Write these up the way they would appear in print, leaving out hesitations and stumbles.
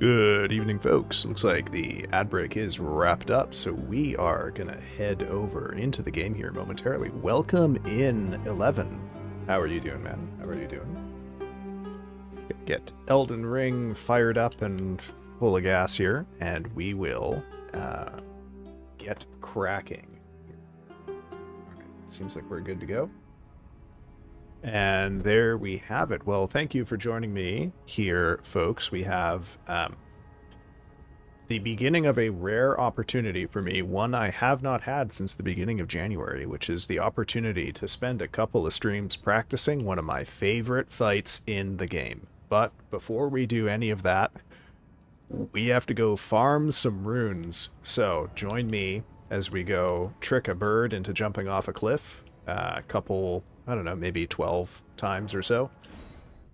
Good evening, folks. Looks like the ad break is wrapped up, so we are gonna head over into the game here momentarily. Welcome in 11. How are you doing, man? How are you doing? Get Elden Ring fired up and full of gas here, and we will get cracking. Okay, seems like we're good to go. And there we have it. Well, thank you for joining me here, folks. We have the beginning of a rare opportunity for me, one I have not had since the beginning of January, which is the opportunity to spend a couple of streams practicing one of my favorite fights in the game. But before we do any of that, we have to go farm some runes. So join me as we go trick a bird into jumping off a cliff. A couple, I don't know, maybe 12 times or so.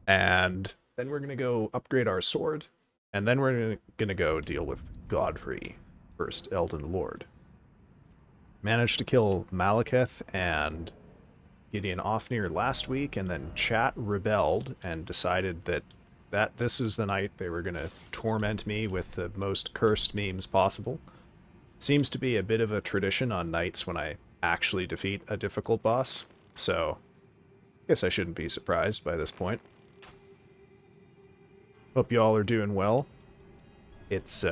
And then we're going to go upgrade our sword. And then we're going to go deal with Godfrey, first Elden Lord. Managed to kill Malekith and Gideon Ofnir last week, and then chat rebelled and decided that this is the night they were going to torment me with the most cursed memes possible. Seems to be a bit of a tradition on nights when I actually defeat a difficult boss, so I guess I shouldn't be surprised by this point. Hope you all are doing well. It's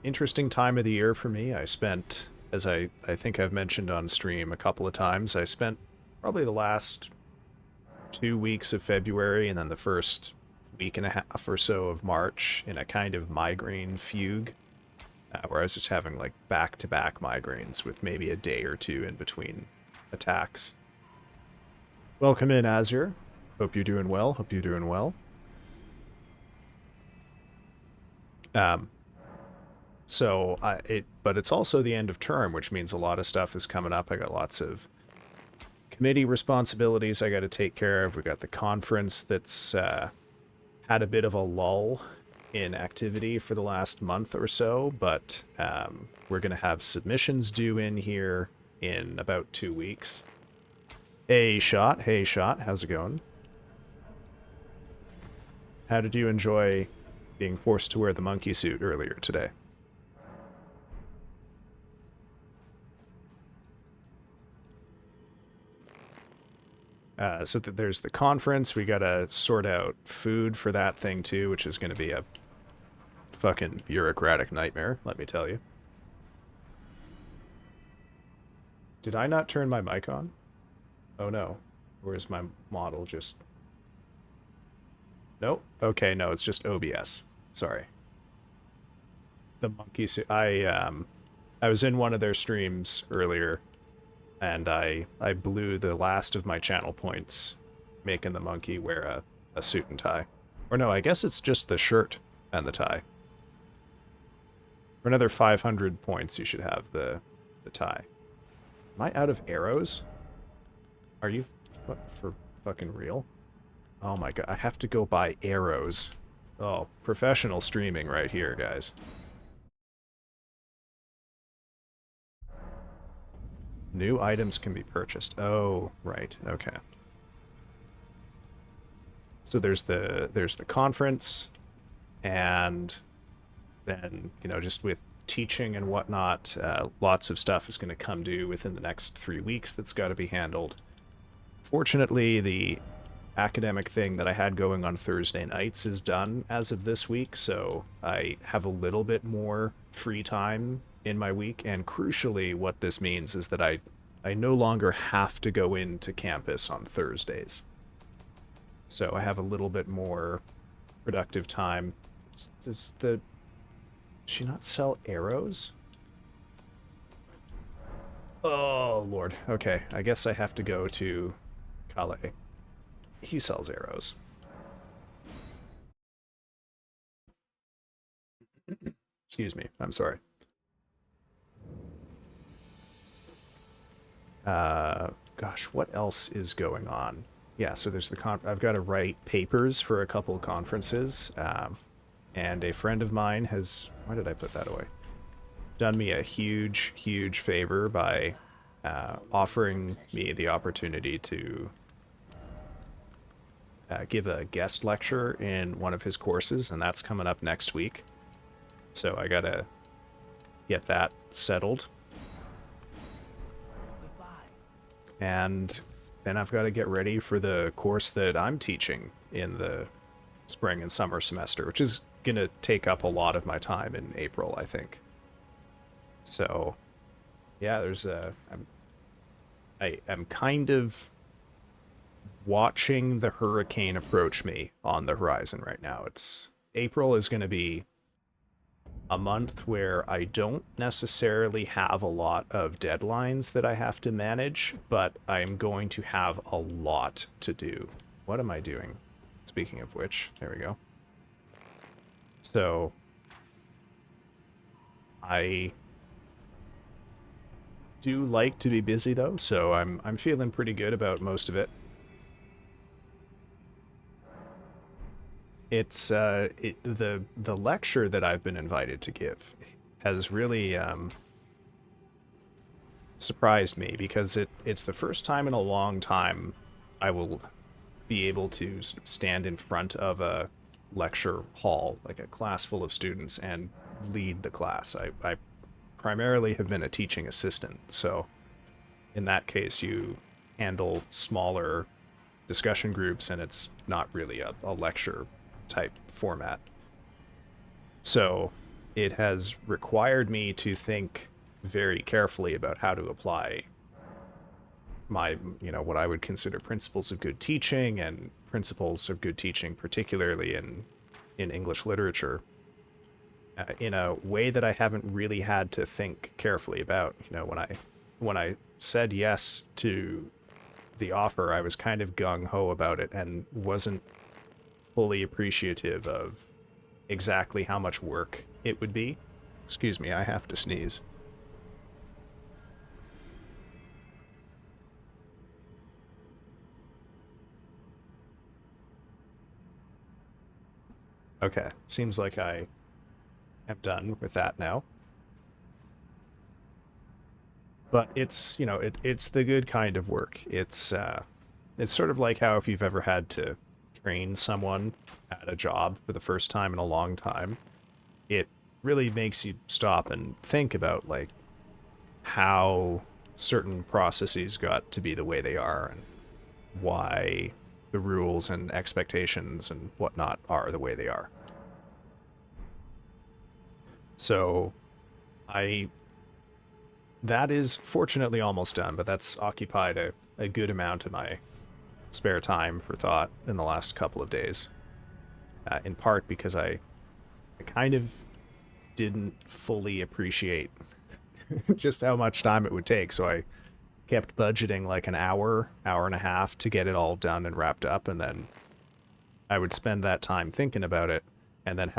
interesting time of the year for me. I spent, as I think I've mentioned on stream a couple of times, I spent probably the last 2 weeks of February and then the first week and a half or so of March in a kind of migraine fugue, where I was just having like back-to-back migraines with maybe a day or two in between attacks. Welcome in, Azure. Hope you're doing well. Hope you're doing well. But it's also the end of term, which means a lot of stuff is coming up. I got lots of committee responsibilities I got to take care of. We got the conference that's had a bit of a lull in activity for the last month or so, but we're going to have submissions due in here in about 2 weeks. Hey, Shot. Hey, Shot. How's it going? How did you enjoy being forced to wear the monkey suit earlier today? So there's the conference. We gotta sort out food for that thing too, which is gonna be a fucking bureaucratic nightmare, let me tell you. Did I not turn my mic on? Oh no. Where's my model? Just... Nope. Okay, no, it's just OBS. Sorry. The monkey suit. I was in one of their streams earlier, and I blew the last of my channel points making the monkey wear a suit and tie. Or no, I guess it's just the shirt and the tie. For another 500 points, you should have the tie. Am I out of arrows? Are you for fucking real? Oh my god, I have to go buy arrows. Oh, professional streaming right here, guys. New items can be purchased. Oh, right. Okay. So there's the conference, and then, you know, just with teaching and whatnot, lots of stuff is going to come due within the next 3 weeks that's got to be handled. Fortunately, the academic thing that I had going on Thursday nights is done as of this week, so I have a little bit more free time in my week, and crucially what this means is that I no longer have to go into campus on Thursdays. So I have a little bit more productive time. Does she not sell arrows? Oh, Lord. Okay, I guess I have to go to Calais. He sells arrows. Excuse me, I'm sorry. Gosh, what else is going on? Yeah, so there's I've got to write papers for a couple of conferences, and a friend of mine has... Why did I put that away? Done me a huge, huge favor by offering me the opportunity to give a guest lecture in one of his courses, and that's coming up next week. So I gotta get that settled. And then I've got to get ready for the course that I'm teaching in the spring and summer semester, which is going to take up a lot of my time in April, I think. So, yeah, there's I'm kind of watching the hurricane approach me on the horizon right now. April is going to be a month where I don't necessarily have a lot of deadlines that I have to manage, but I'm going to have a lot to do. What am I doing? Speaking of which, there we go. So I do like to be busy though, so I'm feeling pretty good about most of it. It's the lecture that I've been invited to give has really surprised me because it's the first time in a long time I will be able to stand in front of a lecture hall, like a class full of students, and lead the class. I primarily have been a teaching assistant, so in that case, you handle smaller discussion groups, and it's not really a lecture type format. So it has required me to think very carefully about how to apply my, what I would consider principles of good teaching and principles of good teaching, particularly in English literature, in a way that I haven't really had to think carefully about. When I said yes to the offer, I was kind of gung ho about it and wasn't fully appreciative of exactly how much work it would be. Excuse me, I have to sneeze. Okay, seems like I am done with that now. But it's it's the good kind of work. It's sort of like how if you've ever had to train someone at a job for the first time in a long time, it really makes you stop and think about like how certain processes got to be the way they are and why the rules and expectations and whatnot are the way they are. So I that is fortunately almost done, but that's occupied a good amount of my spare time for thought in the last couple of days. In part because I kind of didn't fully appreciate just how much time it would take. So I kept budgeting like an hour and a half to get it all done and wrapped up. And then I would spend that time thinking about it and then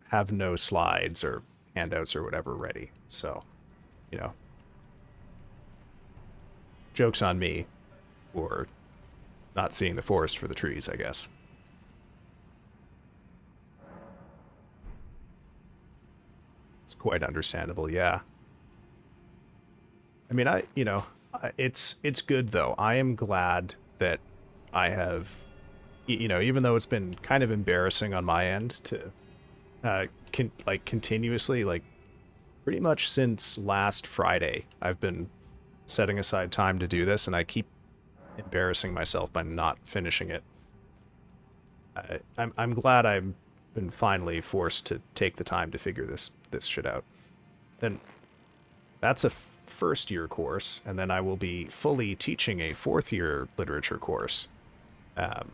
have no slides or handouts or whatever ready. So, you know, joke's on me for not seeing the forest for the trees, I guess. It's quite understandable, yeah. I mean, it's good though. I am glad that I have, even though it's been kind of embarrassing on my end to, continuously, like pretty much since last Friday, I've been setting aside time to do this, and I keep embarrassing myself by not finishing it. I'm glad I've been finally forced to take the time to figure this shit out. Then that's a first year course, and then I will be fully teaching a fourth year literature course um,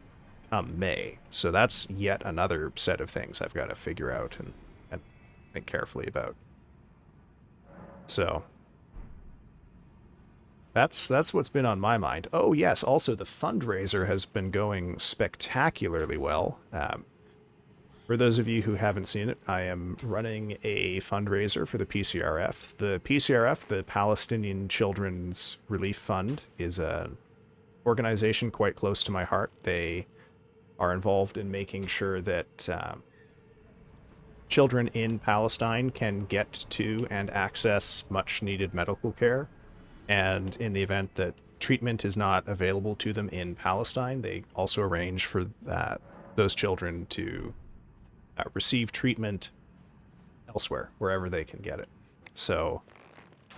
come May. So that's yet another set of things I've got to figure out and think carefully about. So that's what's been on my mind. Oh yes, also the fundraiser has been going spectacularly well. For those of you who haven't seen it, I am running a fundraiser for the PCRF. The PCRF, the Palestinian Children's Relief Fund, is an organization quite close to my heart. They are involved in making sure that children in Palestine can get to and access much needed medical care. And in the event that treatment is not available to them in Palestine, they also arrange for those children to receive treatment elsewhere, wherever they can get it. So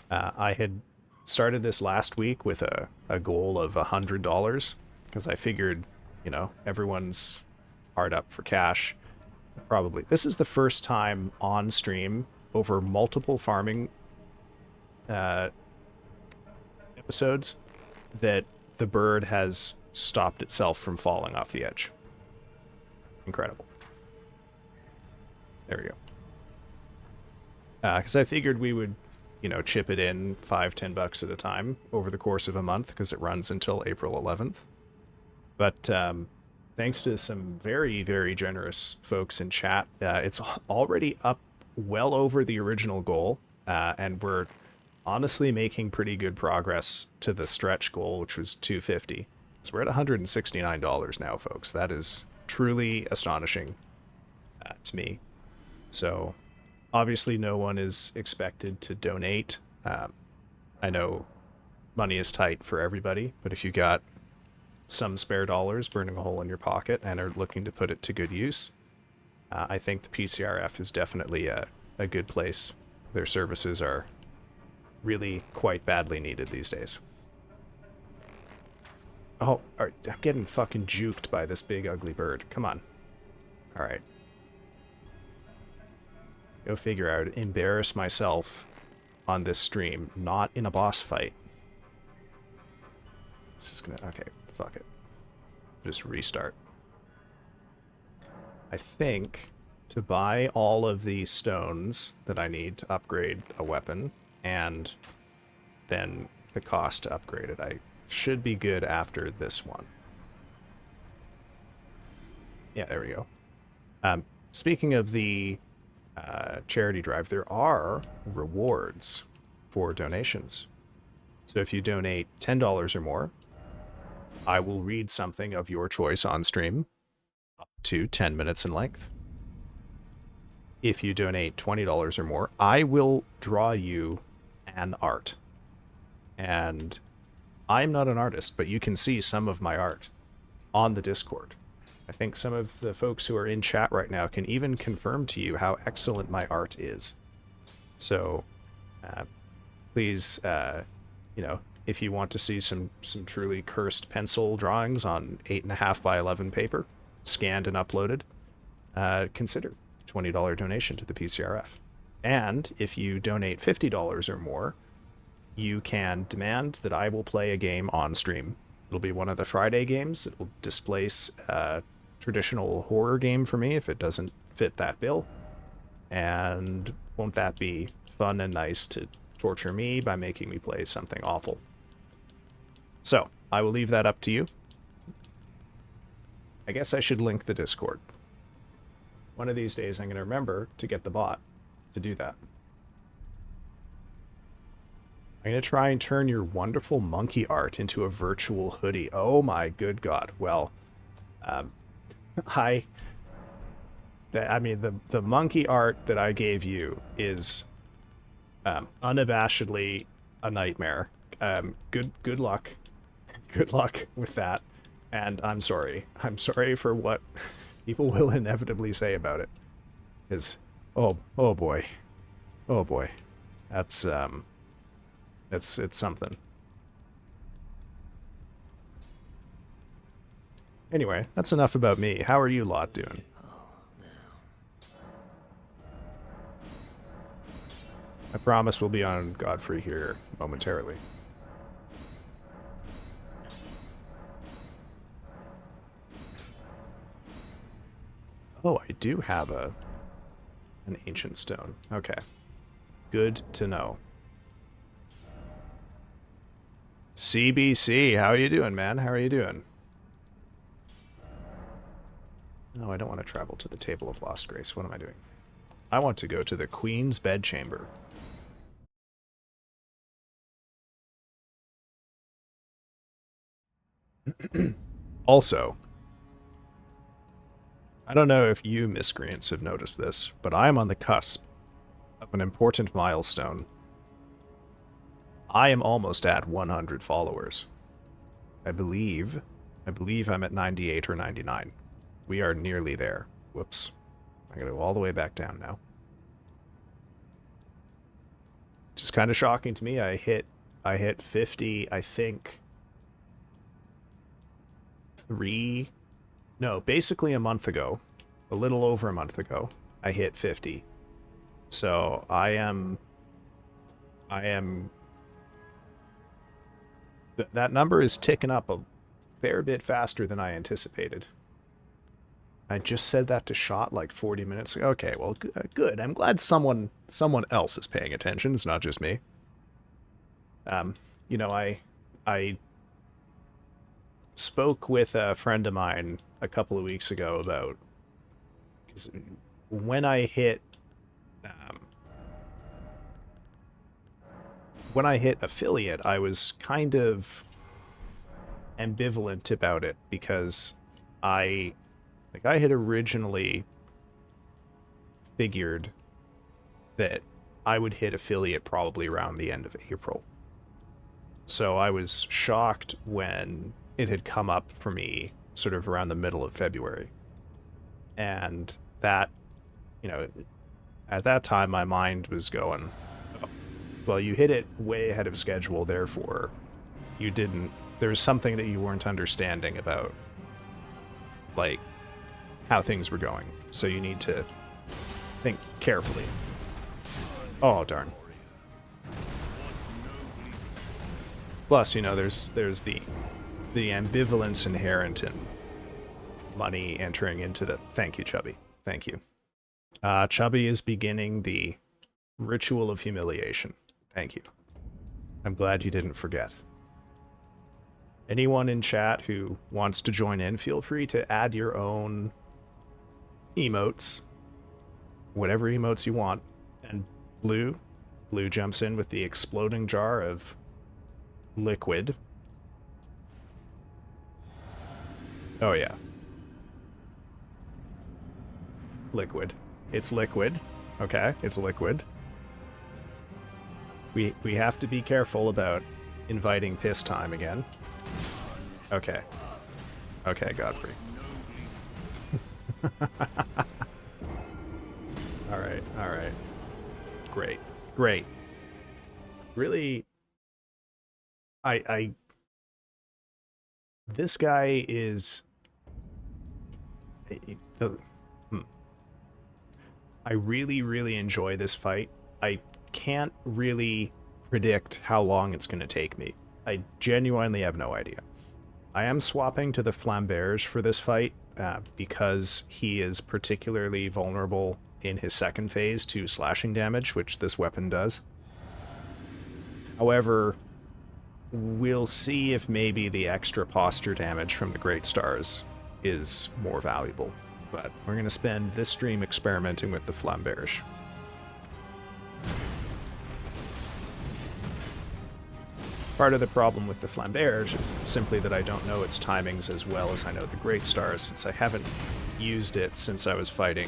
I had started this last week with a goal of $100 because I figured, everyone's hard up for cash. Probably. This is the first time on stream over multiple farming uh, episodes that the bird has stopped itself from falling off the edge. Incredible. There we go. Because I figured we would, chip it in $5-10 at a time over the course of a month because it runs until April 11th. But thanks to some very, very generous folks in chat, it's already up well over the original goal, and we're honestly making pretty good progress to the stretch goal, which was 250. So we're at $169 now, folks. That is truly astonishing to me. So obviously no one is expected to donate. I know money is tight for everybody, but if you got some spare dollars burning a hole in your pocket and are looking to put it to good use, I think the PCRF is definitely a good place. Their services are really quite badly needed these days. Oh, I'm getting fucking juked by this big ugly bird. Come on. Alright. Go figure out. Embarrass myself on this stream, not in a boss fight. It's just gonna... Okay, fuck it. Just restart. I think to buy all of the stones that I need to upgrade a weapon, and then the cost to upgrade it, I should be good after this one. Yeah, there we go. Speaking of the charity drive, there are rewards for donations. So if you donate $10 or more, I will read something of your choice on stream, up to 10 minutes in length. If you donate $20 or more, I will draw you an art. And I'm not an artist, but you can see some of my art on the Discord. I think some of the folks who are in chat right now can even confirm to you how excellent my art is. So, please, you know, if you want to see some truly cursed pencil drawings on 8.5 by 11 paper, scanned and uploaded, consider $20 donation to the PCRF. And if you donate $50 or more, you can demand that I will play a game on stream. It'll be one of the Friday games. It will displace a traditional horror game for me if it doesn't fit that bill. And won't that be fun and nice to torture me by making me play something awful? So, I will leave that up to you. I guess I should link the Discord. One of these days I'm going to remember to get the bot to do that. I'm going to try and turn your wonderful monkey art into a virtual hoodie. Oh my good God. Well, I mean, the monkey art that I gave you is unabashedly a nightmare. Good luck. Good luck with that. And I'm sorry. I'm sorry for what people will inevitably say about it. Oh boy. Oh boy. That's it's something. Anyway, that's enough about me. How are you lot doing? I promise we'll be on Godfrey here momentarily. Oh, I do have an ancient stone. Okay. Good to know. CBC, how are you doing, man? How are you doing? No, I don't want to travel to the Table of Lost Grace. What am I doing? I want to go to the Queen's Bedchamber. Also, I don't know if you miscreants have noticed this, but I am on the cusp of an important milestone. I am almost at 100 followers. I believe I'm at 98 or 99. We are nearly there. Whoops. I gotta go all the way back down now. Just kind of shocking to me. I hit 50, I think, basically a month ago. A little over a month ago, I hit 50. So I am that number is ticking up a fair bit faster than I anticipated. I just said that to Shot like 40 minutes ago. Okay, well, good. I'm glad someone else is paying attention. It's not just me. You know, I spoke with a friend of mine a couple of weeks ago about, 'cause when I hit um, when I hit affiliate, I was kind of ambivalent about it because I had originally figured that I would hit affiliate probably around the end of April. So I was shocked when it had come up for me sort of around the middle of February. And that, you know, at that time my mind was going, oh, well, you hit it way ahead of schedule, therefore you didn't, there was something that you weren't understanding about, like, how things were going. So you need to think carefully. Oh, darn. Plus, you know, there's the ambivalence inherent in money entering into the... Thank you, Chubby. Thank you. Chubby is beginning the ritual of humiliation. Thank you. I'm glad you didn't forget. Anyone in chat who wants to join in, feel free to add your own emotes. Whatever emotes you want. And Blue jumps in with the exploding jar of liquid. Oh yeah. Liquid. It's liquid. Okay, it's liquid. We have to be careful about inviting piss time again. Okay. Okay, Godfrey. Alright, alright. Great. Great. Really, this guy is... I really, really enjoy this fight. I can't really predict how long it's going to take me. I genuinely have no idea. I am swapping to the Flamberge for this fight because he is particularly vulnerable in his second phase to slashing damage, which this weapon does. However, we'll see if maybe the extra posture damage from the Great Stars is more valuable. But we're going to spend this stream experimenting with the Flamberge. Part of the problem with the Flamberge is simply that I don't know its timings as well as I know the Great Stars, since I haven't used it since I was fighting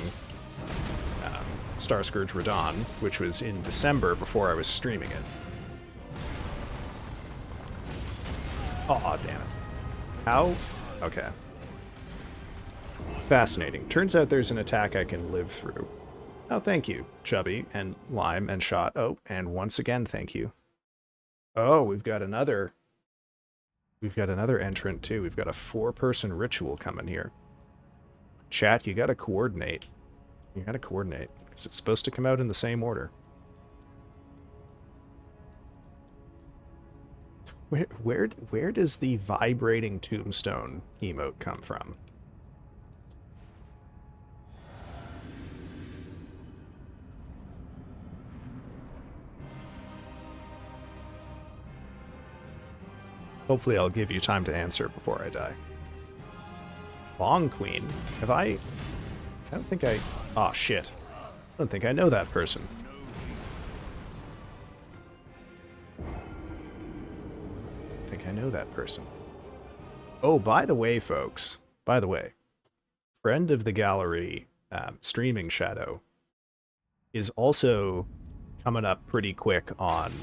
Star Scourge Radon, which was in December before I was streaming it. Aw, damn it. How? Okay. Fascinating. Turns out there's an attack I can live through. Oh, thank you, Chubby, and Lime, and Shot. Oh, and once again, thank you. Oh, we've got another entrant, too. We've got a 4-person ritual coming here. Chat, you gotta coordinate. You gotta coordinate, because it's supposed to come out in the same order. Where does the vibrating tombstone emote come from? Hopefully I'll give you time to answer before I die. Bong Queen? Have I don't think I... Aw, shit. I don't think I know that person. I think I know that person. Oh, by the way, folks. By the way. Friend of the gallery, Streaming Shadow, is also coming up pretty quick on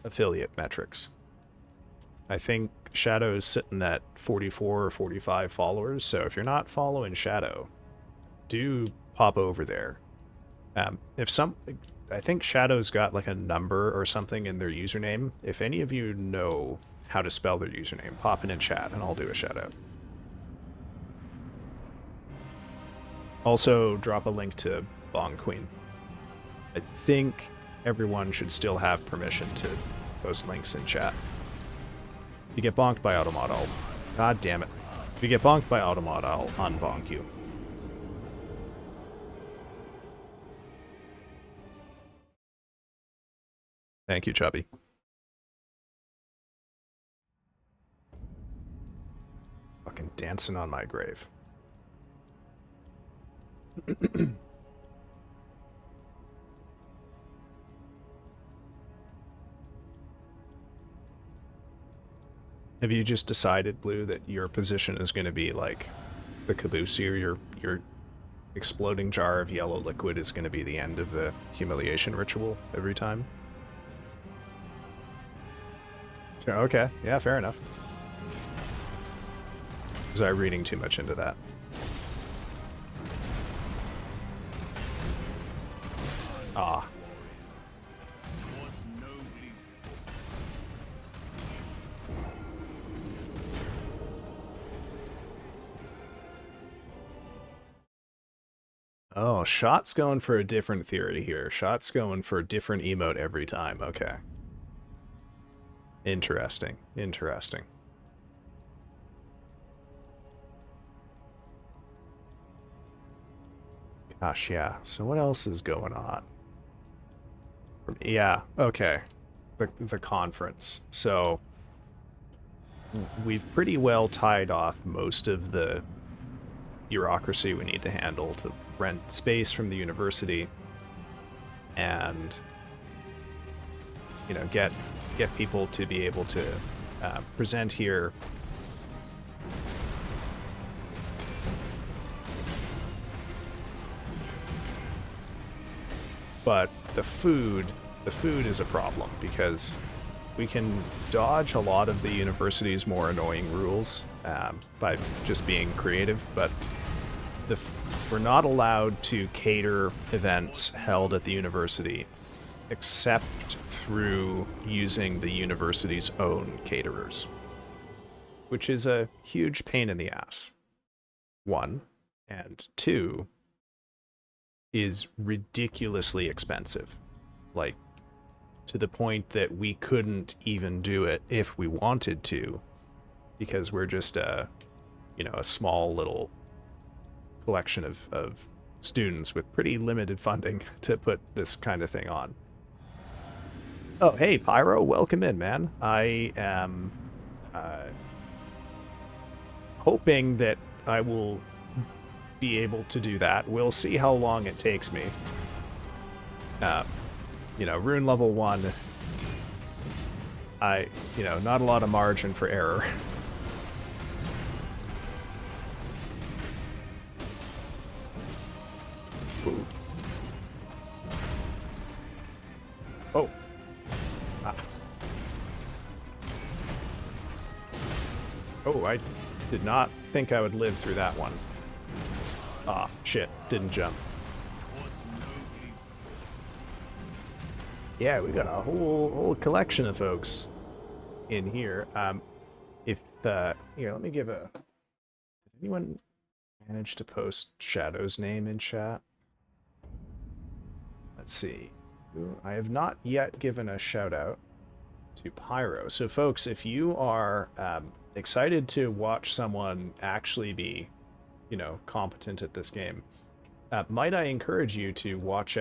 affiliate metrics. I think Shadow's sitting at 44 or 45 followers, so if you're not following Shadow, do pop over there. I think Shadow's got like a number or something in their username. If any of you know how to spell their username, pop it in chat and I'll do a shout out. Also, drop a link to Bong Queen. I think everyone should still have permission to post links in chat. If you get bonked by Automod, I'll... God damn it. If you get bonked by Automod, I'll unbonk you. Thank you, Chubby. dancing on my grave. Have you just decided, Blue, that your position is going to be like the caboose here? Your exploding jar of yellow liquid is going to be the end of the humiliation ritual every time? Sure, okay. Yeah, fair enough. Was I reading too much into that? Ah. Oh, Shot's going for a different theory here. Shot's going for a different emote every time. Okay. Interesting. Interesting. Gosh, yeah. So what else is going on? Yeah, okay. The conference. So we've pretty well tied off most of the bureaucracy we need to handle to rent space from the university and, you know, get people to be able to present here. But the food is a problem because we can dodge a lot of the university's more annoying rules by just being creative, but we're not allowed to cater events held at the university except through using the university's own caterers, which is a huge pain in the ass. One, and two, is ridiculously expensive. Like, to the point that we couldn't even do it if we wanted to, because we're just a small little collection of students with pretty limited funding to put this kind of thing on. Oh, hey, Pyro, welcome in, man. I am hoping that I will be able to do that. We'll see how long it takes me. Rune level 1, not a lot of margin for error. Ooh. Oh. Ah. Oh, I did not think I would live through that one. Ah, shit, didn't jump. Yeah, we got a whole collection of folks in here. Here, let me give a... Did anyone manage to post Shadow's name in chat? Let's see. I have not yet given a shout out to Pyro. So folks, if you are excited to watch someone actually be, competent at this game, might I encourage you to watch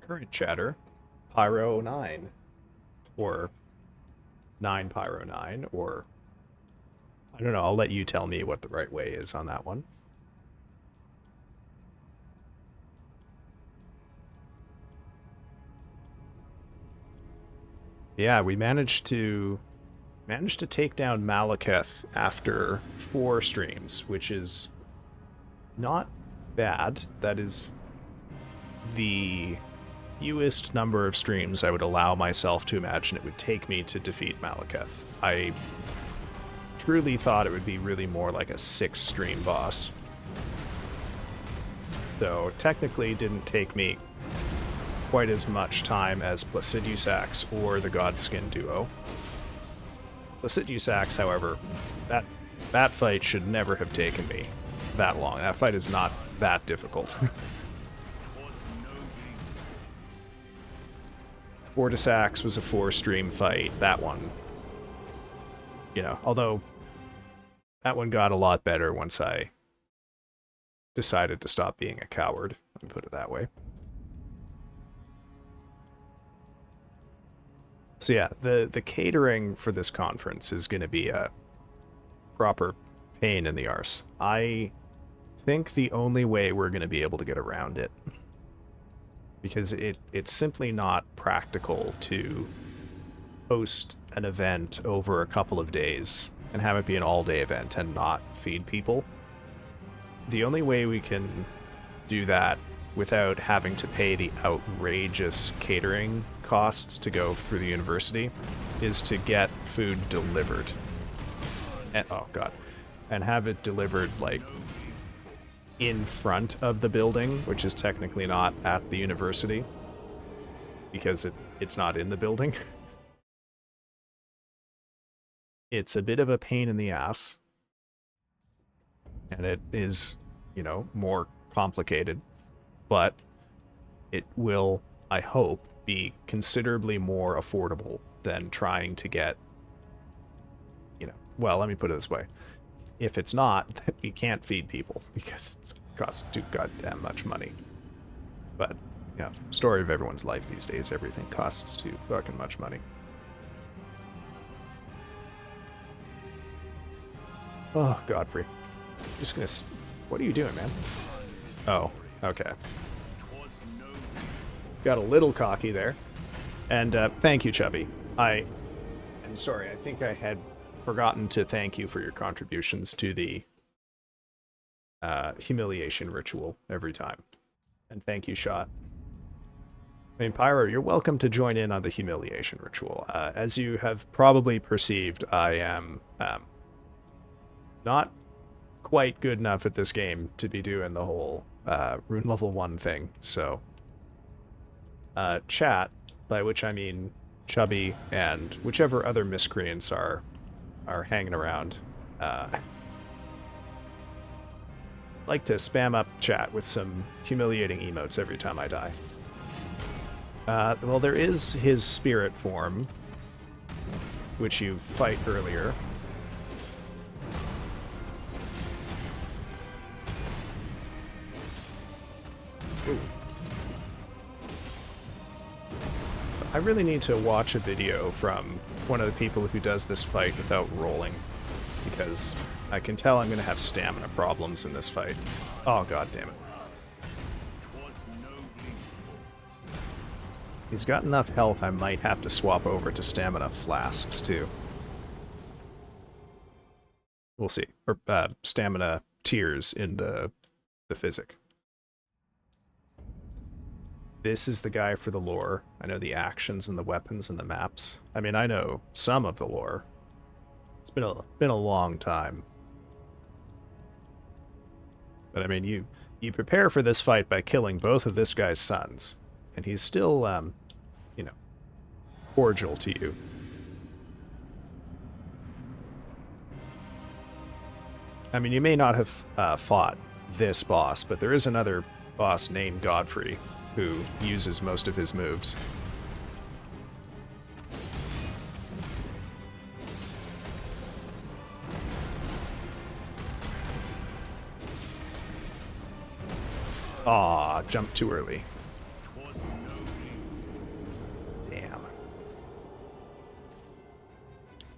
current chatter, Pyro9, or 9Pyro9, or I don't know, I'll let you tell me what the right way is on that one. Yeah, we managed to take down Malekith after 4 streams, which is not bad. That is the fewest number of streams I would allow myself to imagine it would take me to defeat Malekith. I truly thought it would be really more like a 6-stream boss. So technically it didn't take me quite as much time as Placidusax or the Godskin duo. Placidusax, however, that fight should never have taken me that long. That fight is not that difficult. Fortisax was a 4-stream fight. That one, although that one got a lot better once I decided to stop being a coward, let me put it that way. So yeah, the catering for this conference is going to be a proper pain in the arse. I think the only way we're going to be able to get around it, because it's simply not practical to host an event over a couple of days and have it be an all-day event and not feed people. The only way we can do that without having to pay the outrageous catering costs to go through the university is to get food delivered. And, oh god. And have it delivered, like, in front of the building, which is technically not at the university, because it's not in the building. It's a bit of a pain in the ass, and it is, you know, more complicated, but it will, I hope, be considerably more affordable than trying to get, you know, well, let me put it this way. If it's not, then we can't feed people because it costs too goddamn much money. But, you know, story of everyone's life these days, everything costs too fucking much money. Oh, Godfrey. Just gonna... What are you doing, man? Oh, okay. Got a little cocky there. And thank you, Chubby. I'm sorry, I think I had forgotten to thank you for your contributions to the humiliation ritual every time. And thank you, Shot. I mean, Pyro, you're welcome to join in on the humiliation ritual. As you have probably perceived, I am not quite good enough at this game to be doing the whole rune level 1 thing, so chat, by which I mean Chubby and whichever other miscreants are hanging around, like to spam up chat with some humiliating emotes every time I die. Well, there is his spirit form, which you fight earlier. Ooh. I really need to watch a video from one of the people who does this fight without rolling, because I can tell I'm going to have stamina problems in this fight. Oh, god damn it. He's got enough health, I might have to swap over to stamina flasks, too. We'll see. Or stamina tiers in the physic. This is the guy for the lore. I know the actions and the weapons and the maps. I mean, I know some of the lore. It's been a long time. But I mean, you prepare for this fight by killing both of this guy's sons, and he's still, you know, cordial to you. I mean, you may not have fought this boss, but there is another boss named Godfrey who uses most of his moves. Aw, jumped too early. Damn.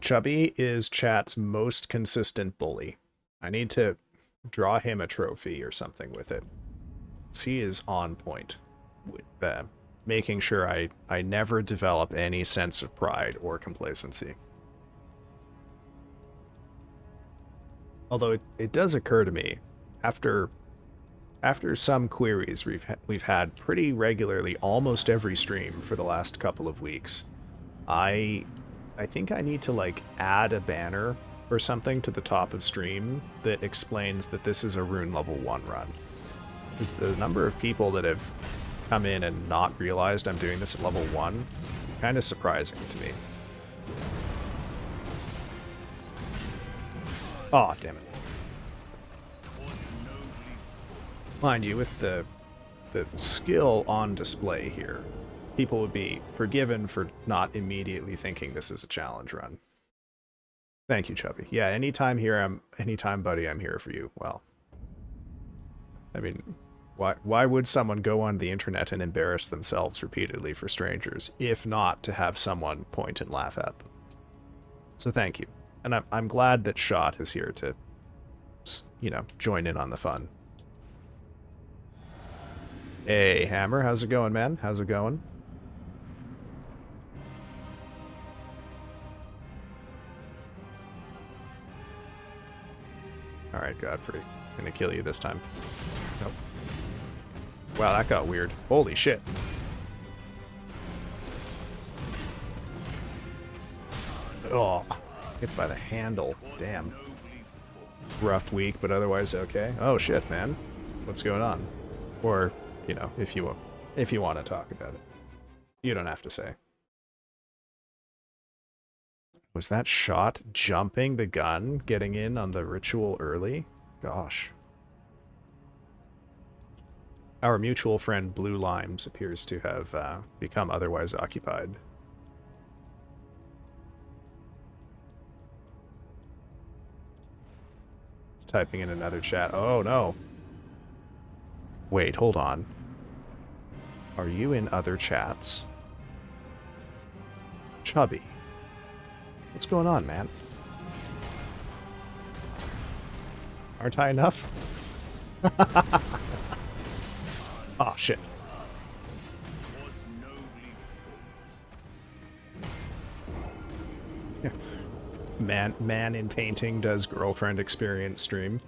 Chubby is chat's most consistent bully. I need to draw him a trophy or something with it. He is on point with making sure I never develop any sense of pride or complacency. Although it does occur to me, after some queries we've had pretty regularly almost every stream for the last couple of weeks, I think I need to, like, add a banner or something to the top of stream that explains that this is a rune level 1 run. Because the number of people that have come in and not realized I'm doing this at level 1 is kind of surprising to me. Aw, damn it. Mind you, with the skill on display here, people would be forgiven for not immediately thinking this is a challenge run. Thank you, Chubby. Yeah, anytime, buddy, I'm here for you. Well, I mean, Why would someone go on the internet and embarrass themselves repeatedly for strangers, if not to have someone point and laugh at them? So thank you. And I'm glad that Shot is here to, you know, join in on the fun. Hey, Hammer, how's it going, man? How's it going? Alright, Godfrey. Gonna kill you this time. Nope. Wow, that got weird. Holy shit. Oh, hit by the handle. Damn. Rough week, but otherwise okay. Oh shit, man. What's going on? Or, you know, if you want to talk about it. You don't have to say. Was that Shot jumping the gun, getting in on the ritual early? Gosh. Our mutual friend Blue Limes appears to have become otherwise occupied. He's typing in another chat. Oh no. Wait, hold on. Are you in other chats? Chubby. What's going on, man? Aren't I enough? Oh, shit. Man in painting does girlfriend experience stream.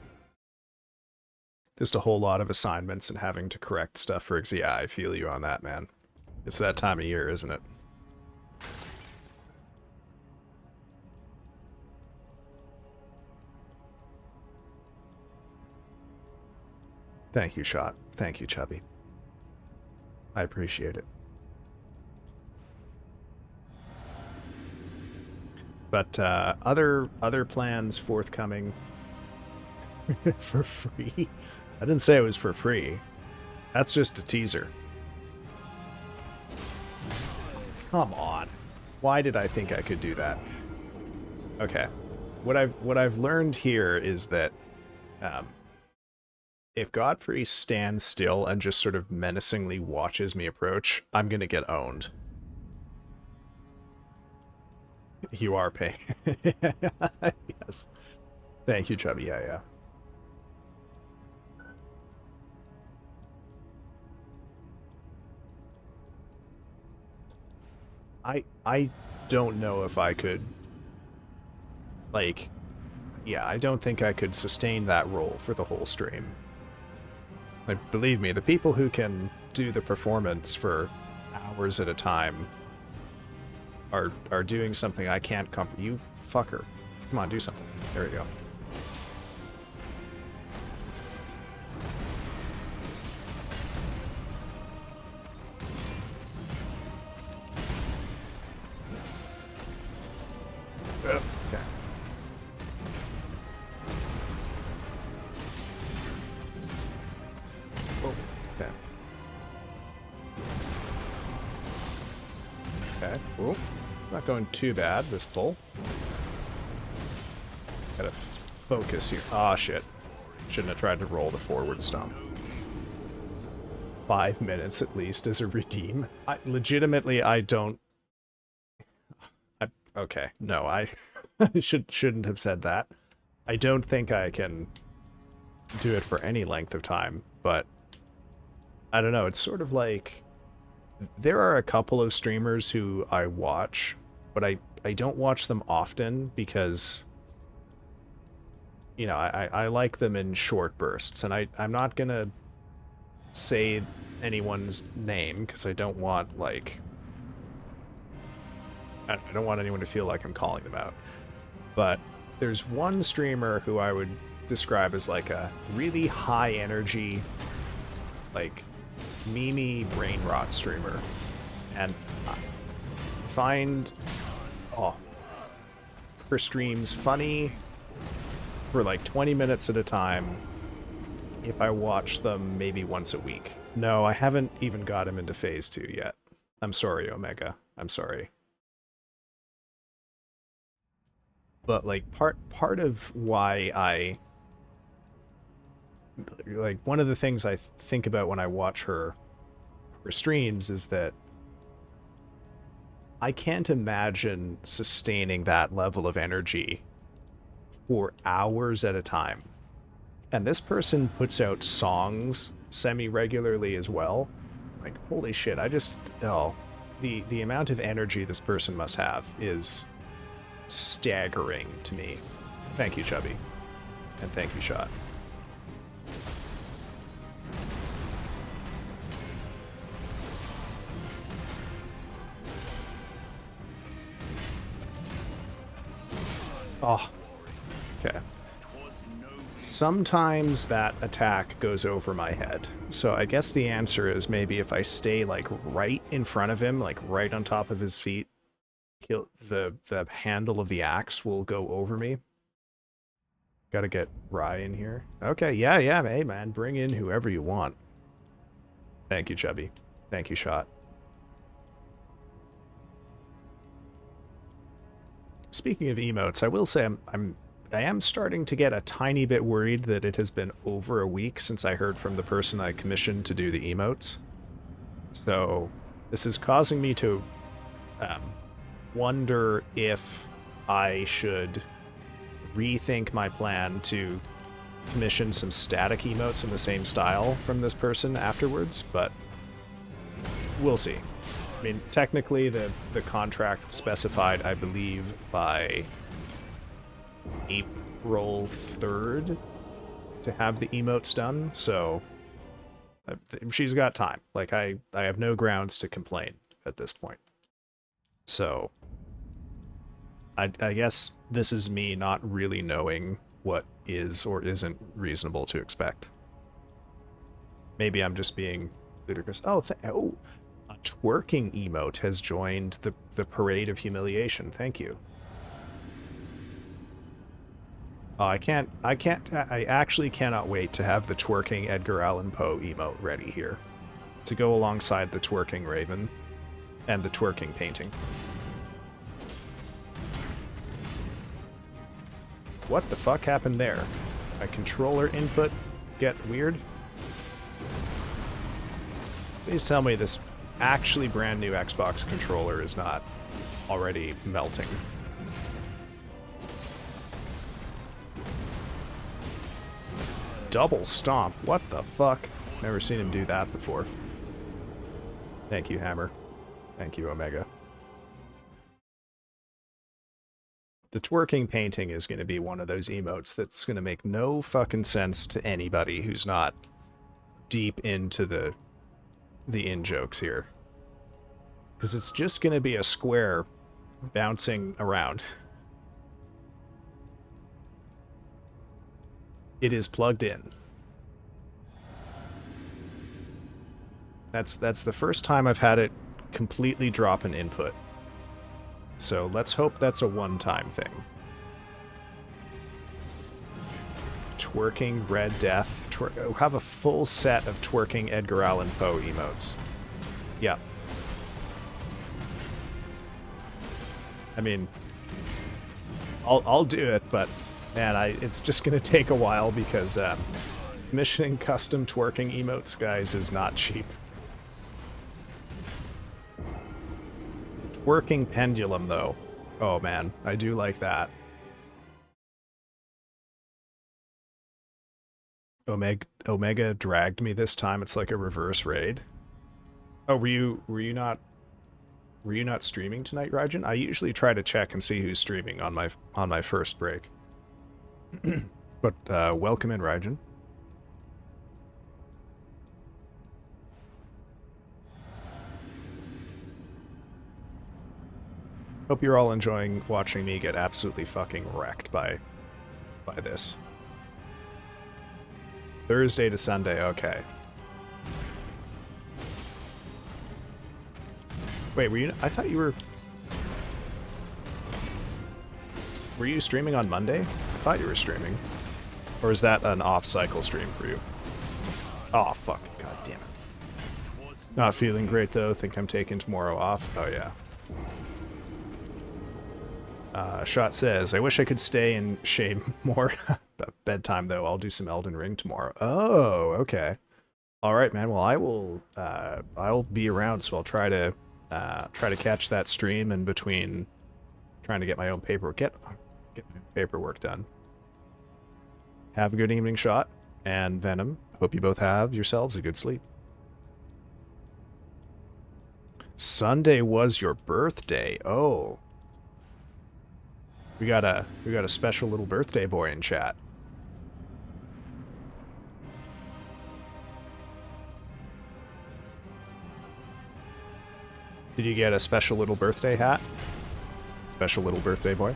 Just a whole lot of assignments and having to correct stuff for... Yeah, I feel you on that, man. It's that time of year, isn't it? Thank you, Shot. Thank you, Chubby. I appreciate it. But other plans forthcoming for free? I didn't say it was for free. That's just a teaser. Come on. Why did I think I could do that? Okay. What I've learned here is that if Godfrey stands still and just sort of menacingly watches me approach, I'm gonna get owned. You are paying. Yes. Thank you, Chubby. Yeah. I don't know if I could, like, yeah, I don't think I could sustain that role for the whole stream. Like, believe me, the people who can do the performance for hours at a time are doing something I can't You fucker. Come on, do something. There we go. Okay. Oh, okay. Okay, cool. Not going too bad, this pull. Gotta focus here. Ah, shit. Shouldn't have tried to roll the forward stomp. 5 minutes at least as a redeem. Legitimately, I don't... okay, no, I shouldn't have said that. I don't think I can do it for any length of time, but I don't know, it's sort of like... There are a couple of streamers who I watch, but I don't watch them often because, you know, I like them in short bursts, and I'm not gonna say anyone's name because I don't want, like... I don't want anyone to feel like I'm calling them out. But there's one streamer who I would describe as like a really high energy, like, meme brain rot streamer. And I find her streams funny for like 20 minutes at a time if I watch them maybe once a week. No, I haven't even got him into phase 2 yet. I'm sorry, Omega. I'm sorry. But like part of why I like, one of the things I think about when I watch her streams is that I can't imagine sustaining that level of energy for hours at a time. And this person puts out songs semi-regularly as well. Like, holy shit, the amount of energy this person must have is staggering to me. Thank you, Chubby. And thank you, Shot. Oh, okay. Sometimes that attack goes over my head. So I guess the answer is maybe if I stay, like, right in front of him, like right on top of his feet, the handle of the axe will go over me. Gotta get Rye in here. Okay, yeah, hey man, bring in whoever you want. Thank you, Chubby. Thank you, Shot. Speaking of emotes, I will say I am starting to get a tiny bit worried that it has been over a week since I heard from the person I commissioned to do the emotes. So this is causing me to wonder if I should rethink my plan to commission some static emotes in the same style from this person afterwards, but we'll see. I mean, technically, the contract specified, I believe, by April 3rd to have the emotes done, so she's got time. Like, I have no grounds to complain at this point. So, I guess this is me not really knowing what is or isn't reasonable to expect. Maybe I'm just being ludicrous. Oh, a twerking emote has joined the parade of humiliation. Thank you. Oh, I actually cannot wait to have the twerking Edgar Allan Poe emote ready here to go alongside the twerking Raven and the twerking painting. What the fuck happened there? My controller input get weird? Please tell me this actually brand new Xbox controller is not already melting. Double stomp. What the fuck? Never seen him do that before. Thank you, Hammer. Thank you, Omega. The twerking painting is going to be one of those emotes that's going to make no fucking sense to anybody who's not deep into the in-jokes here. Because it's just going to be a square bouncing around. It is plugged in. That's the first time I've had it completely drop an input. So let's hope that's a one-time thing. Twerking Red Death. Have a full set of twerking Edgar Allan Poe emotes. Yep. I mean, I'll do it, but man, it's just gonna take a while because commissioning custom twerking emotes, guys, is not cheap. Working pendulum, though. Oh man, I do like that. Omega dragged me this time. It's like a reverse raid. Oh, were you not streaming tonight, Rajan? I usually try to check and see who's streaming on my first break. But welcome in, Rajan. Hope you're all enjoying watching me get absolutely fucking wrecked by this. Thursday to Sunday, okay. Wait, I thought you were... Were you streaming on Monday? I thought you were streaming. Or is that an off-cycle stream for you? Oh, fuck. God damn it. Not feeling great, though. Think I'm taking tomorrow off. Oh, yeah. Shot says, I wish I could stay in shade more. bedtime, though. I'll do some Elden Ring tomorrow. Oh, okay. All right, man. Well, I'll be around, so I'll try to catch that stream in between trying to get my own paperwork, get my paperwork done. Have a good evening, Shot and Venom. Hope you both have yourselves a good sleep. Sunday was your birthday. Oh. We got a special little birthday boy in chat. Did you get a special little birthday hat? Special little birthday boy?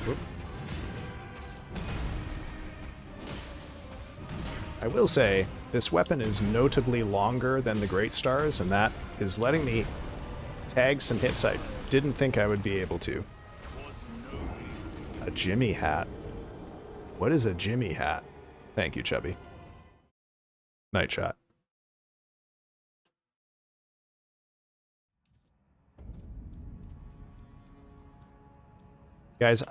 Whoop. I will say, this weapon is notably longer than the Great Stars, and that is letting me tag some hits I didn't think I would be able to. A Jimmy hat. What is a Jimmy hat? Thank you, Chubby. Night shot. Guys,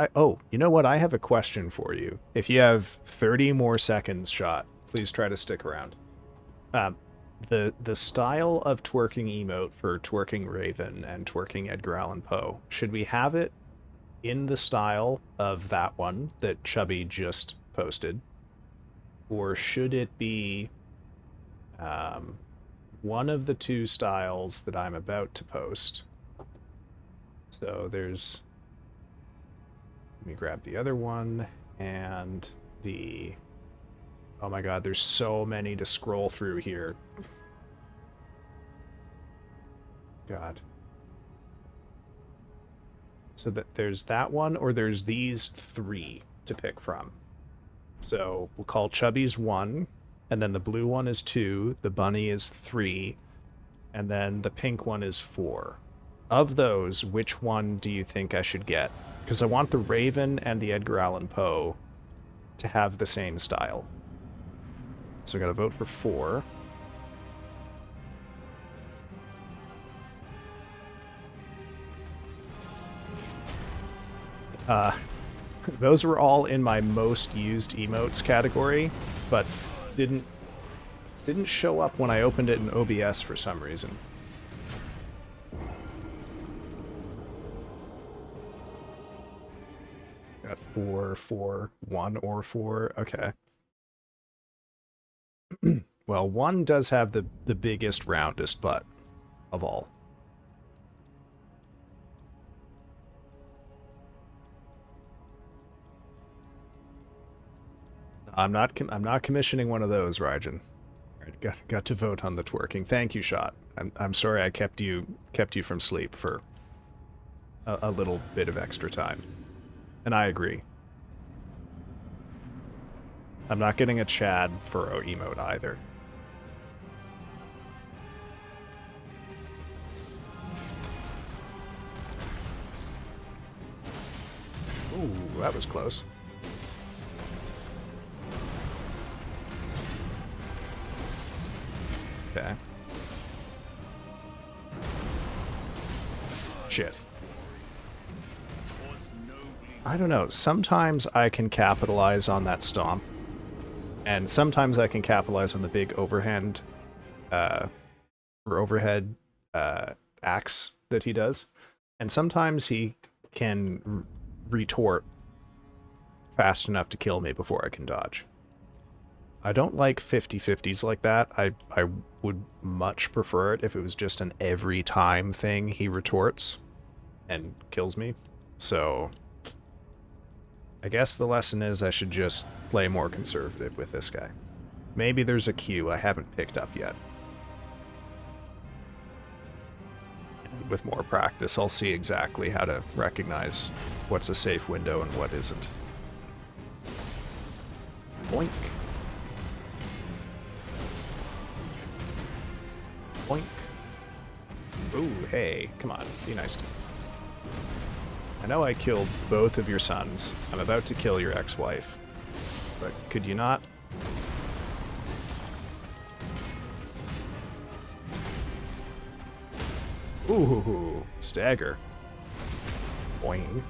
you know what? I have a question for you. If you have 30 more seconds, Shot, please try to stick around. The style of twerking emote for twerking Raven and twerking Edgar Allan Poe, should we have it in the style of that one that Chubby just posted? Or should it be one of the two styles that I'm about to post? So there's... Let me grab the other one, and the... Oh my god, there's so many to scroll through here. God. So that there's that one, or there's these three to pick from. So we'll call Chubby's 1, and then the blue one is 2, the bunny is 3, and then the pink one is 4. Of those, which one do you think I should get? Because I want the Raven and the Edgar Allan Poe to have the same style. So I gotta vote for 4. Those were all in my most used emotes category, but didn't show up when I opened it in OBS for some reason. Got 4, 4, 1 or 4. Okay. Well, 1 does have the biggest, roundest butt of all. I'm not commissioning one of those, Raijin. Got to vote on the twerking. Thank you, Shot. I'm sorry I kept you from sleep for a little bit of extra time. And I agree. I'm not getting a Chad furrow emote either. Ooh, that was close. Okay. Shit. I don't know. Sometimes I can capitalize on that stomp. And sometimes I can capitalize on the big overhead axe that he does. And sometimes he can retort fast enough to kill me before I can dodge. I don't like 50-50s like that. I would much prefer it if it was just an every time thing he retorts and kills me. So I guess the lesson is I should just play more conservative with this guy. Maybe there's a Q I haven't picked up yet. And with more practice, I'll see exactly how to recognize what's a safe window and what isn't. Boink. Boink. Ooh, hey, come on, be nice to me. I know I killed both of your sons. I'm about to kill your ex-wife. But could you not? Ooh, stagger. Boing.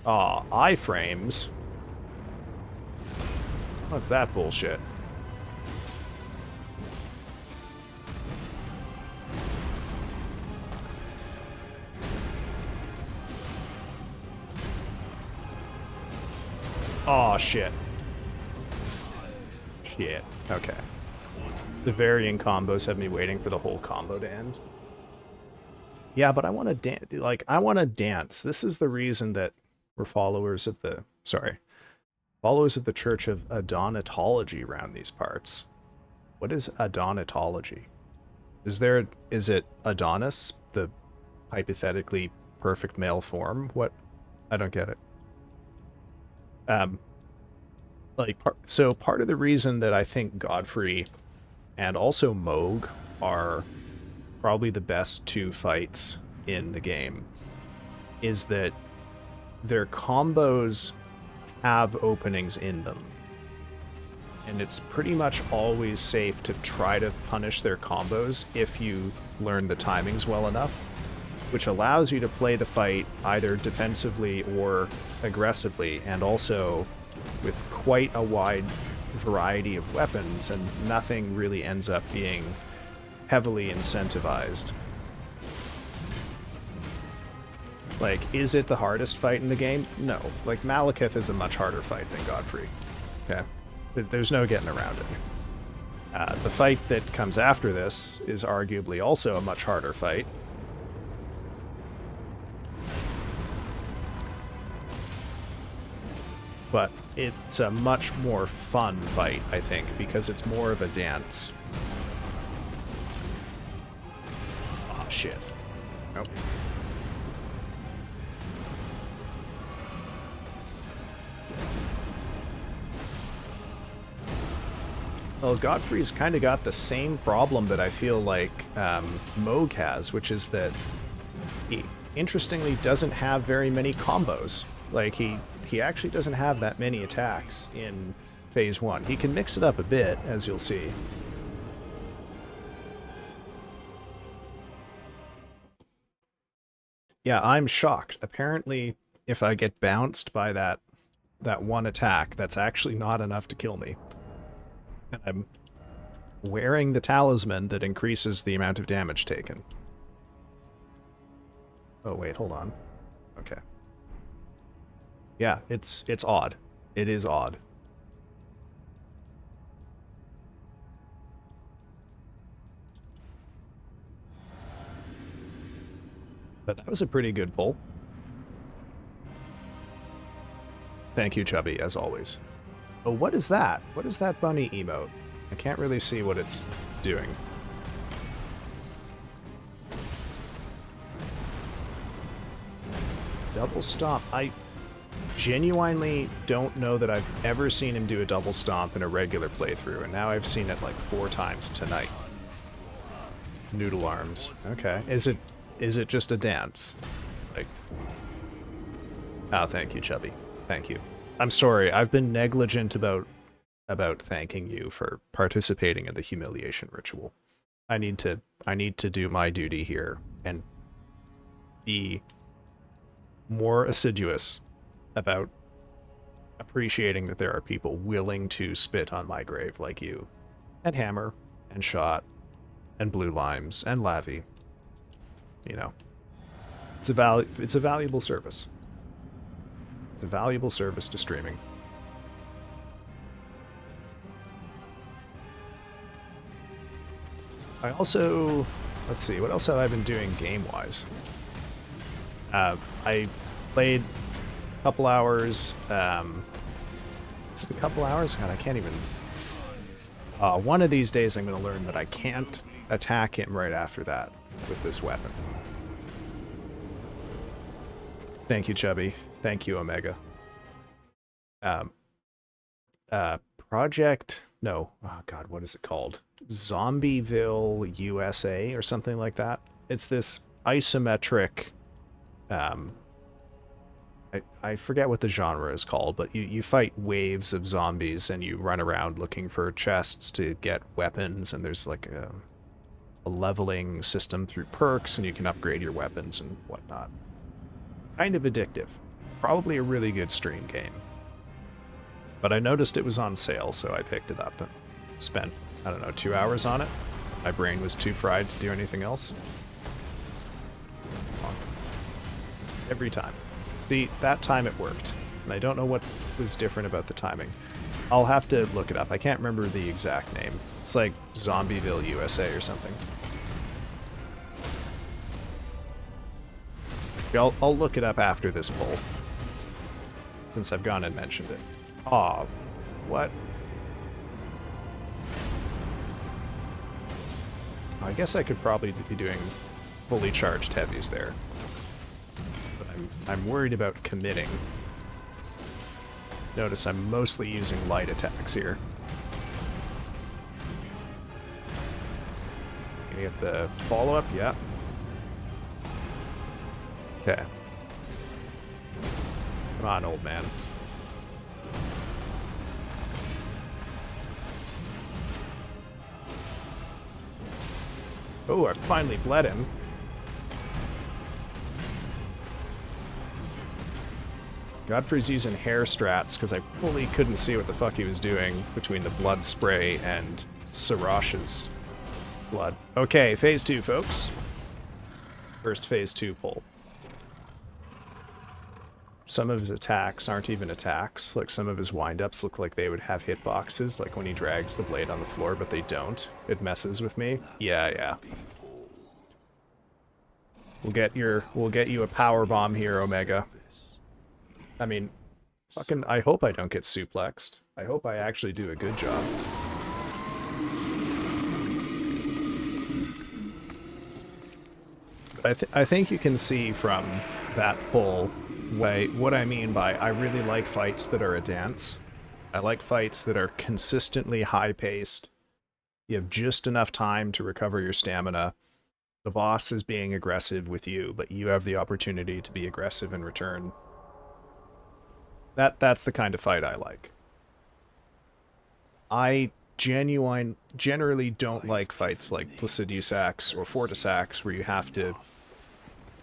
Aw, iframes. What's that bullshit? Aw, shit. Shit. Okay. The varying combos have me waiting for the whole combo to end. Yeah, but I want to dance. Like, I want to dance. This is the reason that we're followers of the... Sorry. Followers of the Church of Adonatology around these parts. What is Adonatology? Is it Adonis, the hypothetically perfect male form? What? I don't get it. So part of the reason that I think Godfrey and also Moog are probably the best two fights in the game is that their combos have openings in them. And it's pretty much always safe to try to punish their combos if you learn the timings well enough, which allows you to play the fight either defensively or aggressively, and also with quite a wide variety of weapons, and nothing really ends up being heavily incentivized. Like, is it the hardest fight in the game? No. Like, Malekith is a much harder fight than Godfrey. Okay? There's no getting around it. The fight that comes after this is arguably also a much harder fight. But it's a much more fun fight, I think, because it's more of a dance. Aw, shit. Nope. Well, Godfrey's kind of got the same problem that I feel like Moog has, which is that he, interestingly, doesn't have very many combos. Like, he actually doesn't have that many attacks in Phase 1. He can mix it up a bit, as you'll see. Yeah, I'm shocked. Apparently, if I get bounced by that one attack, that's actually not enough to kill me. And I'm wearing the talisman that increases the amount of damage taken. Oh, wait, hold on. Okay. Yeah, it's odd. It is odd. But that was a pretty good pull. Thank you, Chubby, as always. Oh, what is that? What is that bunny emote? I can't really see what it's doing. Double stomp. I genuinely don't know that I've ever seen him do a double stomp in a regular playthrough, and now I've seen it like 4 times tonight. Noodle arms. Okay. Is it just a dance? Like... Oh, thank you, Chubby. Thank you. I'm sorry, I've been negligent about thanking you for participating in the humiliation ritual. I need to do my duty here and be more assiduous about appreciating that there are people willing to spit on my grave like you. And Hammer, and Shot, and Blue Limes, and Lavi. You know. It's a valuable service. It's a valuable service to streaming. I also... Let's see, what else have I been doing game-wise? I played a couple hours... is it a couple hours? God, I can't even... one of these days I'm going to learn that I can't attack him right after that with this weapon. Thank you, Chubby. Thank you, Omega. Project... No. Oh, God, what is it called? Zombieville, USA, or something like that. It's this isometric... I forget what the genre is called, but you fight waves of zombies and you run around looking for chests to get weapons, and there's like a leveling system through perks, and you can upgrade your weapons and whatnot. Kind of addictive. Probably a really good stream game. But I noticed it was on sale, so I picked it up and spent, I don't know, 2 hours on it. My brain was too fried to do anything else. Every time. See, that time it worked. And I don't know what was different about the timing. I'll have to look it up. I can't remember the exact name. It's like Zombieville, USA or something. I'll look it up after this poll. Since I've gone and mentioned it. Aw, what? I guess I could probably be doing fully charged heavies there. But I'm worried about committing. Notice I'm mostly using light attacks here. Can you get the follow-up? Yeah. Okay. Come on, old man. Oh, I finally bled him. Godfrey's using hair strats because I fully couldn't see what the fuck he was doing between the blood spray and Sirash's blood. Okay, phase 2, folks. First phase 2 pull. Some of his attacks aren't even attacks. Like, some of his wind-ups look like they would have hitboxes, like when he drags the blade on the floor, but they don't. It messes with me. Yeah. We'll get you a power bomb here, Omega. I mean, fucking, I hope I don't get suplexed. I hope I actually do a good job. But I think you can see from that pull what I mean by I really like fights that are a dance. I like fights that are consistently high-paced. You have just enough time to recover your stamina. The boss is being aggressive with you, but you have the opportunity to be aggressive in return. That's the kind of fight I like. I generally don't like fights like Placidius Axe or Fortis Axe where you have to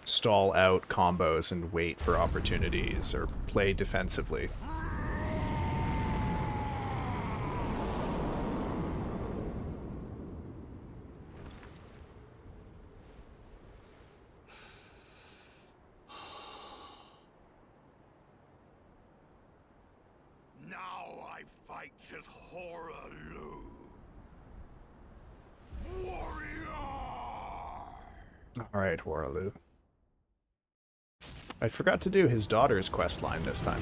stall out combos and wait for opportunities or play defensively. Now I fight as Horaloo. Warrior! Alright, Horaloo. I forgot to do his daughter's quest line this time.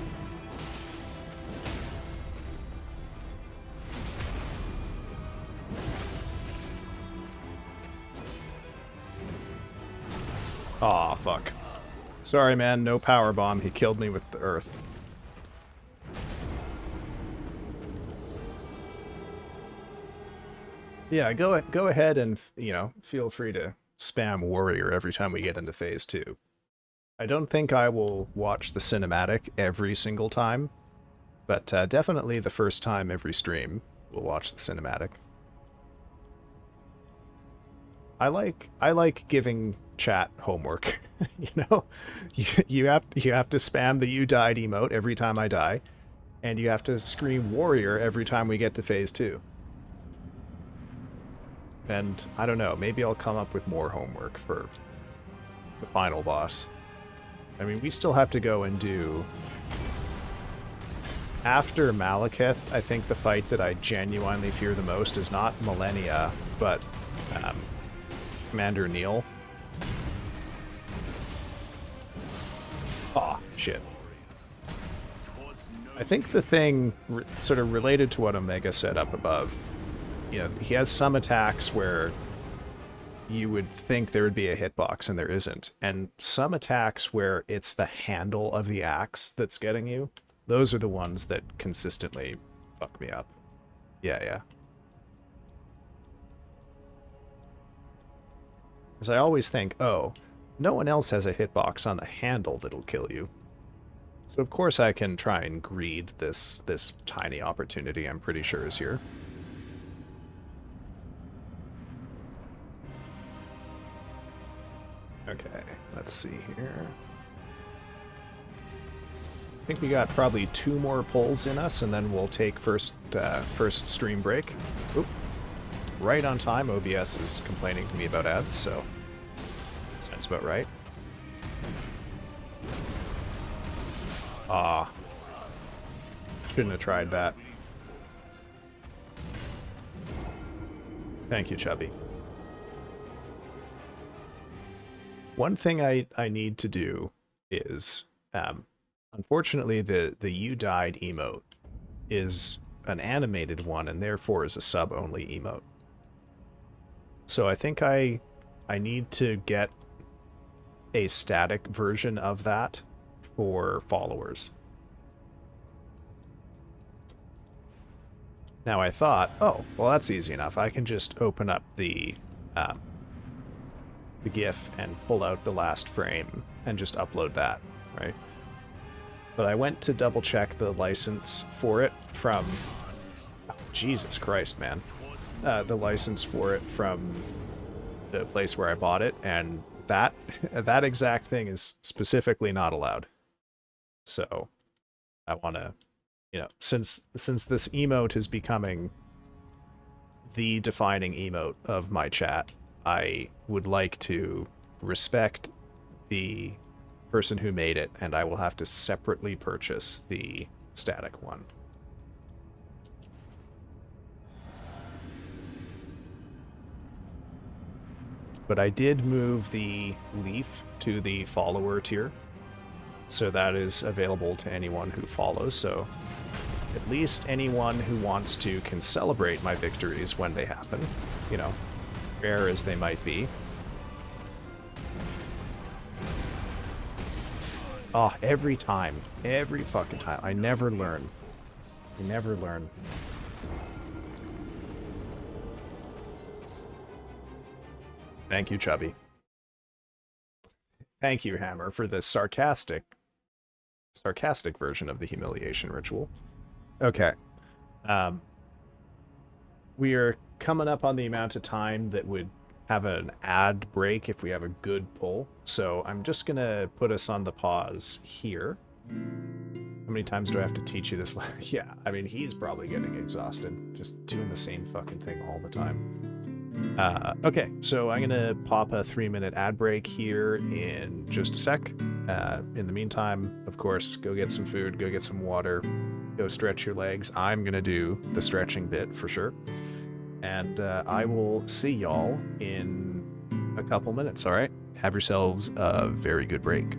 Aw, fuck. Sorry, man, no power bomb. He killed me with the earth. Yeah, go ahead and, you know, feel free to spam warrior every time we get into phase 2. I don't think I will watch the cinematic every single time, but definitely the first time every stream we'll watch the cinematic. I like giving chat homework. You know, you have to spam the "you died" emote every time I die, and you have to scream warrior every time we get to phase 2. And I don't know, maybe I'll come up with more homework for the final boss. I mean, we still have to go and do... After Malekith, I think the fight that I genuinely fear the most is not Millennia, but Commander Neil. Aw, shit. I think the thing sort of related to what Omega said up above, you know, he has some attacks where you would think there would be a hitbox and there isn't. And some attacks where it's the handle of the axe that's getting you, those are the ones that consistently fuck me up. Yeah. Because I always think, oh, no one else has a hitbox on the handle that'll kill you. So of course I can try and greed this tiny opportunity I'm pretty sure is here. Okay, let's see here. I think we got probably 2 more pulls in us, and then we'll take first stream break. Oop. Right on time. OBS is complaining to me about ads, so sounds about right. Ah. Shouldn't have tried that. Thank you, Chubby. One thing I need to do is, unfortunately, the "you died" emote is an animated one, and therefore is a sub-only emote. So I think I need to get a static version of that for followers. Now I thought, oh, well that's easy enough. I can just open up the GIF and pull out the last frame and just upload that, right? But I went to double check the license for it from... Oh, Jesus Christ, man. The license for it from the place where I bought it, and that that exact thing is specifically not allowed. So I want to, you know, since this emote is becoming the defining emote of my chat, I would like to respect the person who made it, and I will have to separately purchase the static one. But I did move the leaf to the follower tier, so that is available to anyone who follows, so at least anyone who wants to can celebrate my victories when they happen, you know, rare as they might be. Oh, every time. Every fucking time. I never learn. I never learn. Thank you, Chubby. Thank you, Hammer, for this sarcastic version of the humiliation ritual. Okay. We are coming up on the amount of time that would have an ad break if we have a good pull. So I'm just going to put us on the pause here. How many times do I have to teach you this? Yeah, I mean, he's probably getting exhausted just doing the same fucking thing all the time. Okay, so I'm going to pop a 3-minute ad break here in just a sec. In the meantime, of course, go get some food, go get some water, go stretch your legs. I'm going to do the stretching bit for sure. And I will see y'all in a couple minutes, all right? Have yourselves a very good break.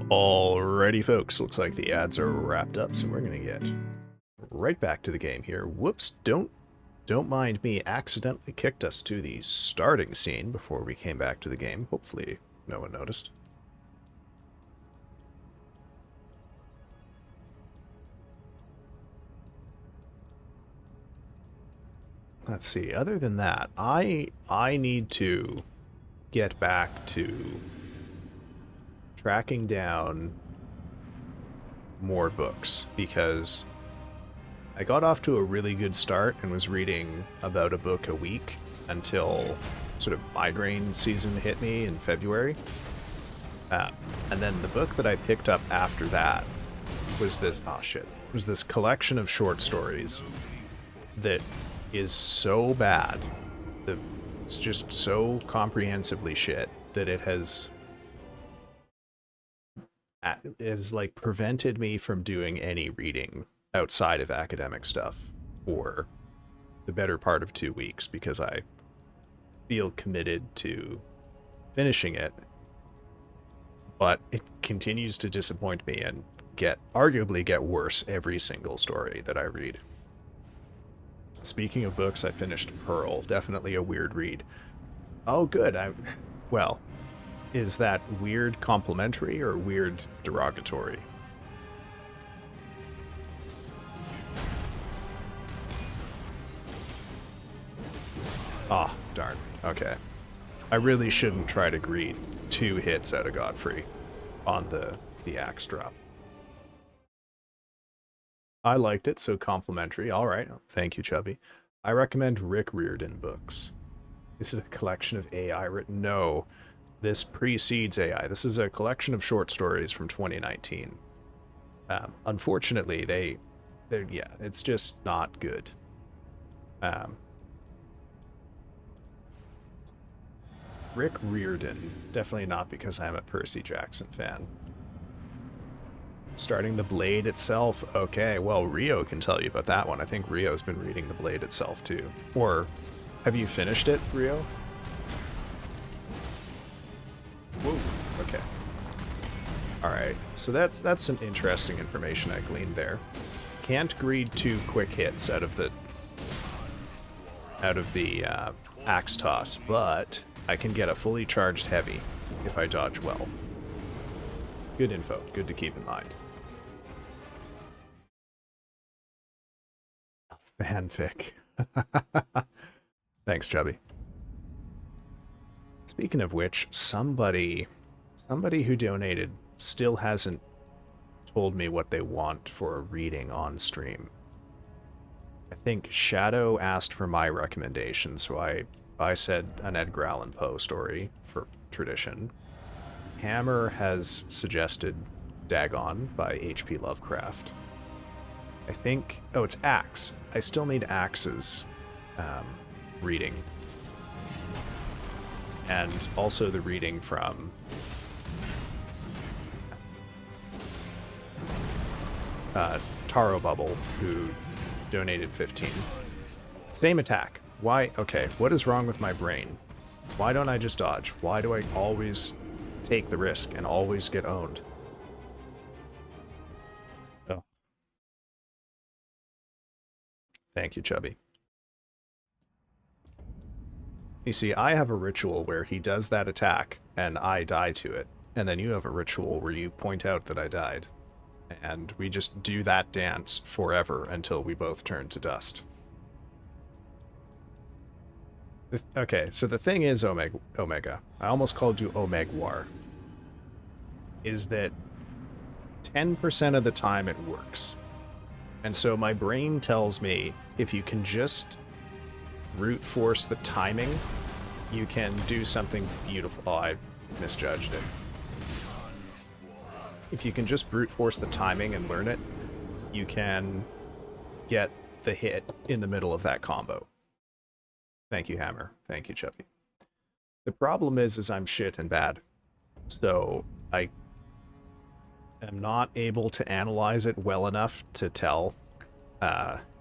Alrighty, folks. Looks like the ads are wrapped up, so we're gonna get right back to the game here. Whoops! Don't mind me. Accidentally kicked us to the starting scene before we came back to the game. Hopefully, no one noticed. Let's see. Other than that, I need to get back to tracking down more books, because I got off to a really good start and was reading about a book a week until sort of migraine season hit me in February. And then the book that I picked up after that was this, was this collection of short stories that is so bad, that it's just so comprehensively shit that it has like prevented me from doing any reading outside of academic stuff for the better part of 2 weeks, because I feel committed to finishing it, but it continues to disappoint me and arguably get worse every single story that I read. Speaking of books, I finished Pearl. Definitely a weird read. Oh, good. Well, is that weird complimentary or weird derogatory? Ah, darn. Okay. I really shouldn't try to greet 2 hits out of Godfrey on the axe drop. I liked it, so complimentary. All right. Thank you, Chubby. I recommend Rick Riordan books. This is a collection of AI written. No, this precedes AI. This is a collection of short stories from 2019. Unfortunately, yeah, it's just not good. Rick Riordan, definitely not because I'm a Percy Jackson fan. Starting The Blade itself. Okay, well, Rio can tell you about that one. I think Rio's been reading The Blade itself too. Or have you finished it, Rio? Whoa, okay. Alright, so that's some interesting information I gleaned there. Can't greed 2 quick hits out of the axe toss, but I can get a fully charged heavy if I dodge well. Good info, good to keep in mind. Fanfic. Thanks, Chubby. Speaking of which, somebody who donated still hasn't told me what they want for a reading on stream. I think Shadow asked for my recommendation, so I said an Edgar Allan Poe story for tradition. Hammer has suggested Dagon by H.P. Lovecraft. I think... oh, it's Axe. I still need Axe's reading. And also the reading from... Taro Bubble, who donated 15. Same attack. Why? Okay, what is wrong with my brain? Why don't I just dodge? Why do I always take the risk and always get owned? Oh. Thank you, Chubby. You see, I have a ritual where he does that attack and I die to it, and then you have a ritual where you point out that I died. And we just do that dance forever until we both turn to dust. Okay, so the thing is, Omega, I almost called you Omegwar, is that 10% of the time it works. And so my brain tells me if you can just brute force the timing, you can do something beautiful. Oh, I misjudged it. If you can just brute force the timing and learn it, you can get the hit in the middle of that combo. Thank you, Hammer. Thank you, Chubby. The problem is I'm shit and bad. So I am not able to analyze it well enough to tell,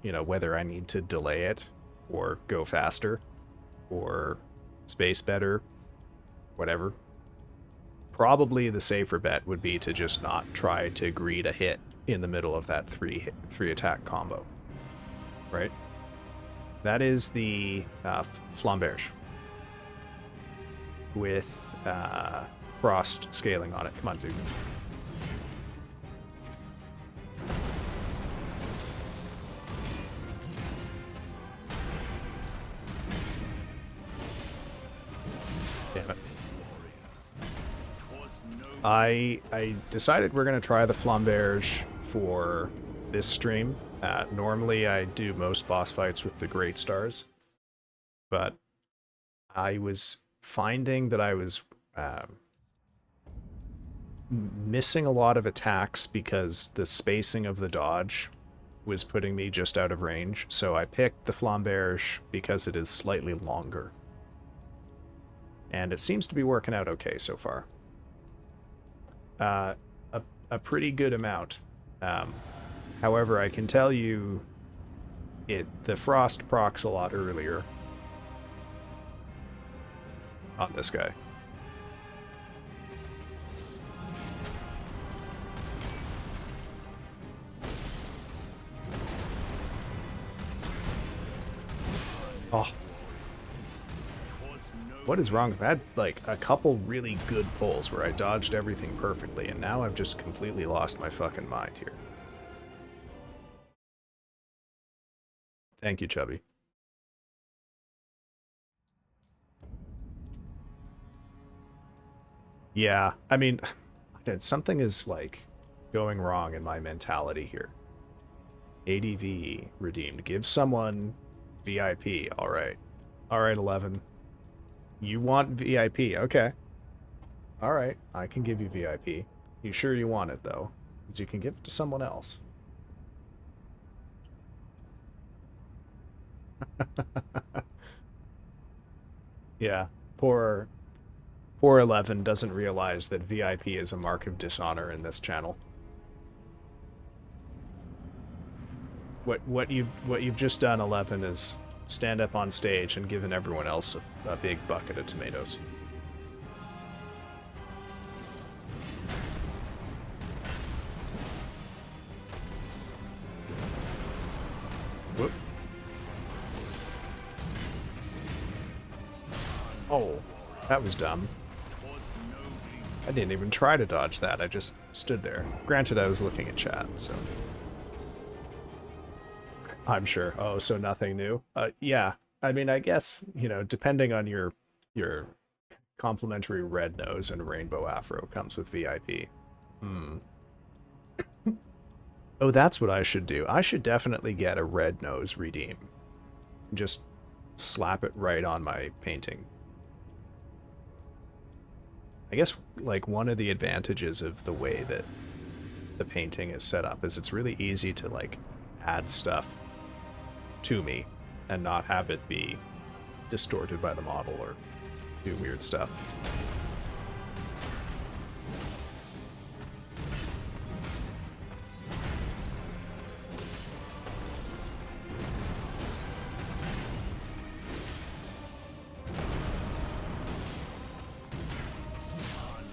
you know, whether I need to delay it or go faster or space better, whatever. probably the safer bet would be to just not try to greed a hit in the middle of that three attack combo. Right? That is the Flamberge with Frost scaling on it. Come on, dude. Damn it. I decided we're going to try the Flamberge for this stream. Normally I do most boss fights with the Great Stars, but I was finding that I was missing a lot of attacks because the spacing of the dodge was putting me just out of range, so I picked the Flamberge because it is slightly longer. And it seems to be working out okay so far. A pretty good amount. However, I can tell you the Frost procs a lot earlier on this guy. Oh. What is wrong? I've had like a couple really good pulls where I dodged everything perfectly, and now I've just completely lost my fucking mind here. Thank you, Chubby. Yeah, I mean, something is like going wrong in my mentality here. ADV redeemed. Give someone VIP. All right. All right, 11. You want VIP. Okay. All right. I can give you VIP. You sure you want it, though? Because you can give it to someone else. Yeah. Poor 11 doesn't realize that VIP is a mark of dishonor in this channel. What you've just done, 11, is stand up on stage and given everyone else a big bucket of tomatoes. Whoop. Oh, that was dumb. I didn't even try to dodge that, I just stood there. Granted, I was looking at chat, so... I'm sure. Oh, so nothing new? Yeah. I mean, I guess, you know, depending on your complimentary red nose and rainbow afro comes with VIP. Oh, that's what I should do. I should definitely get a red nose redeem. Just slap it right on my painting. I guess, like, one of the advantages of the way that the painting is set up is it's really easy to, like, add stuff to me and not have it be distorted by the model or do weird stuff.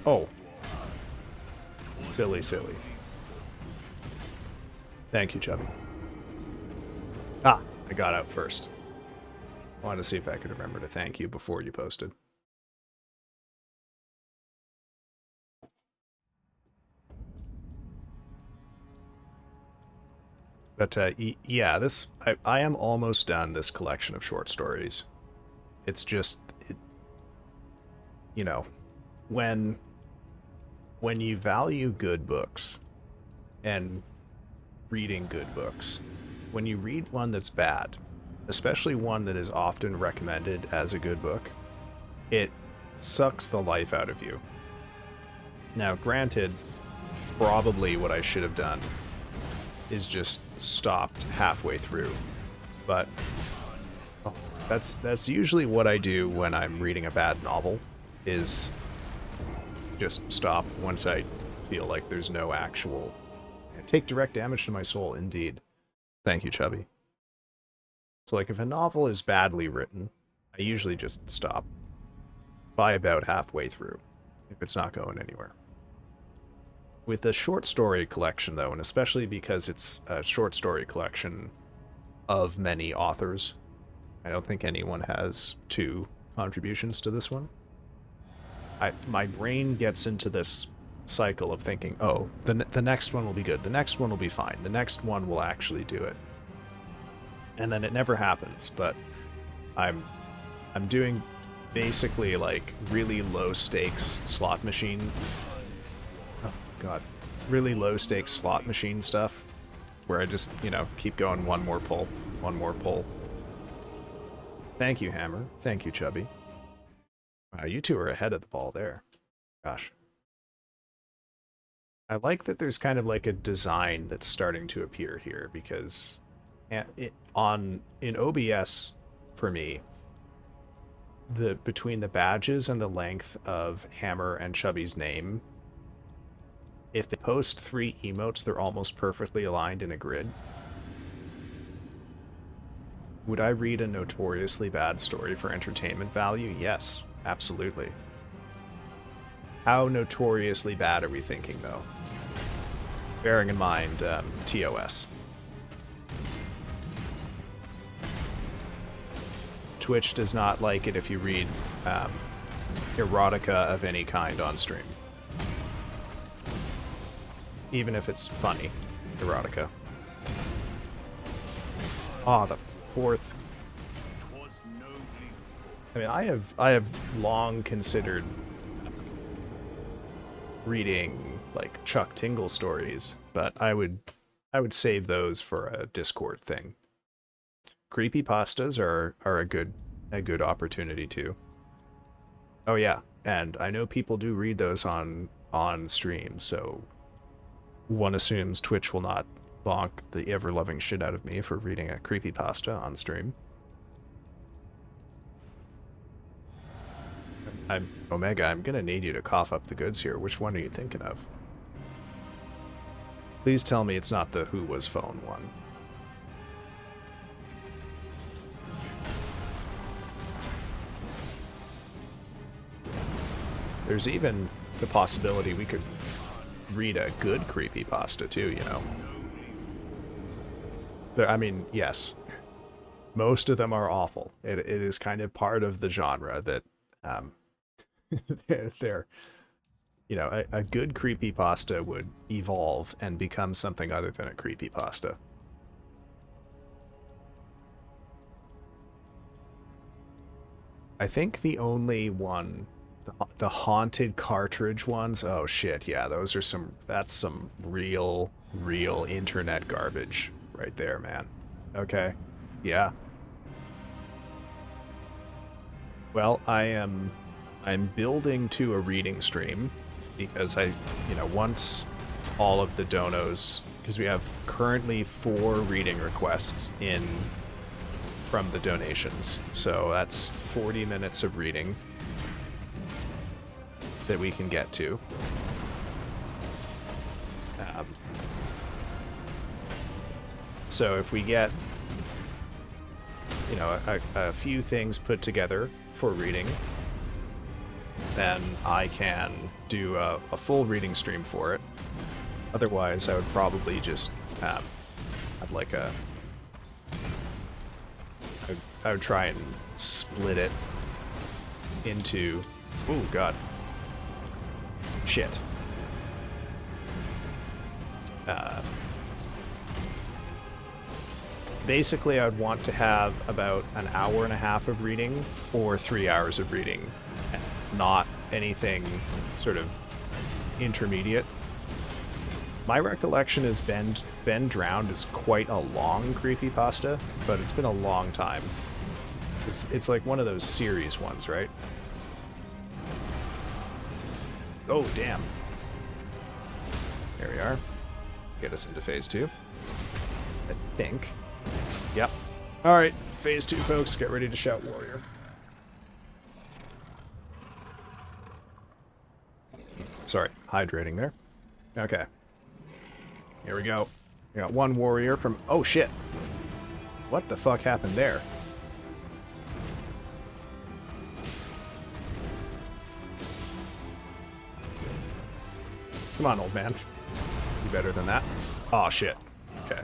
Oh. Silly. Thank you, Chubby. Ah, I got out first. I wanted to see if I could remember to thank you before you posted. But yeah, I am almost done this collection of short stories. It's just, you know, when you value good books and reading good books, when you read one that's bad, especially one that is often recommended as a good book, it sucks the life out of you. Now, granted, probably what I should have done is just stopped halfway through, but that's usually what I do when I'm reading a bad novel, is just stop once I feel like there's no actual... Take direct damage to my soul, indeed. Thank you, Chubby. So, like, if a novel is badly written, I usually just stop by about halfway through. if it's not going anywhere. With the short story collection, though, and especially because it's a short story collection of many authors, I don't think anyone has 2 contributions to this one. My brain gets into this cycle of thinking, oh, the next one will be good, the next one will be fine, the next one will actually do it. And then it never happens, but I'm doing basically like really low stakes slot machine. Oh god. Really low stakes slot machine stuff where I just, you know, keep going one more pull, one more pull. Thank you, Hammer. Thank you, Chubby. You two are ahead of the ball there. Gosh. I like that there's kind of like a design that's starting to appear here because in OBS, for me, between the badges and the length of Hammer and Chubby's name, if they post 3 emotes, they're almost perfectly aligned in a grid. Would I read a notoriously bad story for entertainment value? Yes, absolutely. How notoriously bad are we thinking, though? Bearing in mind, TOS. Twitch does not like it if you read erotica of any kind on stream. Even if it's funny erotica. Ah, the 4th. I mean, I have long considered reading like Chuck Tingle stories, but I would save those for a Discord thing. Creepypastas are a good opportunity too. Oh yeah, and I know people do read those on stream, so one assumes Twitch will not bonk the ever-loving shit out of me for reading a creepypasta on stream. Omega, I'm gonna need you to cough up the goods here. Which one are you thinking of? Please tell me it's not the Who Was Phone one. There's even the possibility we could read a good creepypasta too, you know. I mean, yes, most of them are awful. It is kind of part of the genre that they're you know, a good creepypasta would evolve and become something other than a creepypasta. I think the only one, the haunted cartridge ones, oh shit, yeah, those are that's some real internet garbage right there, man. Okay, yeah. Well, I'm building to a reading stream because once all of the donos, because we have currently 4 reading requests in from the donations, so that's 40 minutes of reading that we can get to. So if we get, you know, a few things put together for reading, then I can do a full reading stream for it. Otherwise, I would probably just have like I would try and split it into... Oh, God. Shit. Basically, I would want to have about an hour and a half of reading or 3 hours of reading, not anything sort of intermediate. My recollection is Ben Drowned is quite a long creepypasta, but it's been a long time. It's like one of those series ones, right? Oh, damn. There we are. Get us into phase 2. I think. Yep. Alright, phase 2, folks. Get ready to shout warrior. Sorry, hydrating there. Okay. Here we go. We got 1 warrior from... Oh, shit. What the fuck happened there? Come on, old man. You better than that. Oh shit. Okay.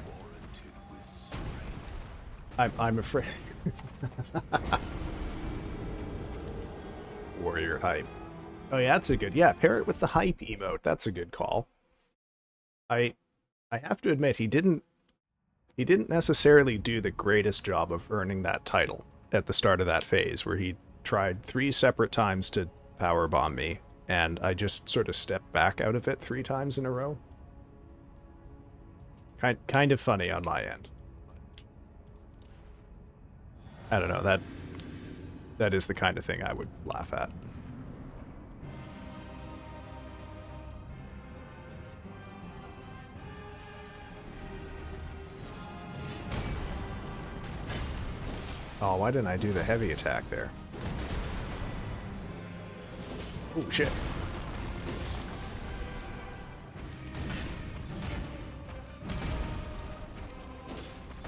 I'm afraid. Warrior hype. Oh yeah, that's a good. Yeah, pair it with the hype emote. That's a good call. I have to admit he didn't necessarily do the greatest job of earning that title at the start of that phase, where he tried 3 separate times to powerbomb me, and I just sort of stepped back out of it 3 times in a row. Kind of funny on my end. I don't know, that is the kind of thing I would laugh at. Oh, why didn't I do the heavy attack there? Oh, shit.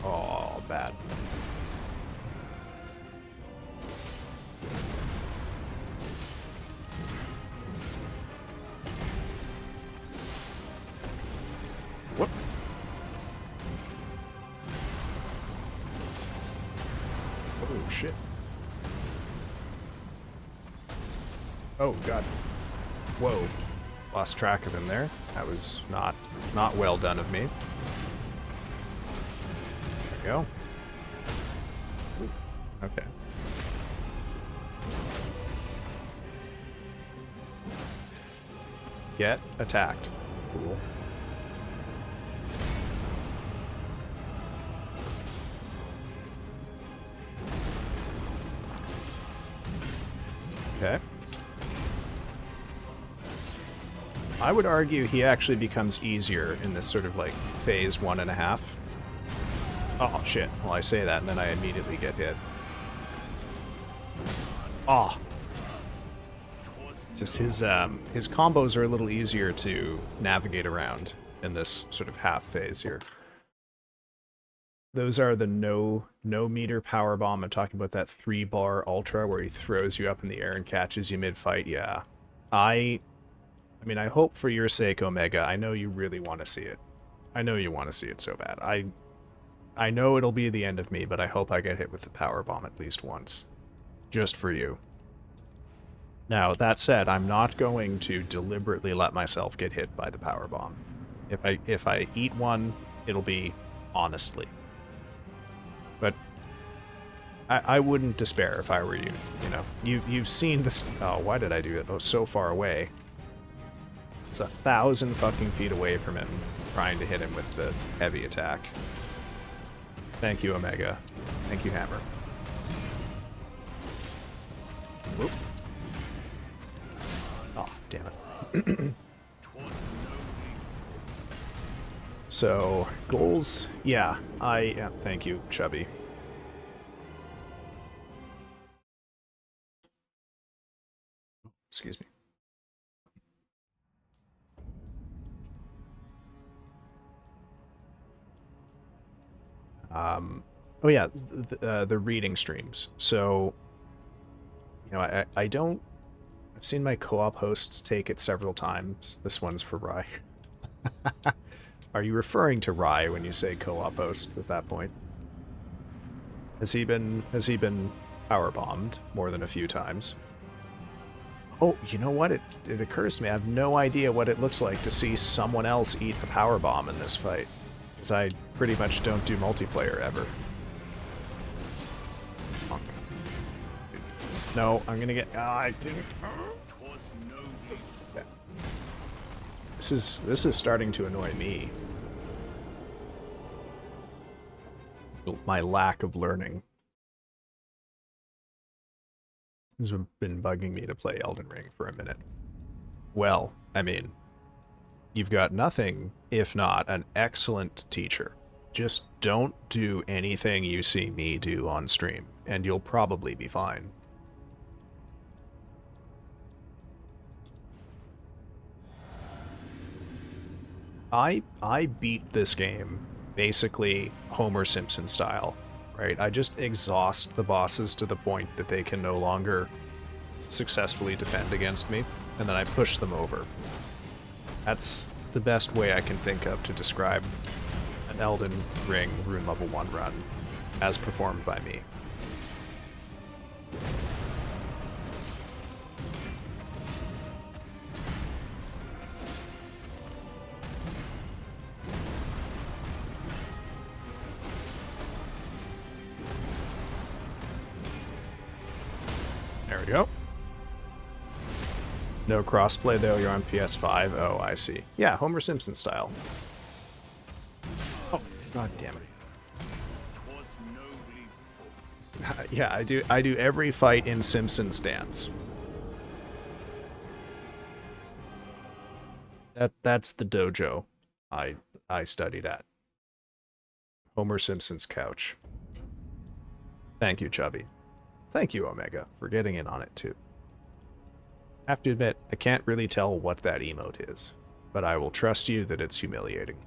Oh, bad. Whoop. Oh, shit. Oh, God. Whoa. Lost track of him there. That was not well done of me. There we go. Ooh. Okay. Get attacked. Cool. Okay. I would argue he actually becomes easier in this sort of like phase 1.5. Oh shit. Well, I say that and then I immediately get hit. Oh. Just his combos are a little easier to navigate around in this sort of half phase here. Those are the no meter power bomb. I'm talking about that 3-bar ultra where he throws you up in the air and catches you mid-fight. Yeah. I mean, I hope for your sake, Omega. I know you really want to see it. I know you want to see it so bad. I know it'll be the end of me, but I hope I get hit with the power bomb at least once. Just for you. Now, that said, I'm not going to deliberately let myself get hit by the power bomb. If I eat one, it'll be honestly. But I wouldn't despair if I were you. You know, you've seen this. Oh, why did I do it? Oh, so far away. It's 1,000 fucking feet away from him, trying to hit him with the heavy attack. Thank you, Omega. Thank you, Hammer. Whoop. Oh, damn it. So, goals? Yeah, thank you, Chubby. Excuse me. Oh yeah, the reading streams. So, you know, I don't... I've seen my co-op hosts take it several times. This one's for Rye. Are you referring to Rye when you say co-op host at that point? Has he been power bombed more than a few times? Oh, you know what? It occurs to me, I have no idea what it looks like to see someone else eat a power bomb in this fight. Because I pretty much don't do multiplayer ever. No, I'm gonna get... I didn't... This is starting to annoy me. My lack of learning. This has been bugging me to play Elden Ring for a minute. Well, I mean, you've got nothing if not an excellent teacher. Just don't do anything you see me do on stream, and you'll probably be fine. I beat this game basically Homer Simpson style, right? I just exhaust the bosses to the point that they can no longer successfully defend against me, and then I push them over. That's the best way I can think of to describe an Elden Ring Rune Level 1 run as performed by me. There we go. No crossplay though, you're on PS5? Oh, I see. Yeah, Homer Simpson style. Oh, god damn it. Yeah, I do every fight in Simpsons dance. That's the dojo I studied at. Homer Simpson's couch. Thank you, Chubby. Thank you, Omega, for getting in on it too. I have to admit, I can't really tell what that emote is, but I will trust you that it's humiliating.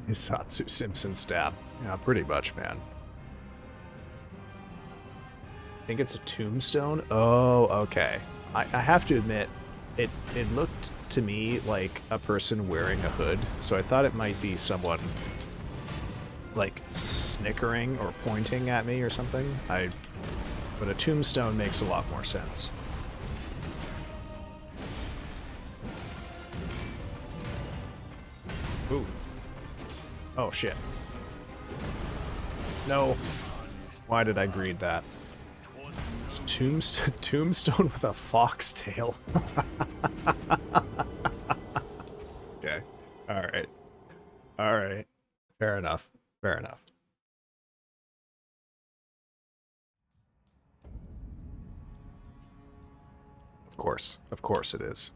Hisatsu Simpson stab. Yeah, pretty much, man. I think it's a tombstone? Oh, okay. I have to admit, it looked to me like a person wearing a hood, so I thought it might be someone like snickering or pointing at me or something. But a tombstone makes a lot more sense. Ooh. Oh shit. No. Why did I greed that? It's tombstone with a foxtail. Okay. Alright. Alright. Fair enough. Fair enough. Of course it is.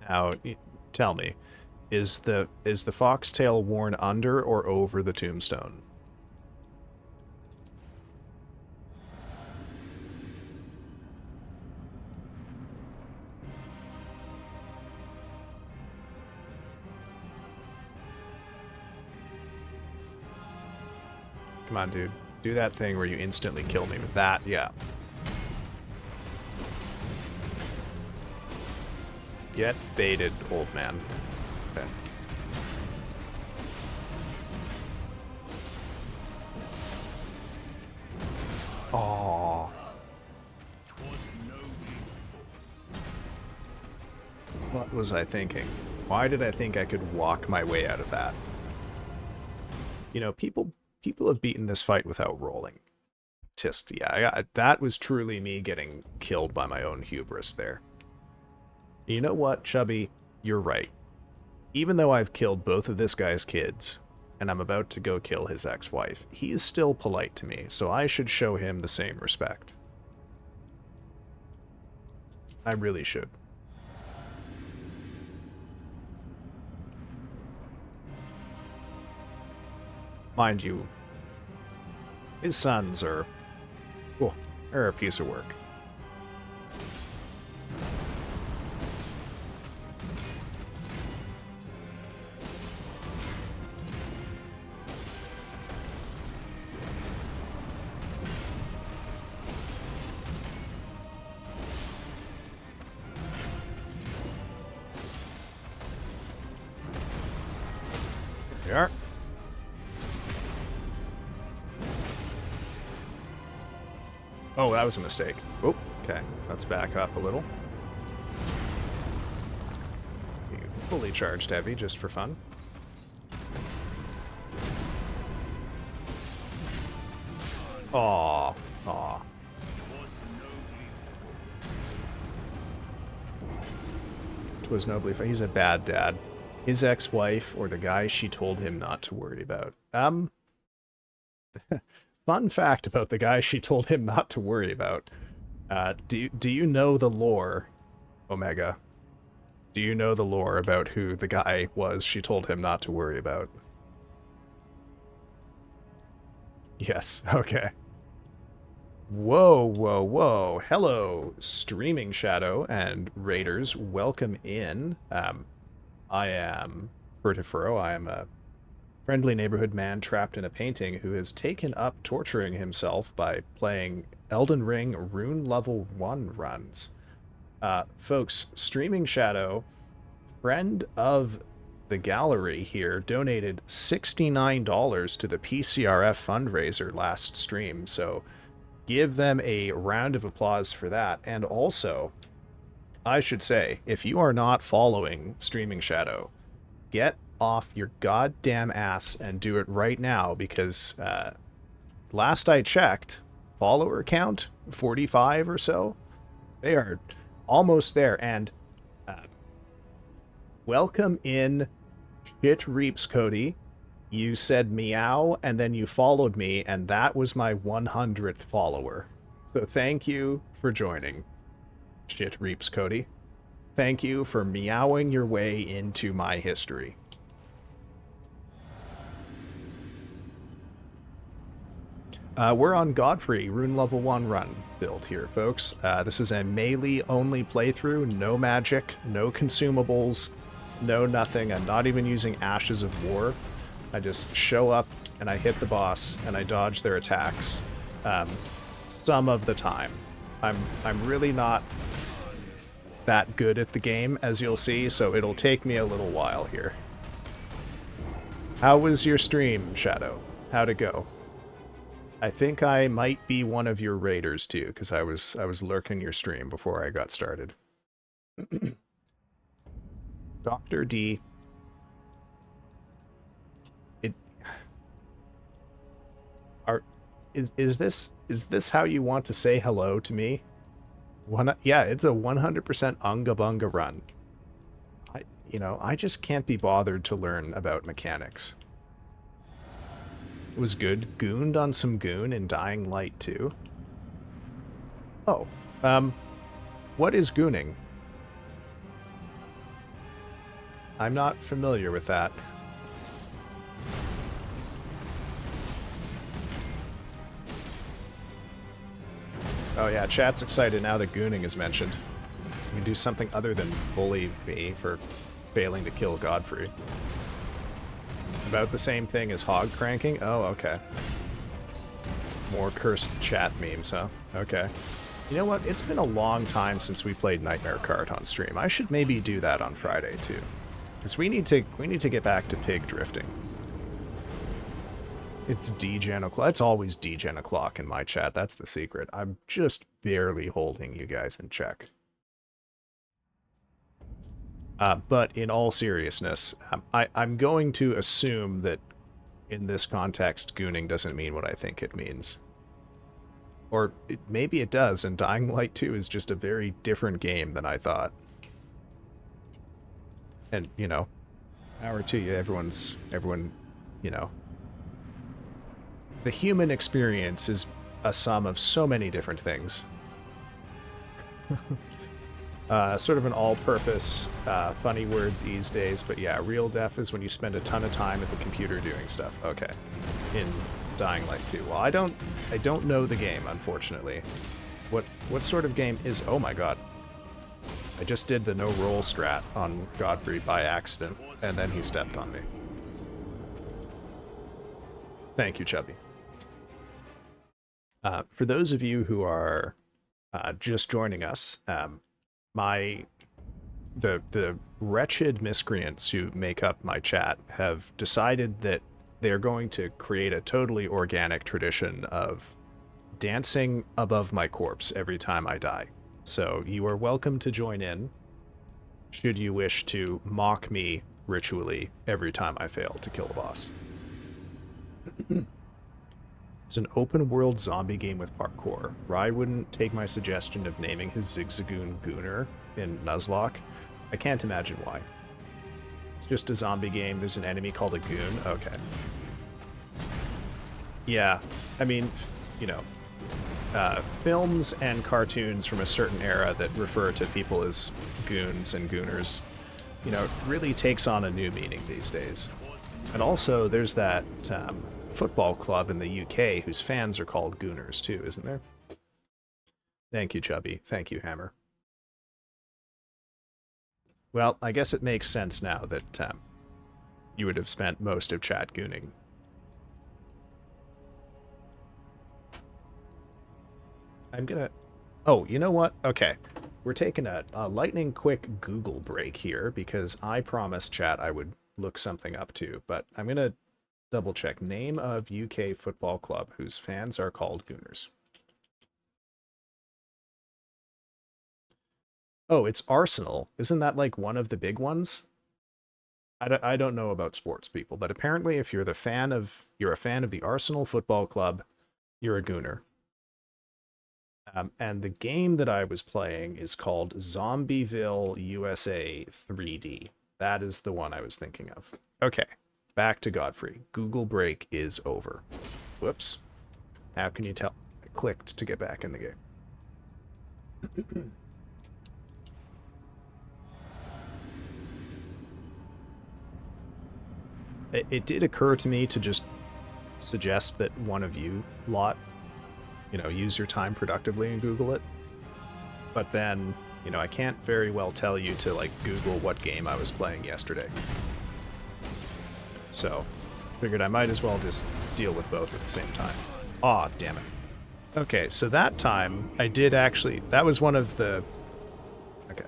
Now, tell me, is the foxtail worn under or over the tombstone? Come on, dude. Do that thing where you instantly kill me with that. Yeah. Get baited, old man. Okay. Aww. What was I thinking? Why did I think I could walk my way out of that? You know, people have beaten this fight without rolling. Just, yeah, that was truly me getting killed by my own hubris there. You know what, Chubby? You're right. Even though I've killed both of this guy's kids, and I'm about to go kill his ex-wife, he is still polite to me, so I should show him the same respect. I really should. Mind you, his sons are... oh, they're a piece of work. Here we are. Oh, that was a mistake. Oh, okay. Let's back up a little. You fully charged heavy just for fun. Aw. Aw. Twas nobly fought. He's a bad dad. His ex-wife or the guy she told him not to worry about. Fun fact about the guy she told him not to worry about. Do you know the lore, Omega? Do you know the lore about who the guy was she told him not to worry about? Yes, okay. Whoa, whoa, whoa. Hello, Streaming Shadow and Raiders. Welcome in. I am Furtifuro. I am a Friendly neighborhood man trapped in a painting who has taken up torturing himself by playing Elden Ring Rune Level 1 runs. Folks, Streaming Shadow, friend of the gallery here, donated $69 to the PCRF fundraiser last stream, so give them a round of applause for that. And also, I should say, if you are not following Streaming Shadow, get off your goddamn ass and do it right now, because last I checked, follower count 45 or so. They are almost there. And welcome in Shit Reaps, Cody. You said meow and then you followed me, and that was my 100th follower. So thank you for joining, Shit Reaps, Cody. Thank you for meowing your way into my history. We're on Godfrey, Rune Level 1 run build here, folks. This is a melee-only playthrough, no magic, no consumables, no nothing. I'm not even using Ashes of War. I just show up, and I hit the boss, and I dodge their attacks. Some of the time. I'm really not that good at the game, as you'll see, so it'll take me a little while here. How was your stream, Shadow? How'd it go? I think I might be one of your raiders too, because I was lurking your stream before I got started. Dr. D. Is this how you want to say hello to me? Yeah, it's a 100% Unga Bunga run. I just can't be bothered to learn about mechanics. It was good. Gooned on some goon in Dying Light 2. Oh, what is gooning? I'm not familiar with that. Oh yeah, chat's excited now that gooning is mentioned. We can do something other than bully me for failing to kill Godfrey. About the same thing as hog cranking? Oh, okay. More cursed chat memes, huh? Okay. You know what? It's been a long time since we played Nightmare Cart on stream. I should maybe do that on Friday too. Because we need to get back to pig drifting. It's DGen o'clock. It's always DGen o'clock in my chat. That's the secret. I'm just barely holding you guys in check. But in all seriousness, I'm going to assume that in this context, gooning doesn't mean what I think it means. Or maybe it does, and Dying Light 2 is just a very different game than I thought. And, power to you, everyone, the human experience is a sum of so many different things. Sort of an all-purpose, funny word these days, but yeah, real death is when you spend a ton of time at the computer doing stuff. Okay. In Dying Light 2. Well, I don't know the game, unfortunately. What sort of game is... Oh my god. I just did the no-roll strat on Godfrey by accident, and then he stepped on me. Thank you, Chubby. For those of you who are just joining us, the wretched miscreants who make up my chat have decided that they're going to create a totally organic tradition of dancing above my corpse every time I die. So you are welcome to join in, should you wish to mock me ritually every time I fail to kill a boss. It's an open-world zombie game with parkour. Rye wouldn't take my suggestion of naming his Zigzagoon Gooner in Nuzlocke. I can't imagine why. It's just a zombie game. There's an enemy called a goon. Okay. Yeah, I mean, films and cartoons from a certain era that refer to people as goons and gooners, really takes on a new meaning these days. And also, there's that football club in the UK whose fans are called Gooners too, isn't there? Thank you, Chubby. Thank you, Hammer. Well, I guess it makes sense now that you would have spent most of chat gooning. I'm gonna... Oh, you know what? Okay. We're taking a lightning quick Google break here because I promised chat I would look something up too, but I'm gonna double check. Name of UK football club whose fans are called Gooners. Oh, it's Arsenal. Isn't that like one of the big ones? I don't know about sports people, but apparently if you're a fan of the Arsenal Football Club, you're a Gooner. And the game that I was playing is called Zombieville USA 3D. That is the one I was thinking of. Okay, back to Godfrey. Google break is over. Whoops. How can you tell? I clicked to get back in the game. It did occur to me to just suggest that one of you lot, use your time productively and Google it. But then, I can't very well tell you to, like, Google what game I was playing yesterday. So, figured I might as well just deal with both at the same time. Aw, damn it. Okay, so that time, I did actually... That was one of the... Okay.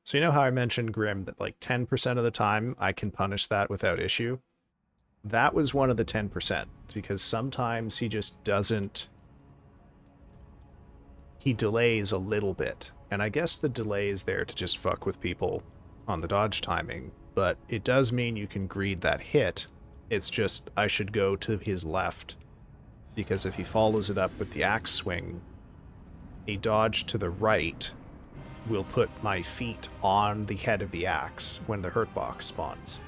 So you know how I mentioned, Grim, that like 10% of the time I can punish that without issue? That was one of the 10%, because sometimes he just doesn't... He delays a little bit, and I guess the delay is there to just fuck with people on the dodge timing, but it does mean you can greed that hit. It's just I should go to his left, because if he follows it up with the axe swing, a dodge to the right will put my feet on the head of the axe when the hurt box spawns.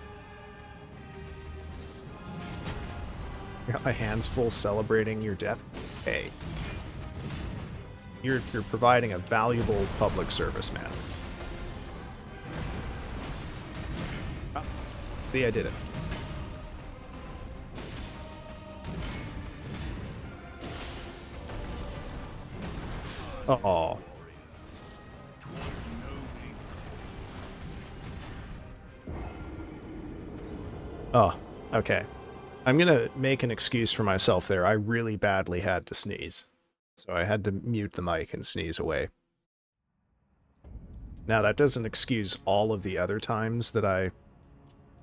I got my hands full celebrating your death. Hey. You're providing a valuable public service, man. Oh, see, I did it. Uh-oh. Oh, okay. I'm gonna make an excuse for myself there. I really badly had to sneeze. So I had to mute the mic and sneeze away. Now, that doesn't excuse all of the other times that I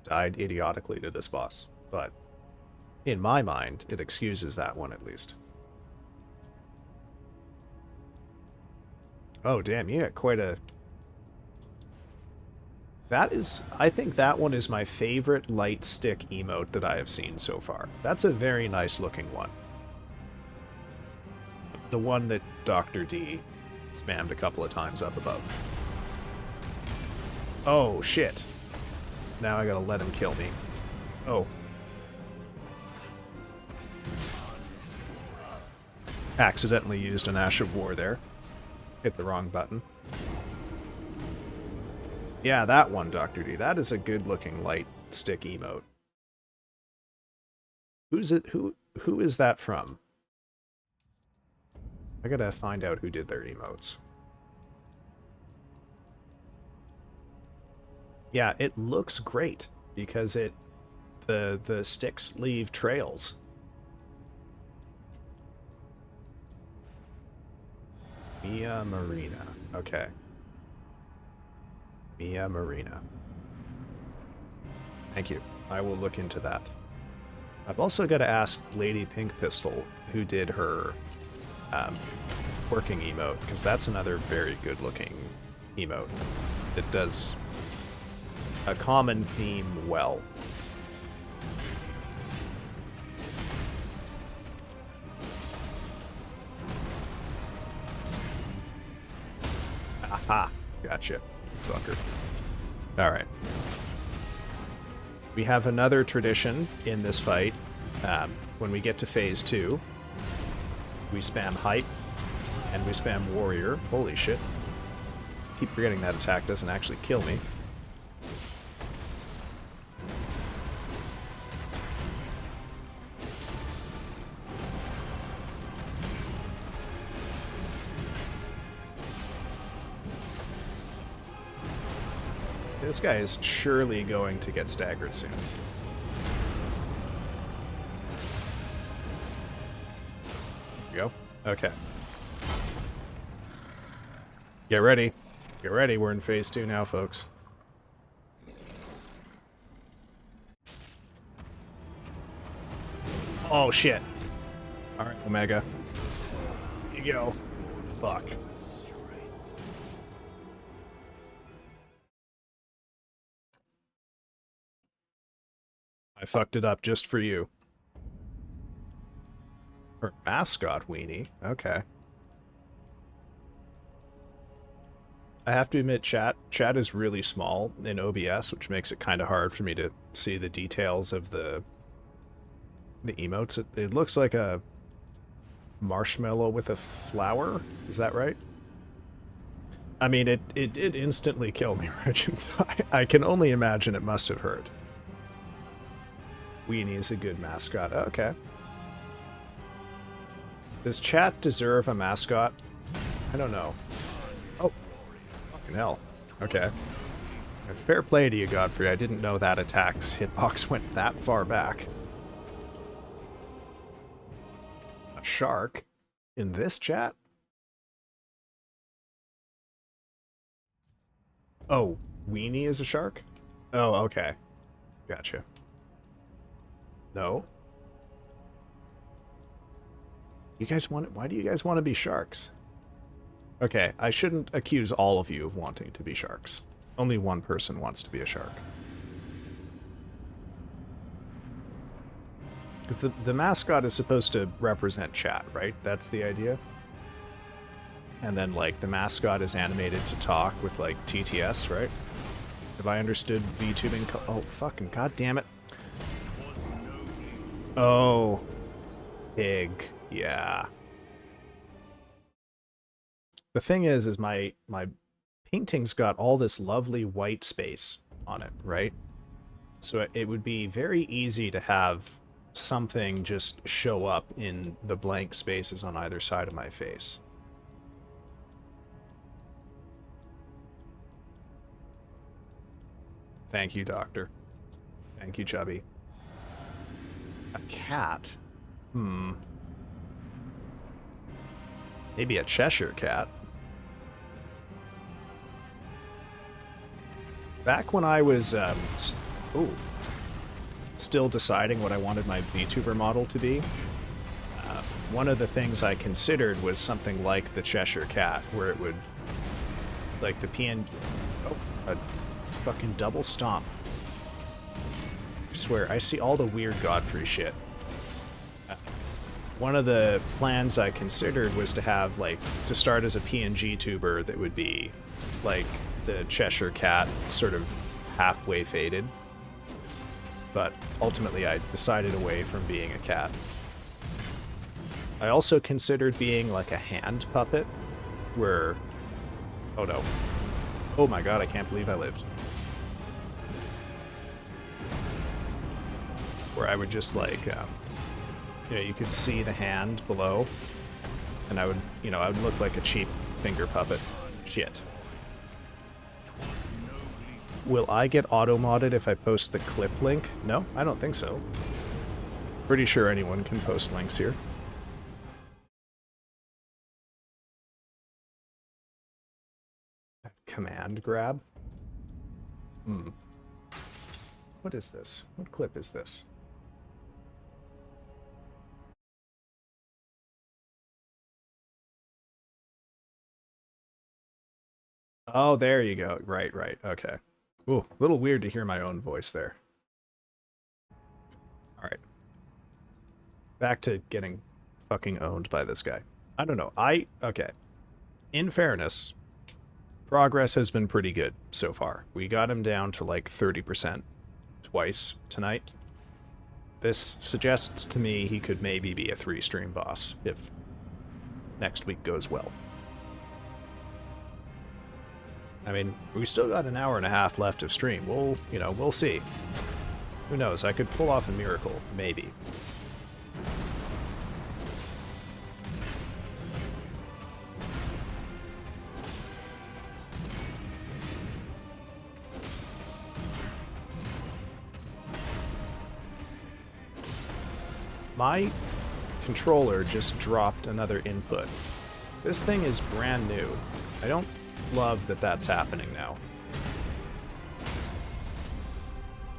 died idiotically to this boss, but in my mind, it excuses that one at least. Oh, damn, you got quite a... That is... I think that one is my favorite light stick emote that I have seen so far. That's a very nice looking one. The one that Dr. D spammed a couple of times up above. Oh, shit. Now I gotta let him kill me. Oh. Accidentally used an Ash of War there. Hit the wrong button. Yeah, that one, Dr. D. That is a good-looking light stick emote. Who's it? Who is that from? I gotta find out who did their emotes. Yeah, it looks great because the sticks leave trails. Mia Marina. Okay. Mia Marina. Thank you. I will look into that. I've also got to ask Lady Pink Pistol who did her working emote, because that's another very good looking emote that does a common theme well. Aha! Gotcha, fucker. Alright. We have another tradition in this fight. When we get to phase 2, we spam hype, and we spam warrior. Holy shit. Keep forgetting that attack doesn't actually kill me. This guy is surely going to get staggered soon. There you go. Okay. Get ready. Get ready. We're in phase 2 now, folks. Oh, shit. Alright, Omega. Here you go. Fuck. I fucked it up just for you. Her mascot weenie. Okay. I have to admit, chat is really small in OBS, which makes it kind of hard for me to see the details of the emotes. It looks like a marshmallow with a flower. Is that right? I mean, it did instantly kill me, Regent, so I can only imagine it must have hurt. Weenie is a good mascot. Okay. Does chat deserve a mascot? I don't know. Oh. Fucking hell. Okay. Fair play to you, Godfrey. I didn't know that attack's hitbox went that far back. A shark? In this chat? Oh, Weenie is a shark? Oh, okay. Gotcha. No? You guys want it? Why do you guys want to be sharks? Okay, I shouldn't accuse all of you of wanting to be sharks. Only one person wants to be a shark. Because the mascot is supposed to represent chat, right? That's the idea? And then, like, the mascot is animated to talk with, like, TTS, right? Have I understood VTubing? Oh, fucking goddamn it. Oh. Pig. Yeah. The thing is my painting's got all this lovely white space on it, right? So it would be very easy to have something just show up in the blank spaces on either side of my face. Thank you, Doctor. Thank you, Chubby. A cat? Maybe a Cheshire cat. Back when I was still deciding what I wanted my VTuber model to be, one of the things I considered was something like the Cheshire cat, where it would, like the PN... Oh, a fucking double stomp. I swear, I see all the weird Godfrey shit. One of the plans I considered was to have, like, to start as a PNG tuber that would be, like, the Cheshire cat, sort of halfway faded. But ultimately I decided away from being a cat. I also considered being, like, a hand puppet, where... Oh no. Oh my god, I can't believe I lived. Where I would just, like, you know, you could see the hand below, and I would, you know, I would look like a cheap finger puppet. Shit. Will I get auto-modded if I post the clip link? No, I don't think so. Pretty sure anyone can post links here. Command grab? What is this? What clip is this? Oh, there you go. Right, right. Okay. Ooh, a little weird to hear my own voice there. Alright. Back to getting fucking owned by this guy. I don't know. Okay. In fairness, progress has been pretty good so far. We got him down to like 30% twice tonight. This suggests to me he could maybe be a 3-stream boss if next week goes well. I mean, we still got an hour and a half left of stream. We'll, you know, we'll see. Who knows? I could pull off a miracle, maybe. My controller just dropped another input. This thing is brand new. I don't love that that's happening now.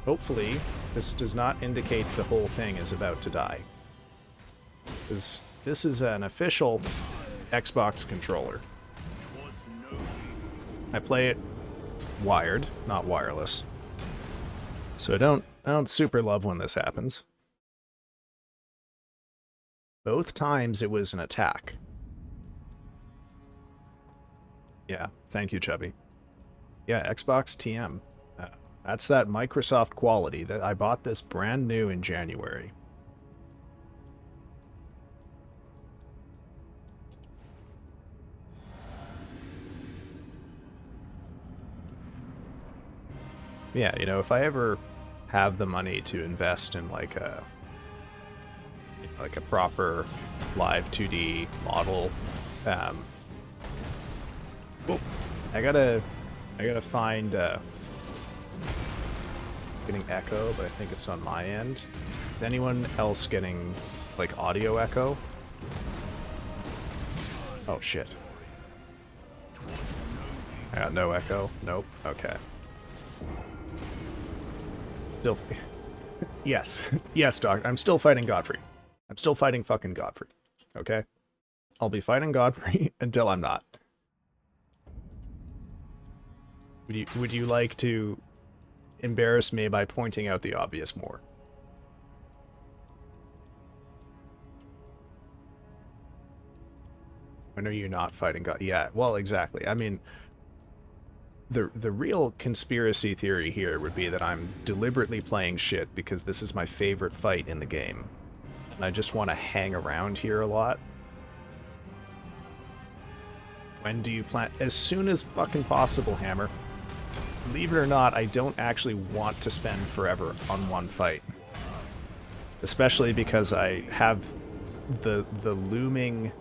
Hopefully, this does not indicate the whole thing is about to die. This is an official Xbox controller. I play it wired, not wireless. So I don't super love when this happens. Both times it was an attack. Yeah, thank you, Chubby. Yeah, Xbox TM. That's that Microsoft quality. That I bought this brand new in January. Yeah, you know, if I ever have the money to invest in like a proper live 2D model, oh, I gotta find getting echo, but I think it's on my end. Is anyone else getting like audio echo? Oh shit. I got no echo. Nope. Okay. Still, yes, yes, Doc. I'm still fighting Godfrey. I'm still fighting fucking Godfrey. Okay, I'll be fighting Godfrey until I'm not. Would you like to embarrass me by pointing out the obvious more? When are you not fighting God? Yeah, well, exactly. I mean, the real conspiracy theory here would be that I'm deliberately playing shit because this is my favorite fight in the game. And I just want to hang around here a lot. When do you plan? As soon as fucking possible, Hammer. Believe it or not, I don't actually want to spend forever on one fight. Especially because I have the looming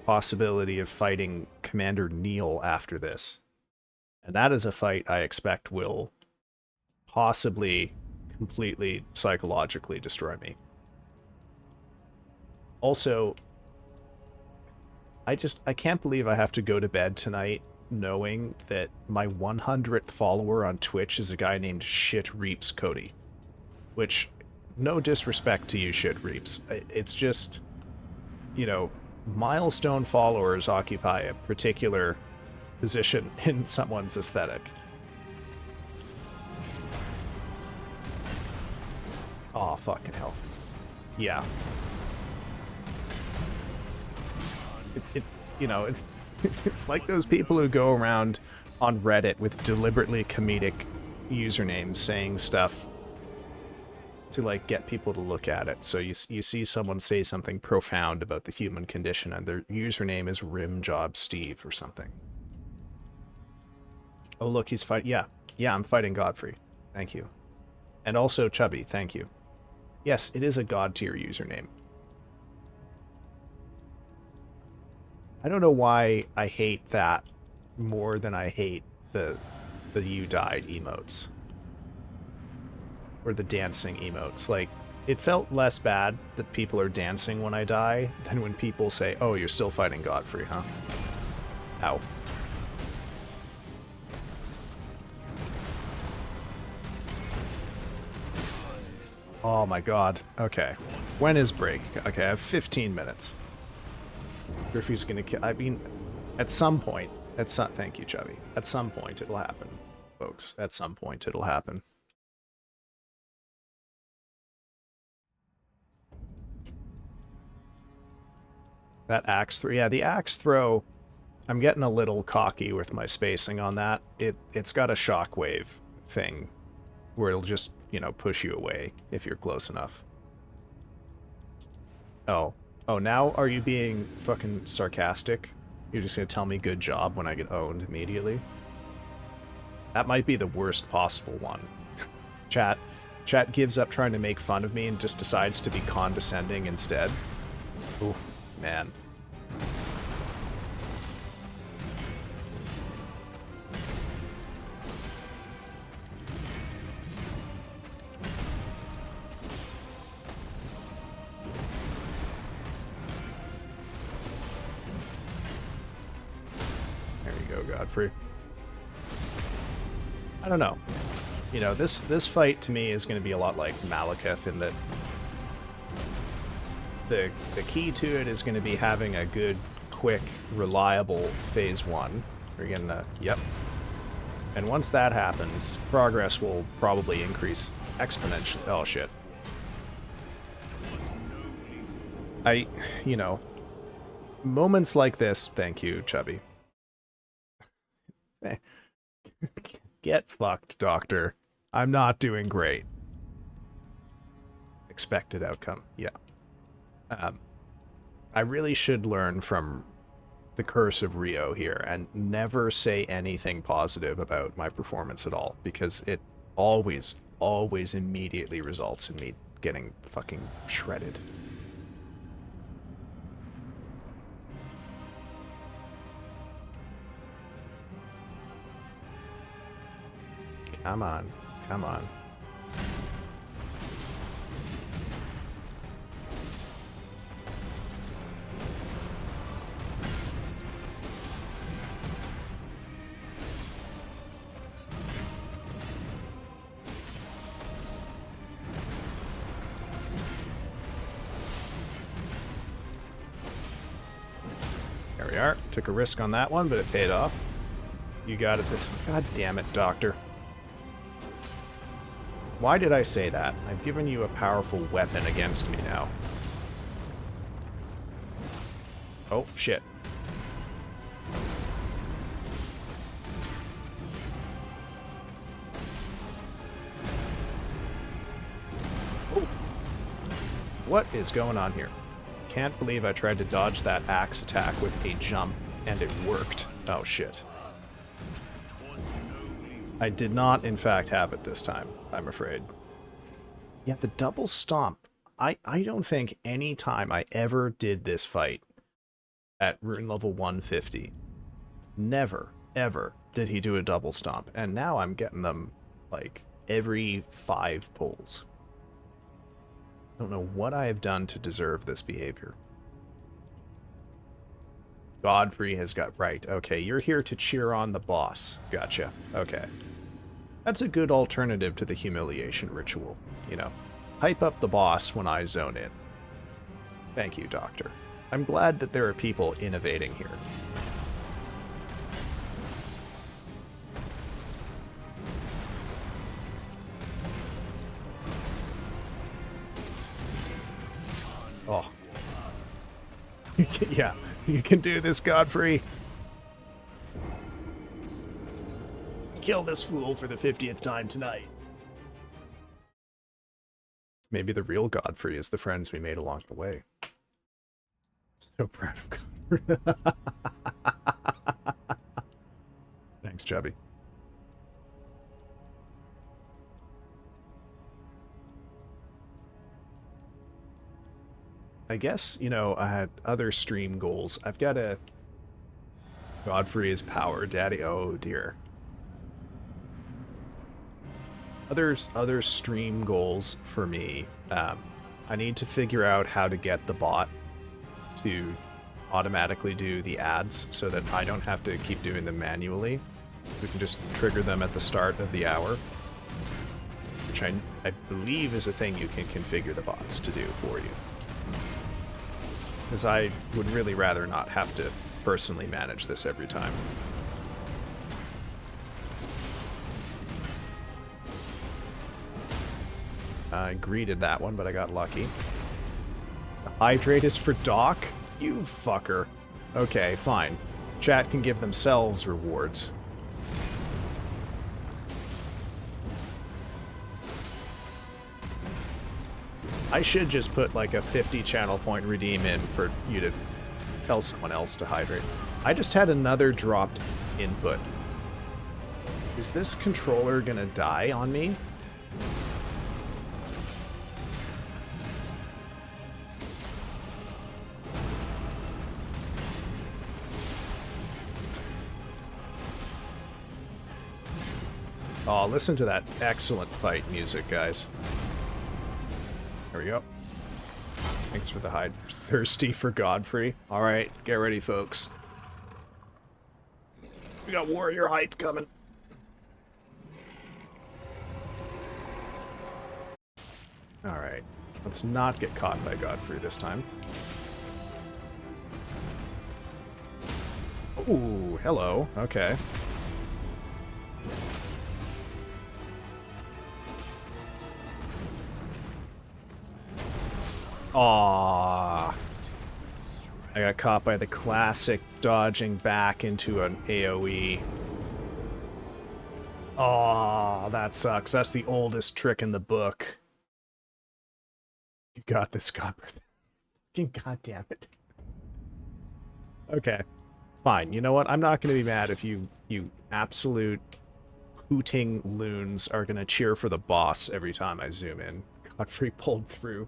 possibility of fighting Commander Neil after this. And that is a fight I expect will possibly completely psychologically destroy me. Also, I can't believe I have to go to bed tonight knowing that my 100th follower on Twitch is a guy named Shit Reaps Cody. Which, no disrespect to you, Shit Reaps. It's just, you know, milestone followers occupy a particular position in someone's aesthetic. Oh, fucking hell. Yeah. You know, it's like those people who go around on Reddit with deliberately comedic usernames saying stuff to, like, get people to look at it. So you see someone say something profound about the human condition and their username is RimJobSteve or something. Oh, look, he's fighting. Yeah, I'm fighting Godfrey. Thank you. And also Chubby, thank you. Yes, it is a god tier username. I don't know why I hate that more than I hate the you died emotes. Or the dancing emotes. Like, it felt less bad that people are dancing when I die than when people say, oh, you're still fighting Godfrey, huh? Ow. Oh my god. Okay. When is break? Okay, I have 15 minutes. Griffey's gonna kill. I mean, at some point. Thank you, Chubby. At some point it'll happen, folks. At some point it'll happen. That axe throw. Yeah, the axe throw. I'm getting a little cocky with my spacing on that. It's got a shockwave thing where it'll just, you know, push you away if you're close enough. Oh, now are you being fucking sarcastic? You're just gonna tell me good job when I get owned immediately? That might be the worst possible one. Chat gives up trying to make fun of me and just decides to be condescending instead. Ooh, man. go, Godfrey. I don't know. You know, this fight to me is going to be a lot like Malekith in that the key to it is going to be having a good, quick, reliable phase 1. We're going to, yep. And once that happens, progress will probably increase exponentially. Oh, shit. You know, moments like this, thank you, Chubby. Get fucked, Doctor. I'm not doing great. Expected outcome, yeah. I really should learn from the Curse of Rio here and never say anything positive about my performance at all, because it always immediately results in me getting fucking shredded. Come on, come on. There we are. Took a risk on that one, but it paid off. You got it this... God damn it, Doctor. Why did I say that? I've given you a powerful weapon against me now. Oh, shit. Oh. What is going on here? Can't believe I tried to dodge that axe attack with a jump, and it worked. Oh, shit. I did not, in fact, have it this time, I'm afraid. Yeah, the double stomp. I don't think any time I ever did this fight at rune level 150, never, ever did he do a double stomp. And now I'm getting them, like, every 5 pulls. I don't know what I have done to deserve this behavior. Godfrey has got... Right, okay, you're here to cheer on the boss. Gotcha, okay. That's a good alternative to the humiliation ritual, you know. Hype up the boss when I zone in. Thank you, Doctor. I'm glad that there are people innovating here. Oh. Yeah, you can do this, Godfrey. Kill this fool for the 50th time tonight. Maybe the real Godfrey is the friends we made along the way. So proud of Godfrey. Thanks, Chubby. I guess, you know, I had other stream goals. I've got a... Godfrey is power daddy. Oh, dear. Other stream goals for me. I need to figure out how to get the bot to automatically do the ads so that I don't have to keep doing them manually. So we can just trigger them at the start of the hour. Which I believe is a thing you can configure the bots to do for you. Because I would really rather not have to personally manage this every time. I greeted that one, but I got lucky. The hydrate is for Doc? You fucker. Okay, fine. Chat can give themselves rewards. I should just put like a 50 channel point redeem in for you to tell someone else to hydrate. I just had another dropped input. Is this controller gonna die on me? Oh, listen to that excellent fight music, guys. There we go. Thanks for the hide. Thirsty for Godfrey. Alright, get ready, folks. We got warrior hype coming. Alright. Let's not get caught by Godfrey this time. Ooh, hello. Okay. Aww. I got caught by the classic dodging back into an AoE. Aww, that sucks. That's the oldest trick in the book. You got this, Godfrey. God damn it. Okay. Fine. You know what? I'm not going to be mad if you absolute hooting loons are going to cheer for the boss every time I zoom in. Godfrey pulled through.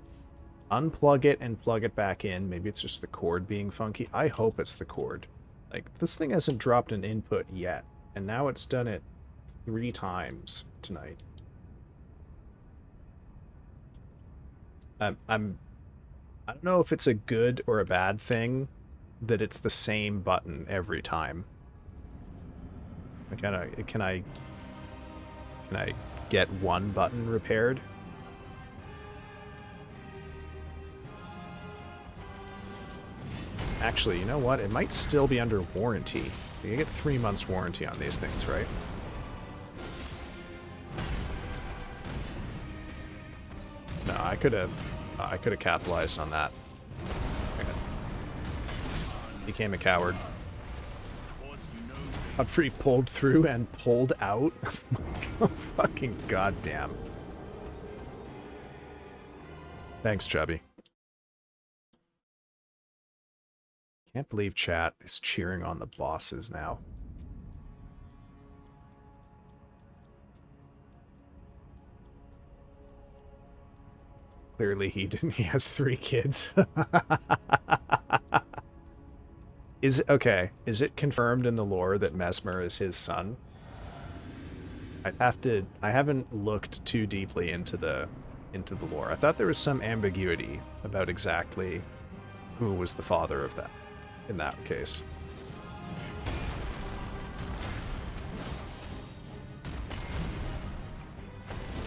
Unplug it and plug it back in. Maybe it's just the cord being funky. I hope it's the cord. Like, this thing hasn't dropped an input yet, and now it's done it 3 times tonight. I don't know if it's a good or a bad thing that it's the same button every time. Can I get one button repaired? Actually, you know what? It might still be under warranty. You get 3 months warranty on these things, right? No, I could have capitalized on that. Became a coward. Godfrey pulled through and pulled out. Fucking goddamn. Thanks, Chubby. Can't believe chat is cheering on the bosses now. Clearly he didn't. He has 3 kids. Is it okay? Is it confirmed in the lore that Mesmer is his son? I haven't looked too deeply into the lore. I thought there was some ambiguity about exactly who was the father of that in that case.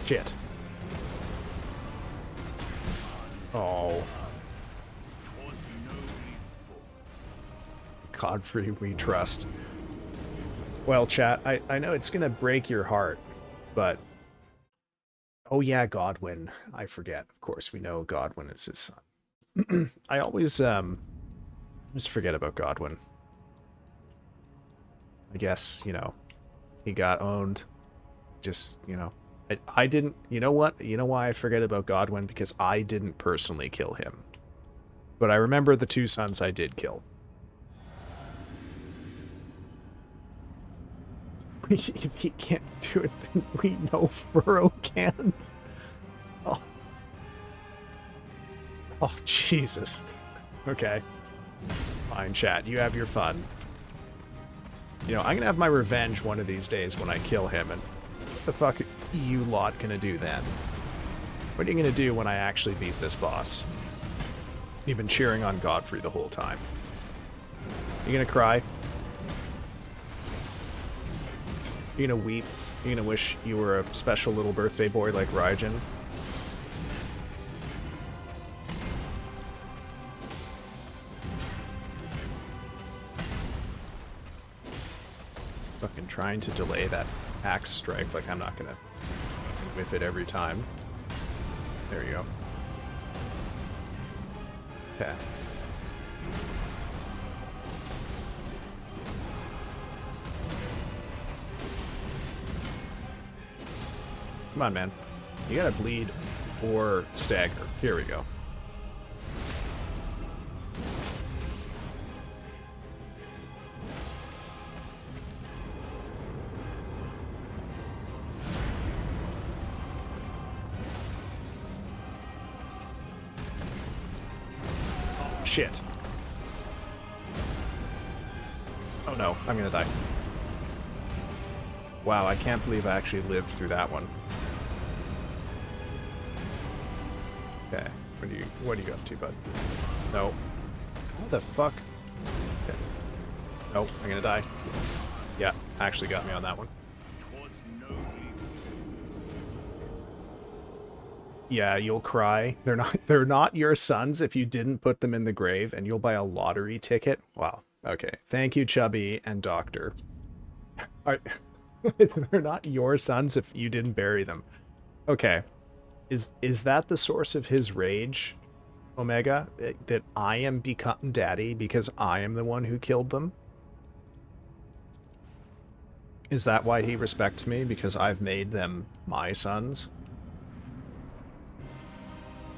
Shit. Oh. Godfrey, we trust. Well, chat, I know it's gonna break your heart, but... Oh yeah, Godwin. I forget. Of course, we know Godwin is his son. I always forget about Godwin. I guess, you know, he got owned. Just, you know... I didn't... You know what? You know why I forget about Godwin? Because I didn't personally kill him. But I remember the 2 sons I did kill. If he can't do it, then we know Furrow can't. Oh. Oh, Jesus. Okay. Fine, chat. You have your fun. You know, I'm gonna have my revenge one of these days when I kill him, and what the fuck are you lot gonna do then? What are you gonna do when I actually beat this boss? You've been cheering on Godfrey the whole time. You gonna cry? You gonna weep? You gonna wish you were a special little birthday boy like Raijin? Fucking trying to delay that axe strike like I'm not gonna whiff it every time. There you go. Okay. Come on, man. You gotta bleed or stagger. Here we go. Oh, shit. Oh no, I'm gonna die. Wow, I can't believe I actually lived through that one. Okay, what are you up to, bud? No. What the fuck? Okay. Nope, I'm gonna die. Yeah, actually got me on that one. 'Twas nobly Yeah, you'll cry. They're not your sons if you didn't put them in the grave, and you'll buy a lottery ticket. Wow. Okay. Thank you, Chubby and Doctor. Are, they're not your sons if you didn't bury them. Okay. Is that the source of his rage, Omega? That I am become daddy because I am the one who killed them? Is that why he respects me? Because I've made them my sons?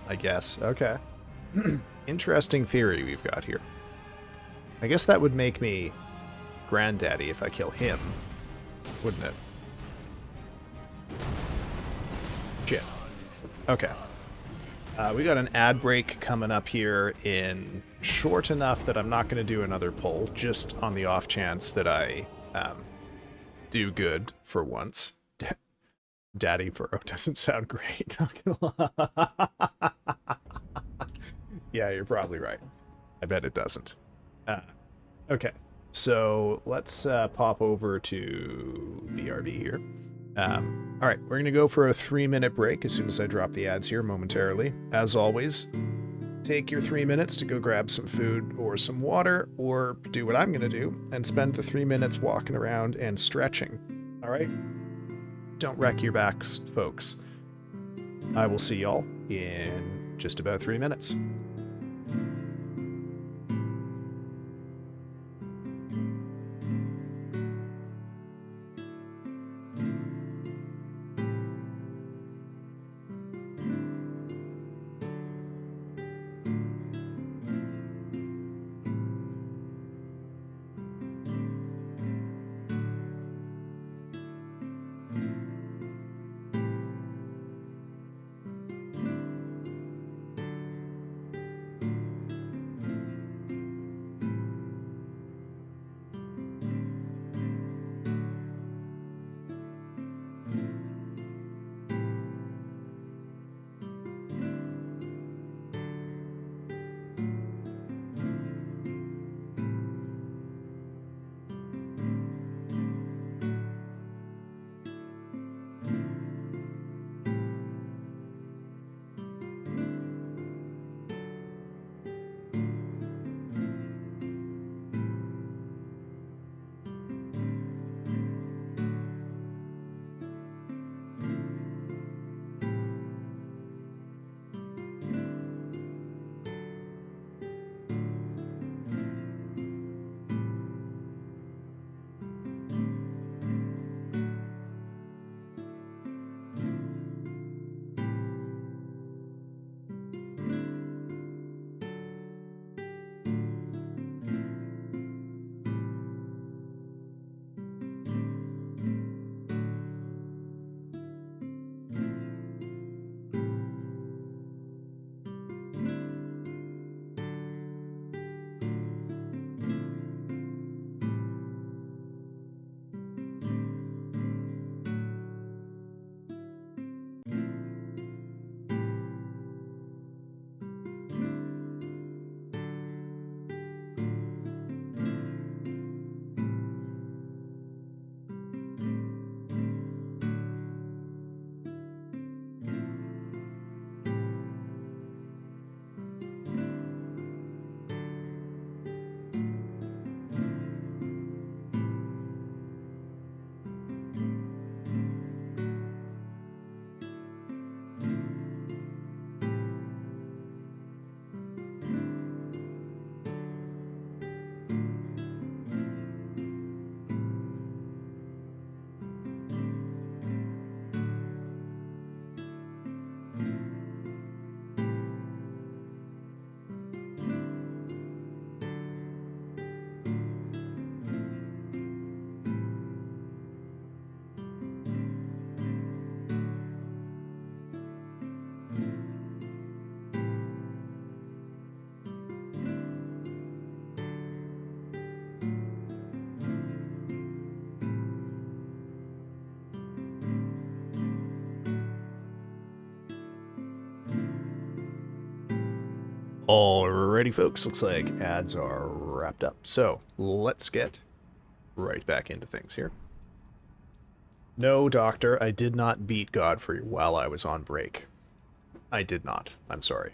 I guess. Okay. Interesting theory we've got here. I guess that would make me granddaddy if I kill him, wouldn't it? Shit. Okay. We got an ad break coming up here in short enough that I'm not going to do another poll, just on the off chance that I do good for once. Daddy Furrow doesn't sound great, not gonna lie. Yeah, you're probably right. I bet it doesn't. Okay, so let's pop over to BRB here. All right, we're going to go for a 3-minute break as soon as I drop the ads here momentarily. As always, take your 3 minutes to go grab some food or some water, or do what I'm going to do and spend the 3 minutes walking around and stretching. All right? Don't wreck your backs, folks. I will see y'all in just about 3 minutes. Alrighty, folks. Looks like ads are wrapped up. So let's get right back into things here. No, Doctor, I did not beat Godfrey while I was on break. I did not. I'm sorry.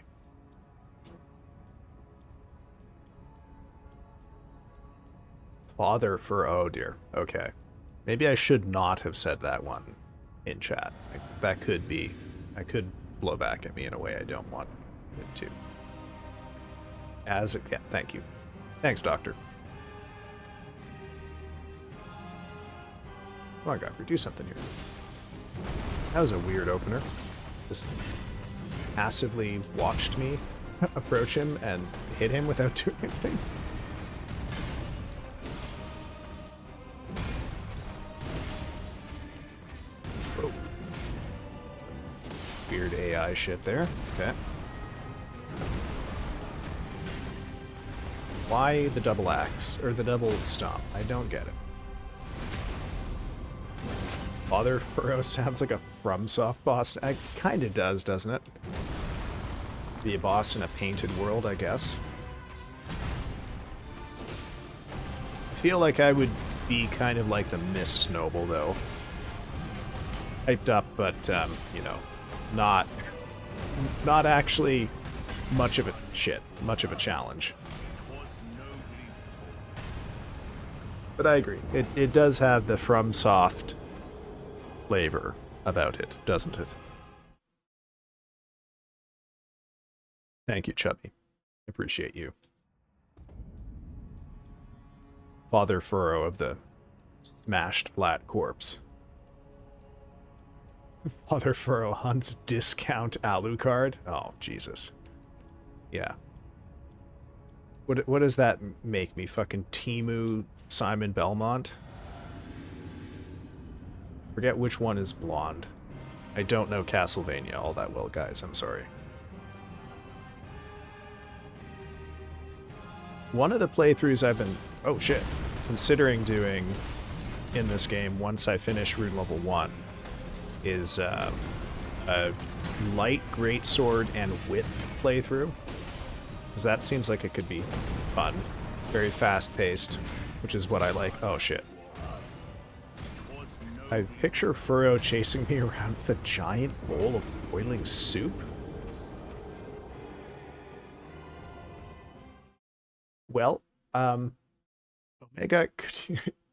Father for... Oh, dear. Okay. Maybe I should not have said that one in chat. That could be... I could blow back at me in a way I don't want it to. As it... Yeah, thank you. Thanks, Doctor. Come on, Godfrey, do something here. That was a weird opener. Just passively watched me approach him and hit him without doing anything. Whoa. Weird AI shit there. Okay. Why the double axe? Or the double stomp? I don't get it. Father Furrow sounds like a FromSoft boss. It kinda does, doesn't it? Be a boss in a painted world, I guess. I feel like I would be kind of like the Mist Noble, though. Hyped up, but, you know, not actually much of a challenge. But I agree. It does have the FromSoft flavor about it, doesn't it? Thank you, Chubby. Appreciate you. Father Furrow of the smashed flat corpse. Father Furrow hunts discount Alucard? Oh, Jesus. Yeah. What does that make me? Fucking Timu Simon Belmont? Forget which one is blonde. I don't know Castlevania all that well, guys. I'm sorry. One of the playthroughs I've been... Oh, shit. Considering doing in this game once I finish Rune Level 1 is a light greatsword and whip playthrough. Because that seems like it could be fun. Very fast-paced, which is what I like. Oh, shit. I picture Furrow chasing me around with a giant bowl of boiling soup. Well, Omega,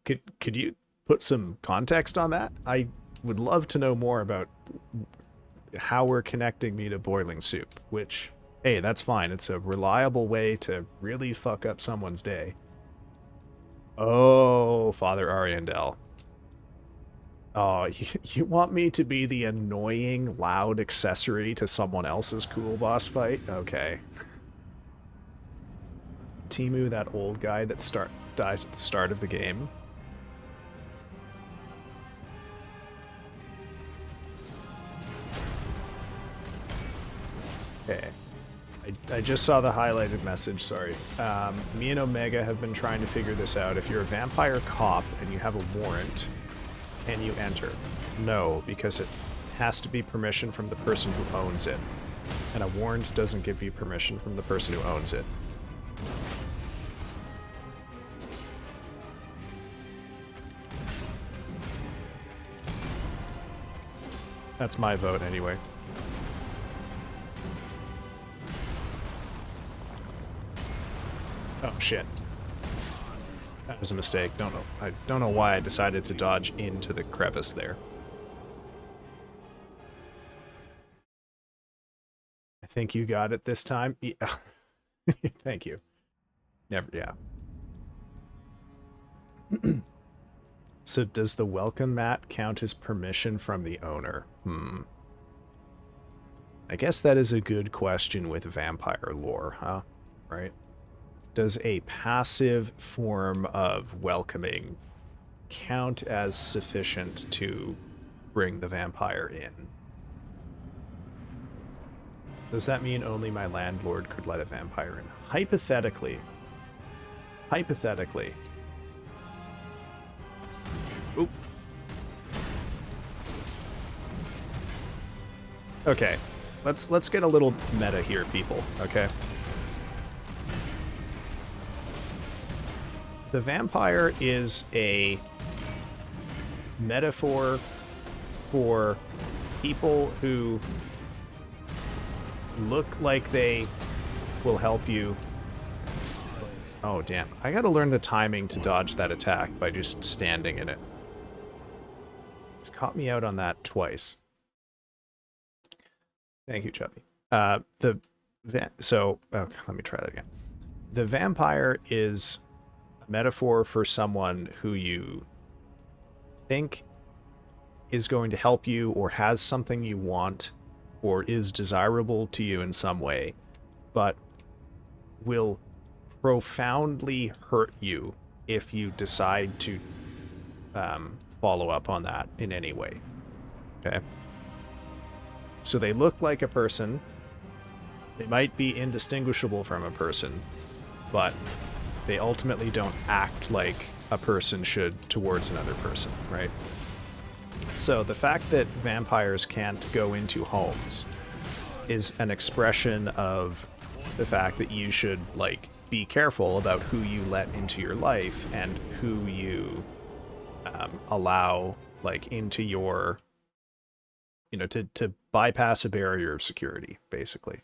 could you put some context on that? I would love to know more about how we're connecting me to boiling soup, which, hey, that's fine. It's a reliable way to really fuck up someone's day. Oh, Father Ariandel. Oh, you want me to be the annoying, loud accessory to someone else's cool boss fight? Okay. Timu, that old guy that dies at the start of the game. Okay. I just saw the highlighted message, sorry. Me and Omega have been trying to figure this out. If you're a vampire cop and you have a warrant, can you enter? No, because it has to be permission from the person who owns it. And a warrant doesn't give you permission from the person who owns it. That's my vote anyway. Oh shit. That was a mistake. I don't know why I decided to dodge into the crevice there. I think you got it this time. Yeah. Thank you. Never, yeah. So does the welcome mat count as permission from the owner? I guess that is a good question with vampire lore, huh? Right? Does a passive form of welcoming count as sufficient to bring the vampire in? Does that mean only my landlord could let a vampire in? Hypothetically. Hypothetically. Oop. Okay. Let's get a little meta here, people, okay? the vampire is a metaphor for people who look like they will help you. Oh, damn. I gotta learn the timing to dodge that attack by just standing in it. It's caught me out on that twice. Thank you, Chubby. So, okay, let me try that again. The vampire is a metaphor for someone who you think is going to help you or has something you want or is desirable to you in some way, but will profoundly hurt you if you decide to follow up on that in any way. Okay? So they look like a person. They might be indistinguishable from a person, but they ultimately don't act like a person should towards another person, right? So the fact that vampires can't go into homes is an expression of the fact that you should, like, be careful about who you let into your life and who you allow, like, into your, you know, to bypass a barrier of security, basically.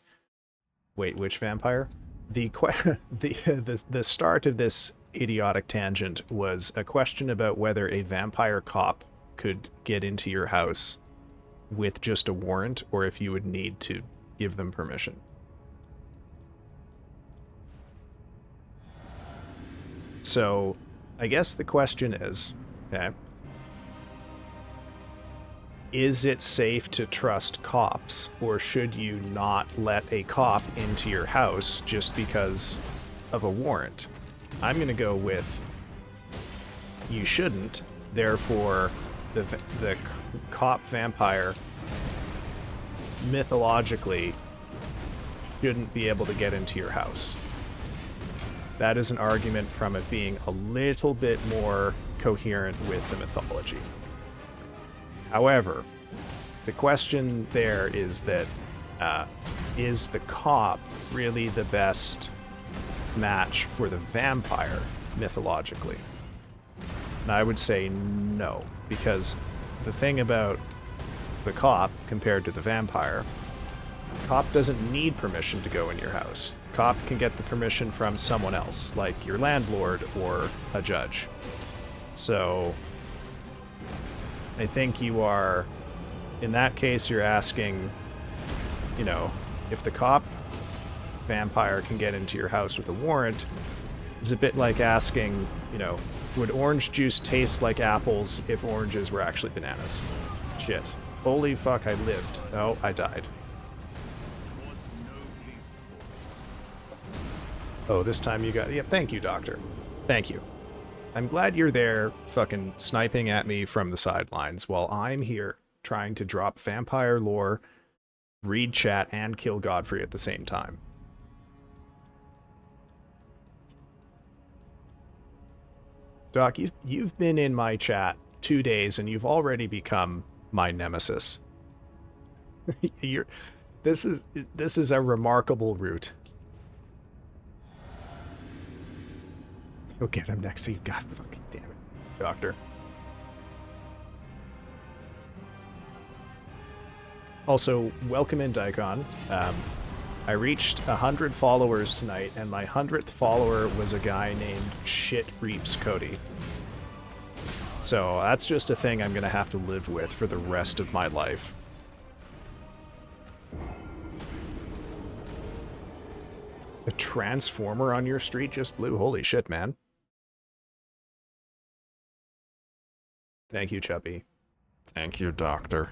Wait, which vampire? The start of this idiotic tangent was a question about whether a vampire cop could get into your house with just a warrant, or if you would need to give them permission. So, I guess the question is, okay, is it safe to trust cops, or should you not let a cop into your house just because of a warrant? I'm going to go with you shouldn't, therefore the cop vampire mythologically shouldn't be able to get into your house. That is an argument from it being a little bit more coherent with the mythology. However, the question there is that is the cop really the best match for the vampire mythologically? And I would say no, because the thing about the cop compared to the vampire, the cop doesn't need permission to go in your house. The cop can get the permission from someone else, like your landlord or a judge. So I think you are, in that case, you're asking, you know, if the cop vampire can get into your house with a warrant, it's a bit like asking, you know, would orange juice taste like apples if oranges were actually bananas? Shit. Holy fuck, I lived. Oh, I died. Oh, this time you got... Yeah, thank you, Doctor. Thank you. I'm glad you're there fucking sniping at me from the sidelines while I'm here trying to drop vampire lore, read chat, and kill Godfrey at the same time. Doc, you've been in my chat 2 days and you've already become my nemesis. This is a remarkable route. You'll get him next to you. God fucking damn it, Doctor. Also, welcome in, Daikon. I reached 100 followers tonight, and my 100th follower was a guy named Shit Reaps Cody. So that's just a thing I'm gonna have to live with for the rest of my life. A transformer on your street just blew? Holy shit, man. Thank you, Chubby. Thank you, Doctor.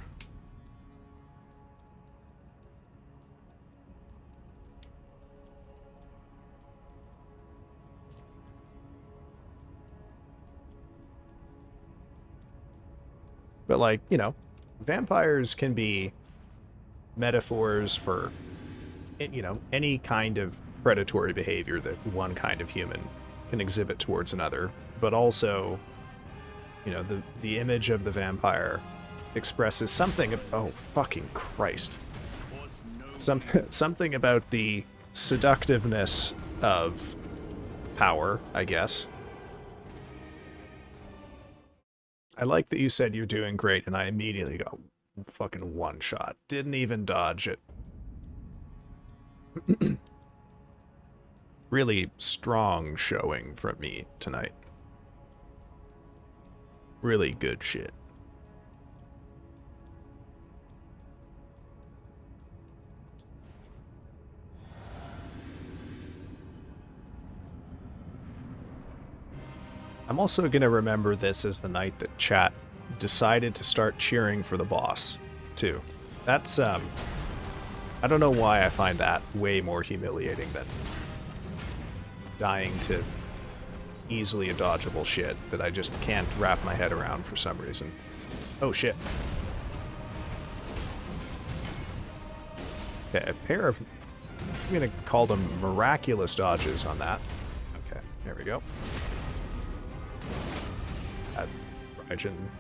But, like, you know, vampires can be metaphors for, you know, any kind of predatory behavior that one kind of human can exhibit towards another. But also, you know, the image of the vampire expresses something of, oh, fucking Christ. Something about the seductiveness of power, I guess. I like that you said you're doing great, and I immediately got fucking one shot. Didn't even dodge it. Really strong showing from me tonight. Really good shit. I'm also going to remember this as the night that chat decided to start cheering for the boss, too. That's, I don't know why I find that way more humiliating than dying to easily dodgeable shit that I just can't wrap my head around for some reason. Oh, shit. Okay, a pair of... I'm going to call them miraculous dodges on that. Okay, there we go.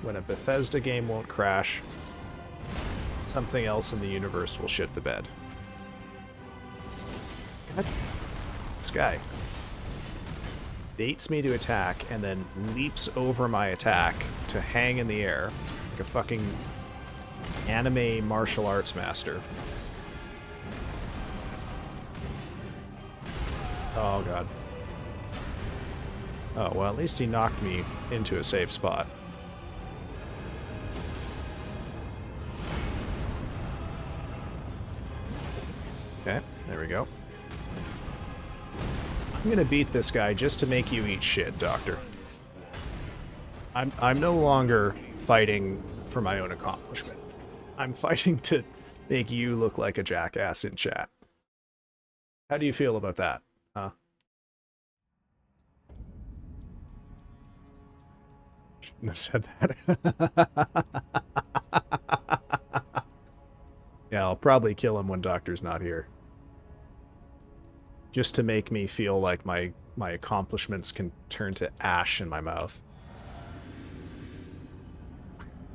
When a Bethesda game won't crash, something else in the universe will shit the bed. God. This guy baits me to attack and then leaps over my attack to hang in the air like a fucking anime martial arts master. Oh god. Oh, well, at least he knocked me into a safe spot. Okay, there we go. I'm gonna beat this guy just to make you eat shit, Doctor. I'm no longer fighting for my own accomplishment. I'm fighting to make you look like a jackass in chat. How do you feel about that, huh? Shouldn't have said that. Yeah, I'll probably kill him when Doctor's not here. Just to make me feel like my accomplishments can turn to ash in my mouth.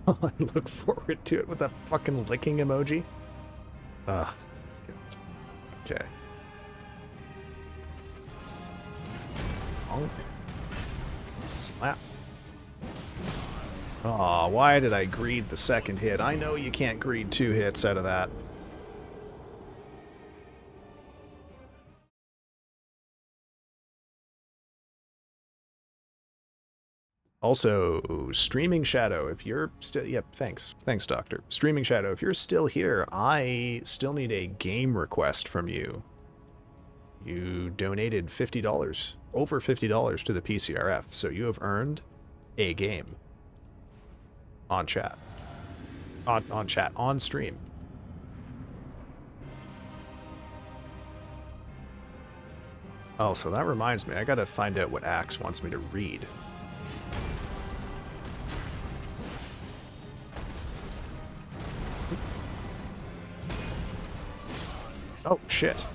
I look forward to it with a fucking licking emoji. Ugh. Okay. Bonk. Slap. Aw, why did I greed the second hit? I know you can't greed 2 hits out of that. Also, Streaming Shadow, if you're still... Yep, thanks. Thanks, Doctor. Streaming Shadow, if you're still here, I still need a game request from you. You donated $50, over $50 to the PCRF, so you have earned a game. On chat. On chat. On stream. Oh, so that reminds me, I gotta find out what Axe wants me to read. Oh, shit.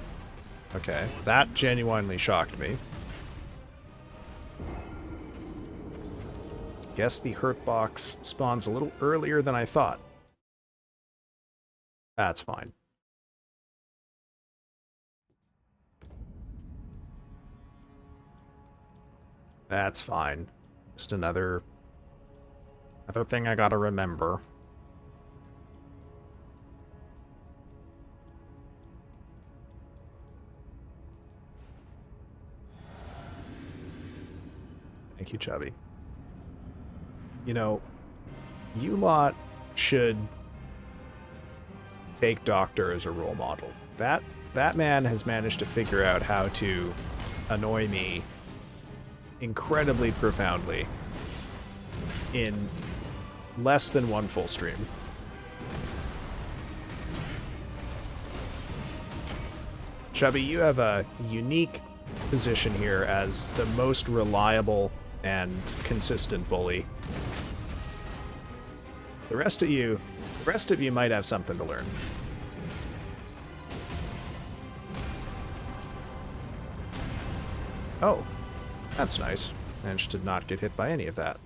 Okay, that genuinely shocked me. Guess the hurt box spawns a little earlier than I thought. That's fine. That's fine. Just another thing I gotta remember. Thank you, Chubby. You know, you lot should take Doctor as a role model. That man has managed to figure out how to annoy me incredibly profoundly in less than one full stream. Chubby, you have a unique position here as the most reliable and consistent bully. The rest of you might have something to learn. Oh, that's nice. Managed to not get hit by any of that.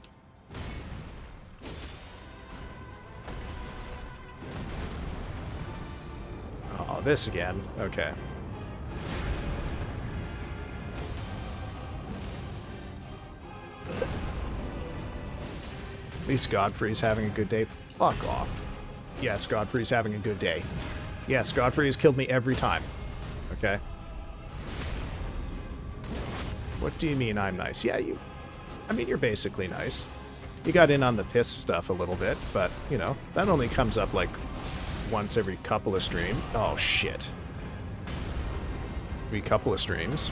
Oh, this again. Okay. At least Godfrey's having a good day. Fuck off. Yes, Godfrey's having a good day. Yes, Godfrey has killed me every time. Okay. What do you mean I'm nice? Yeah, I mean, you're basically nice. You got in on the piss stuff a little bit, but, you know, that only comes up like once every couple of streams. Oh, shit. Every couple of streams.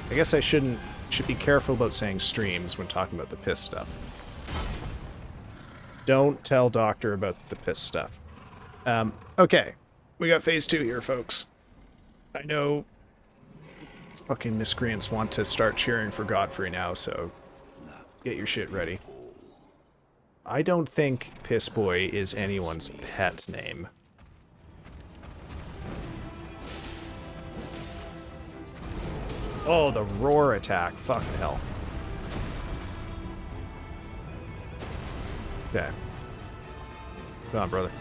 I guess I should be careful about saying streams when talking about the piss stuff. Don't tell Doctor about the piss stuff. Okay. We got phase 2 here, folks. I know fucking miscreants want to start cheering for Godfrey now, so get your shit ready. I don't think Piss Boy is anyone's pet name. Oh, the roar attack. Fuck hell. Okay. Come on, brother.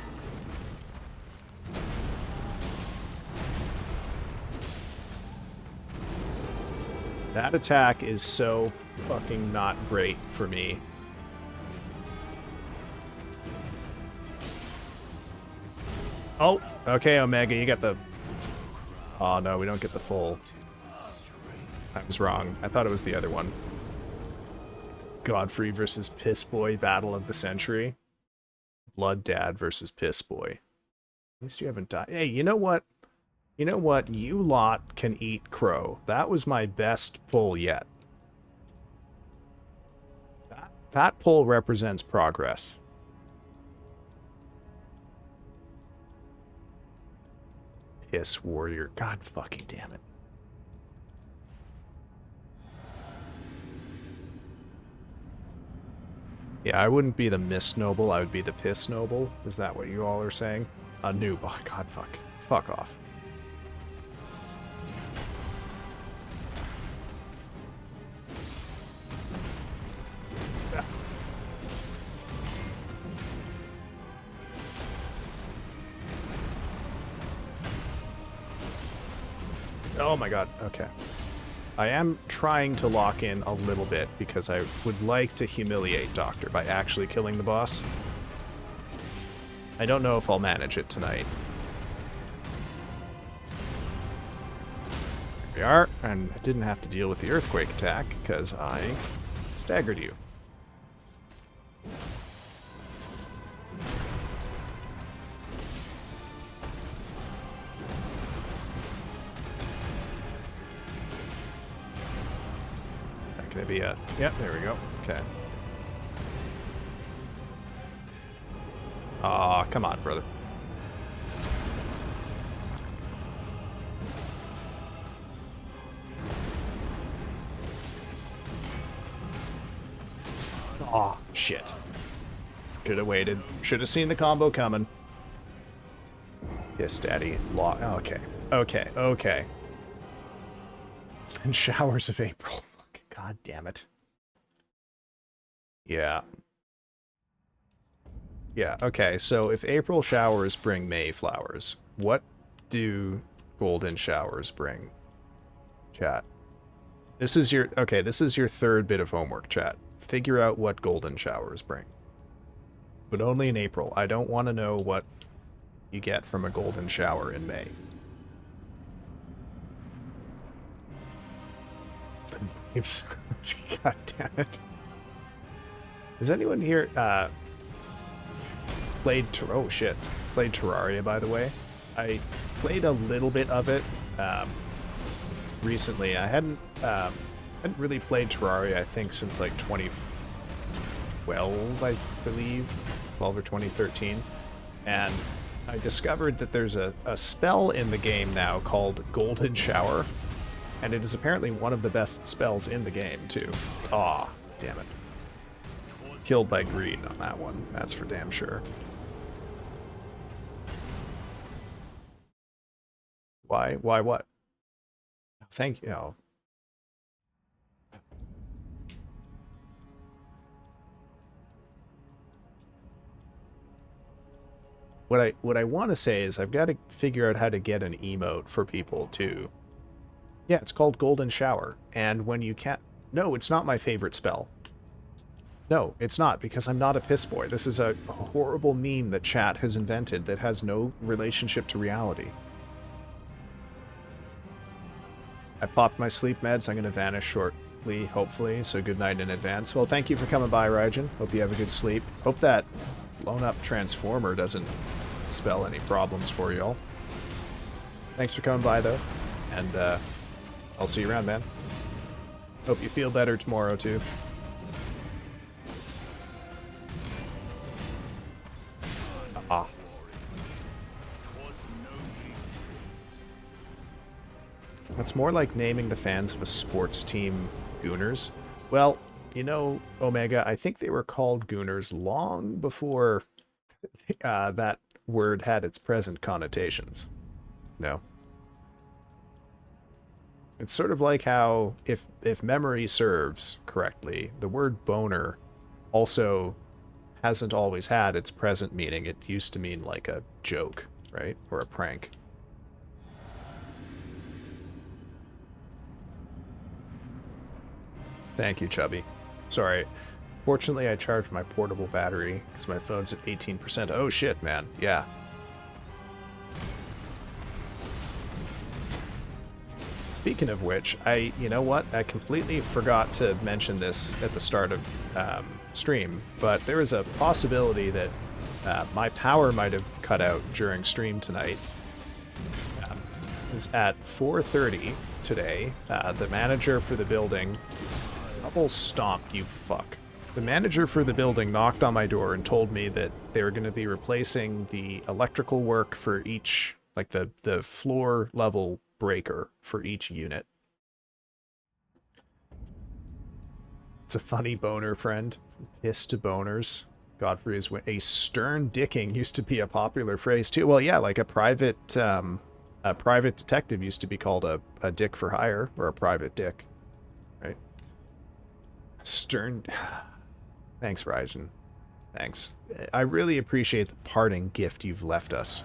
That attack is so fucking not great for me. Oh, okay, Omega, you got the... Oh, no, we don't get the full... I was wrong. I thought it was the other one. Godfrey versus Piss Boy, Battle of the Century. Blood Dad versus Piss Boy. At least you haven't died. Hey, you know what? You know what? You lot can eat crow. That was my best pull yet. That pull represents progress. Piss Warrior. God fucking damn it. Yeah, I wouldn't be the Mist Noble, I would be the Piss Noble. Is that what you all are saying? A noob. Oh, God, fuck. Fuck off. Oh my god, okay. I am trying to lock in a little bit because I would like to humiliate Doctor by actually killing the boss. I don't know if I'll manage it tonight. There we are, and I didn't have to deal with the earthquake attack because I staggered you. Gonna be a... Yep, there we go. Okay. Aw, come on, brother. Aw, shit. Should have waited. Should have seen the combo coming. Yes, Daddy. Okay. Okay, okay. And showers of April. God damn it. Yeah. Yeah, okay, so if April showers bring May flowers, what do golden showers bring? Chat. This is your... Okay, this is your third bit of homework, chat. Figure out what golden showers bring. But only in April. I don't want to know what you get from a golden shower in May. God damn it. Has anyone here played oh shit. Played Terraria, by the way. I played a little bit of it recently. I hadn't really played Terraria, I think, since like 2012, I believe. 12 or 2013. And I discovered that there's a spell in the game now called Golden Shower. And it is apparently one of the best spells in the game, too. Aw, damn it. Killed by greed on that one. That's for damn sure. Why? Why what? Thank you. Oh. What I want to say is I've got to figure out how to get an emote for people, too. Yeah, it's called Golden Shower, and when you can't... No, it's not my favorite spell. No, it's not, because I'm not a piss boy. This is a horrible meme that chat has invented that has no relationship to reality. I popped my sleep meds. I'm going to vanish shortly, hopefully, so good night in advance. Well, thank you for coming by, Raijin. Hope you have a good sleep. Hope that blown-up transformer doesn't spell any problems for y'all. Thanks for coming by, though, and I'll see you around, man. Hope you feel better tomorrow, too. Ah. That's more like naming the fans of a sports team Gooners. Well, you know, Omega, I think they were called Gooners long before that word had its present connotations. No. It's sort of like how, if memory serves correctly, the word boner also hasn't always had its present meaning. It used to mean like a joke, right? Or a prank. Thank you, Chubby. Sorry. Fortunately, I charged my portable battery because my phone's at 18%. Oh shit, man. Yeah. Speaking of which, you know what? I completely forgot to mention this at the start of stream, but there is a possibility that my power might have cut out during stream tonight. It's at 4:30 today. The manager for the building... Double stomped, you fuck. The manager for the building knocked on my door and told me that they were going to be replacing the electrical work for each, like the floor level breaker for each unit. It's a funny boner, friend. Piss to boners. Godfrey is a stern dicking used to be a popular phrase too. Well, yeah, like a private detective used to be called a dick for hire, or a private dick, right? Stern. Thanks, Raijin. Thanks. I really appreciate the parting gift you've left us.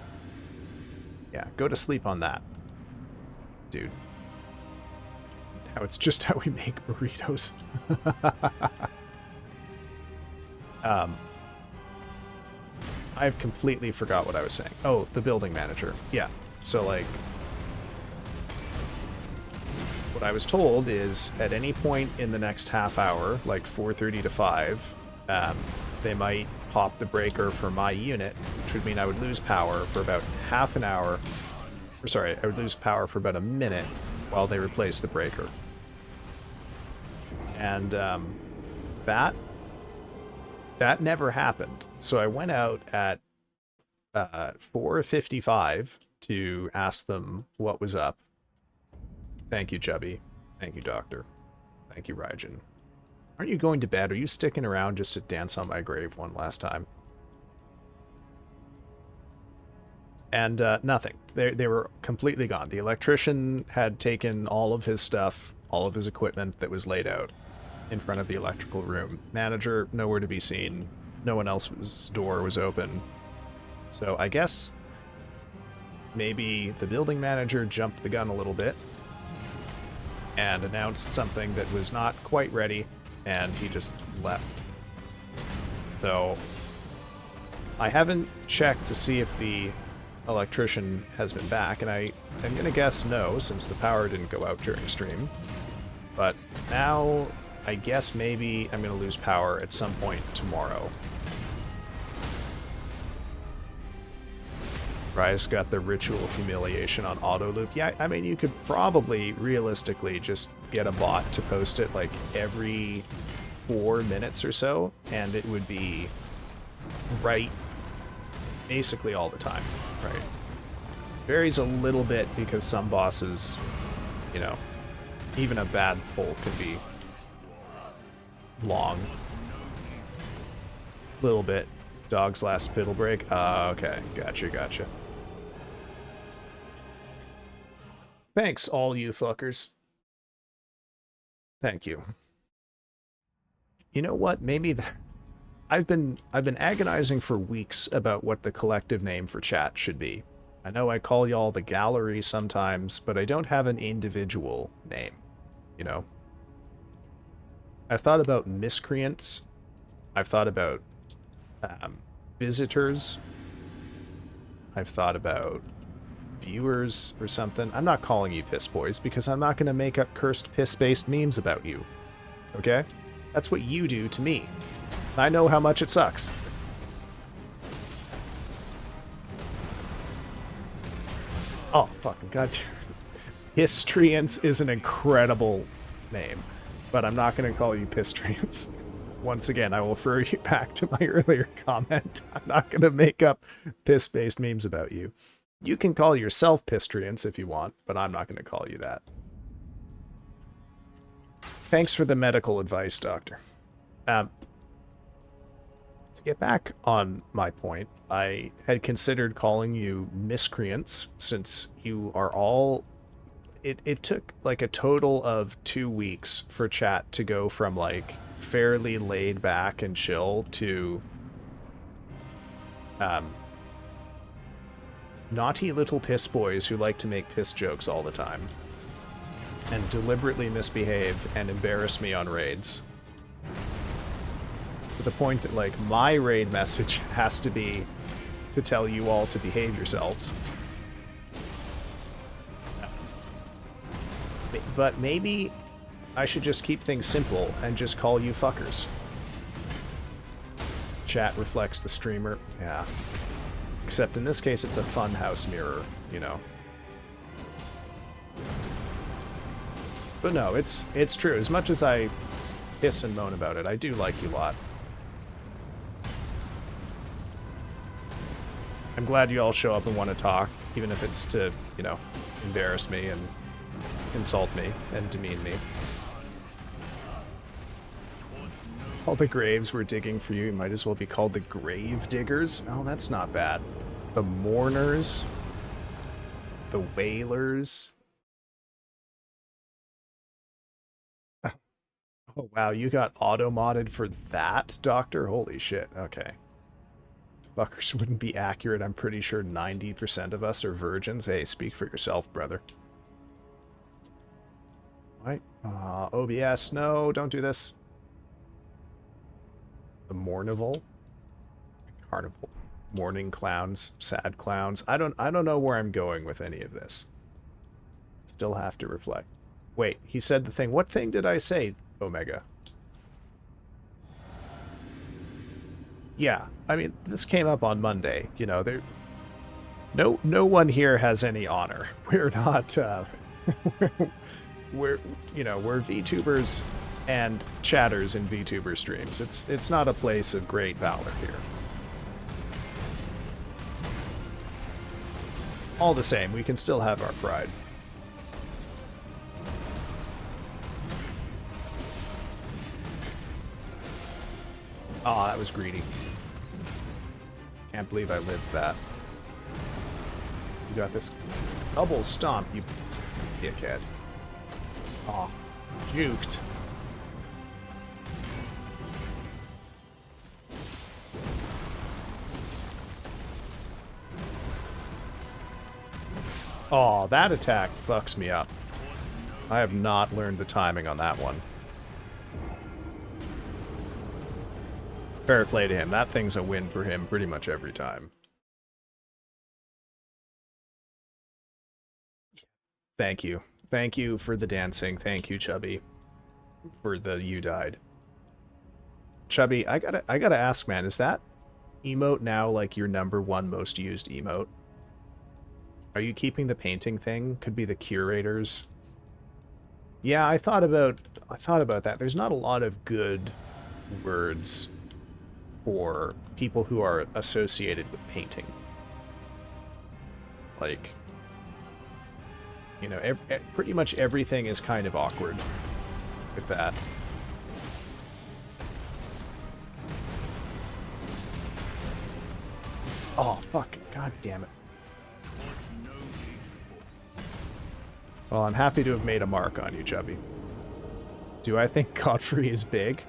Yeah, go to sleep on that, dude. Now it's just how we make burritos. I've completely forgot what I was saying. Oh, the building manager. Yeah. So, like, what I was told is at any point in the next half hour, like 4:30 to 5, they might pop the breaker for my unit, which would mean I would lose power for about half an hour. Or sorry, I would lose power for about a minute while they replace the breaker. And that never happened. So I went out at 4:55 to ask them what was up. Thank you, Chubby. Thank you, Doctor. Thank you, Raijin. Aren't you going to bed? Are you sticking around just to dance on my grave one last time? And nothing. They were completely gone. The electrician had taken all of his stuff, all of his equipment that was laid out in front of the electrical room. Manager, nowhere to be seen. No one else's door was open. So I guess maybe the building manager jumped the gun a little bit and announced something that was not quite ready, and he just left. So I haven't checked to see if the electrician has been back, and I'm going to guess no, since the power didn't go out during stream. But now I guess maybe I'm going to lose power at some point tomorrow. Rise got the ritual humiliation on auto loop. Yeah, I mean, you could probably realistically just get a bot to post it like every 4 minutes or so, and it would be right basically all the time, right? Varies a little bit because some bosses, you know, even a bad pull could be long. Little bit. Dog's last spittle break. Okay, gotcha. Thanks, all you fuckers. Thank you. You know what? Maybe I've been agonizing for weeks about what the collective name for chat should be. I know I call y'all the gallery sometimes, but I don't have an individual name, you know? I've thought about miscreants, I've thought about visitors. I've thought about viewers or something. I'm not calling you piss boys because I'm not going to make up cursed piss-based memes about you. Okay? That's what you do to me. I know how much it sucks. Oh, fucking goddamn. Histrians is an incredible name, but I'm not going to call you Pistrians. Once again, I will refer you back to my earlier comment. I'm not going to make up piss-based memes about you. You can call yourself Pistrians if you want, but I'm not going to call you that. Thanks for the medical advice, Doctor. To get back on my point, I had considered calling you miscreants since you are all... It took like a total of 2 weeks for chat to go from like fairly laid back and chill to naughty little piss boys who like to make piss jokes all the time and deliberately misbehave and embarrass me on raids. To the point that like my raid message has to be to tell you all to behave yourselves. But maybe I should just keep things simple and just call you fuckers. Chat reflects the streamer. Yeah. Except in this case, it's a funhouse mirror, you know. But no, it's true. As much as I hiss and moan about it, I do like you a lot. I'm glad you all show up and want to talk, even if it's to, you know, embarrass me and insult me and demean me. All the graves we're digging for you might as well be called the grave diggers. Oh, that's not bad. The mourners. The wailers. Oh, wow, you got auto-modded for that, Doctor? Holy shit, okay. Fuckers wouldn't be accurate. I'm pretty sure 90% of us are virgins. Hey, speak for yourself, brother. What? OBS, no, don't do this. The Mournival? Carnival. Mourning clowns, sad clowns. I don't know where I'm going with any of this. Still have to reflect. Wait, he said the thing. What thing did I say, Omega? Yeah, I mean, this came up on Monday. You know, there... No one here has any honor. We're not, we're VTubers and chatters in VTuber streams. It's not a place of great valor here. All the same, we can still have our pride. Oh, that was greedy. Can't believe I lived that. You got this double stomp, you dickhead. Aw, juked. Oh, that attack fucks me up. I have not learned the timing on that one. Fair play to him. That thing's a win for him pretty much every time. Thank you. Thank you for the dancing. Thank you, Chubby, for the you died. Chubby, I gotta ask, man, is that emote now like your #1 most used emote? Are you keeping the painting thing? Could be the curators. Yeah, I thought about that. There's not a lot of good words for people who are associated with painting. Like, you know, pretty much everything is kind of awkward with that. Oh, fuck. God damn it. Well, I'm happy to have made a mark on you, Chubby. Do I think Godfrey is big?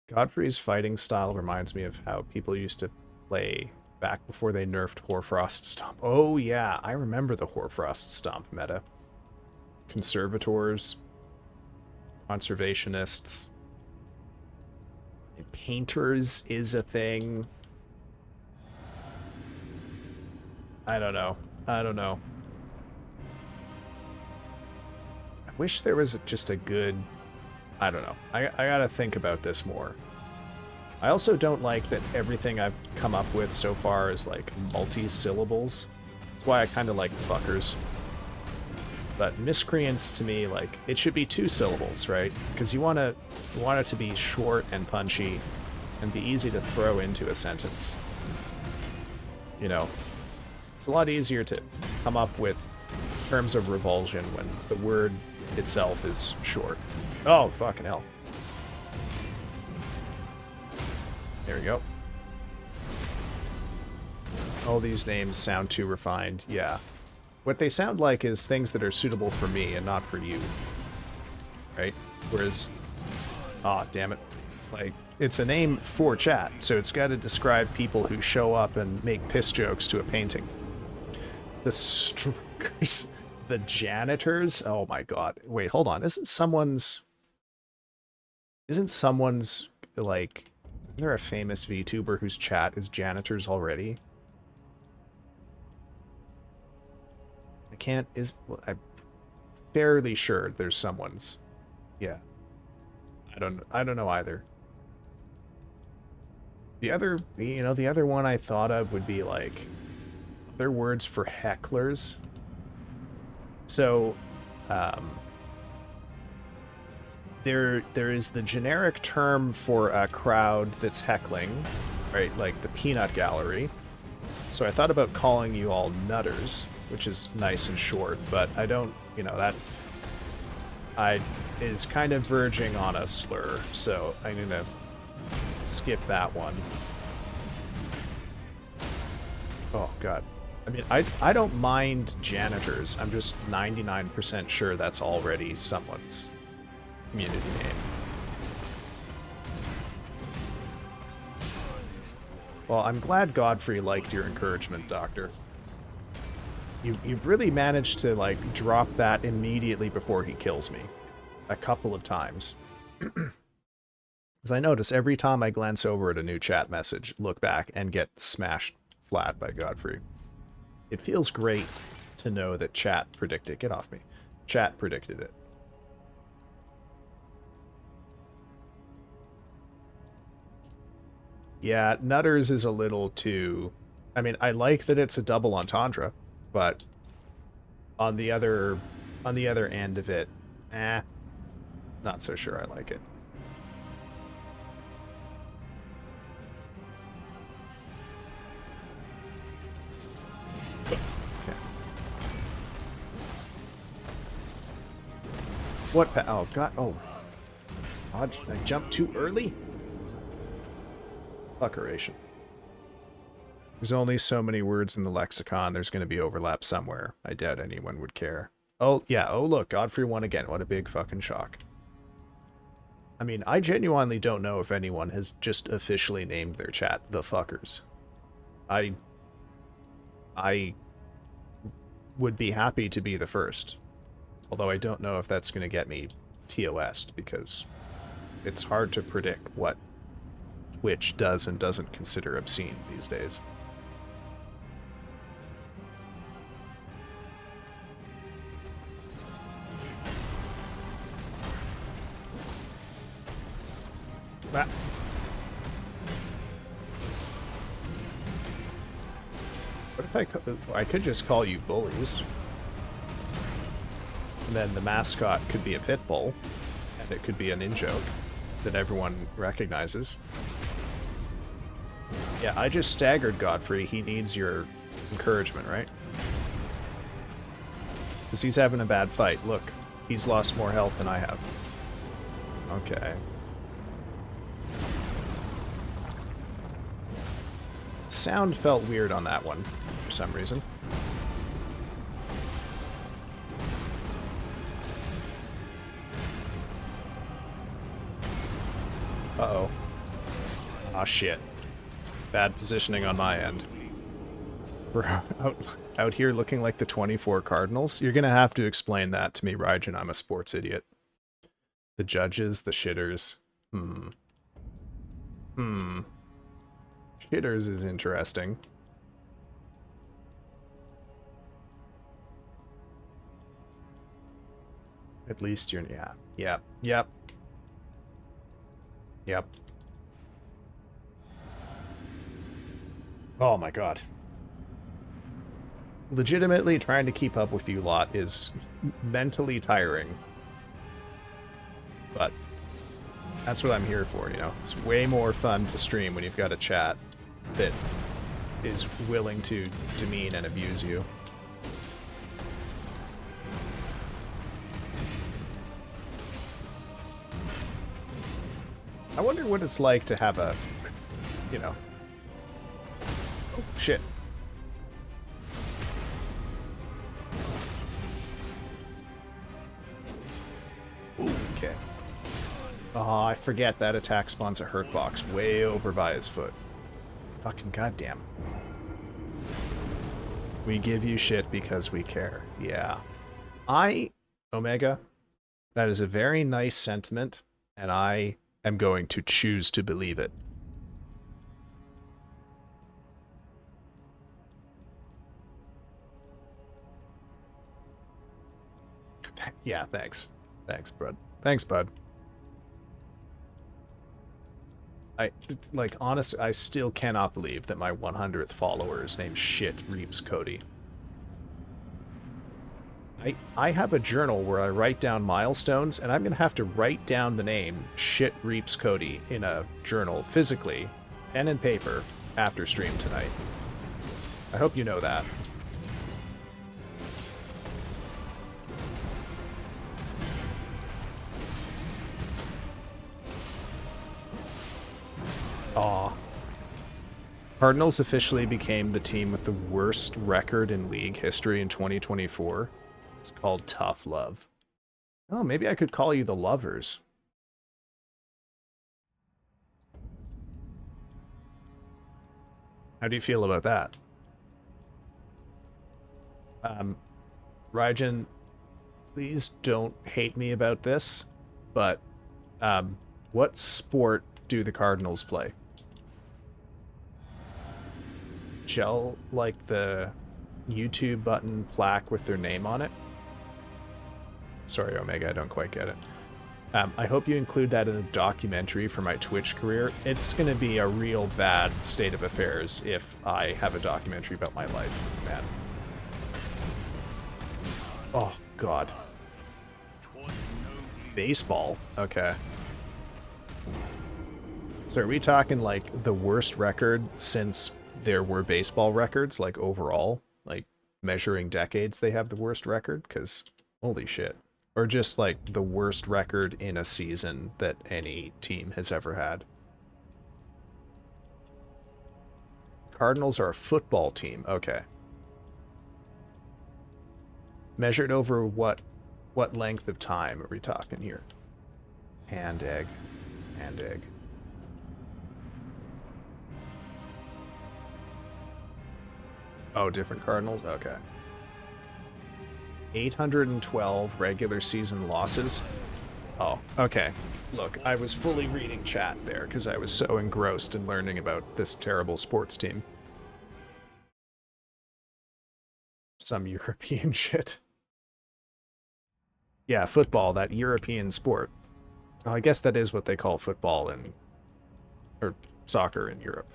Godfrey's fighting style reminds me of how people used to play back before they nerfed Hoarfrost Stomp. Oh yeah, I remember the Hoarfrost Stomp meta. conservators, conservationists, painters is a thing. I don't know. I don't know. I wish there was just a good... I don't know. I gotta think about this more. I also don't like that everything I've come up with so far is like multi-syllables. That's why I kind of like fuckers. But miscreants to me, like, it should be 2 syllables, right? Because you want it to be short and punchy and be easy to throw into a sentence. You know, it's a lot easier to come up with terms of revulsion when the word itself is short. Oh, fucking hell. There we go. All these names sound too refined. Yeah. What they sound like is things that are suitable for me and not for you. Right? Whereas... Aw, damn it. Like, it's a name for chat, so it's got to describe people who show up and make piss jokes to a painting. The strokers... The janitors? Oh my god. Wait, hold on. Isn't someone's, like... Isn't there a famous VTuber whose chat is janitors already? I'm fairly sure there's someone's. Yeah. I don't know either. The other one I thought of would be like other words for hecklers. So, there is the generic term for a crowd that's heckling, right? Like the peanut gallery. So I thought about calling you all nutters, which is nice and short, but I don't, that is kind of verging on a slur, so I'm gonna skip that one. Oh god. I mean, I don't mind janitors. I'm just 99% sure that's already someone's community name. Well, I'm glad Godfrey liked your encouragement, Doctor. You've really managed to, like, drop that immediately before he kills me. A couple of times. Because I notice every time I glance over at a new chat message, look back, and get smashed flat by Godfrey. It feels great to know that chat predicted... Get off me. Chat predicted it. Yeah, Nutters is a little too... I mean, I like that it's a double entendre, but on the other end of it, not so sure I like it. Okay. What? Oh god! Oh, God! Did I jump too early? Fuckeration. There's only so many words in the lexicon. There's going to be overlap somewhere. I doubt anyone would care. Oh, yeah. Oh, look. Godfrey won again. What a big fucking shock. I mean, I genuinely don't know if anyone has just officially named their chat the fuckers. I would be happy to be the first. Although I don't know if that's going to get me TOS'd, because it's hard to predict what Twitch does and doesn't consider obscene these days. Ah. What if I could just call you bullies? And then the mascot could be a pit bull, and it could be an in-joke that everyone recognizes. Yeah, I just staggered Godfrey. He needs your encouragement, right? Because he's having a bad fight. Look, he's lost more health than I have. Okay. Sound felt weird on that one, for some reason. Uh-oh. Aw, shit. Bad positioning on my end. We're out here looking like the 24 Cardinals. You're going to have to explain that to me, Raijin. I'm a sports idiot. The judges, the shitters. Shitters is interesting. At least you're... Yeah. Yep. Oh my god. Legitimately trying to keep up with you lot is mentally tiring. But that's what I'm here for, you know? It's way more fun to stream when you've got a chat that is willing to demean and abuse you. I wonder what it's like to have a, you know... Oh, shit. Ooh, okay. Oh, I forget that attack spawns a hurt box way over by his foot. Fucking goddamn. We give you shit because we care. Yeah. Omega, that is a very nice sentiment, and I am going to choose to believe it. Yeah, thanks. Thanks, bud. Thanks, bud. Honestly, I still cannot believe that my 100th follower is named Shit Reaps Cody. I have a journal where I write down milestones, and I'm going to have to write down the name Shit Reaps Cody in a journal physically, pen and paper, after stream tonight. I hope you know that. Aw. Cardinals officially became the team with the worst record in league history in 2024. It's called Tough Love. Oh, maybe I could call you the Lovers. How do you feel about that? Raijin, please don't hate me about this, but what sport do the Cardinals play? Gel like the YouTube button plaque with their name on it? Sorry, Omega, I don't quite get it. I hope you include that in the documentary for my Twitch career. It's going to be a real bad state of affairs if I have a documentary about my life, man. Oh, God. Baseball? Okay. So are we talking, like, the worst record since there were baseball records, like, overall? Like, measuring decades, they have the worst record? Because, holy shit. Or just, like, the worst record in a season that any team has ever had. Cardinals are a football team. Okay. Measured over what length of time are we talking here? Hand egg. Hand egg. Oh, different Cardinals? Okay. 812 regular season losses. Oh, okay. Look, I was fully reading chat there because I was so engrossed in learning about this terrible sports team. Some European shit. Yeah, football, that European sport. Oh, I guess that is what they call football or soccer in Europe.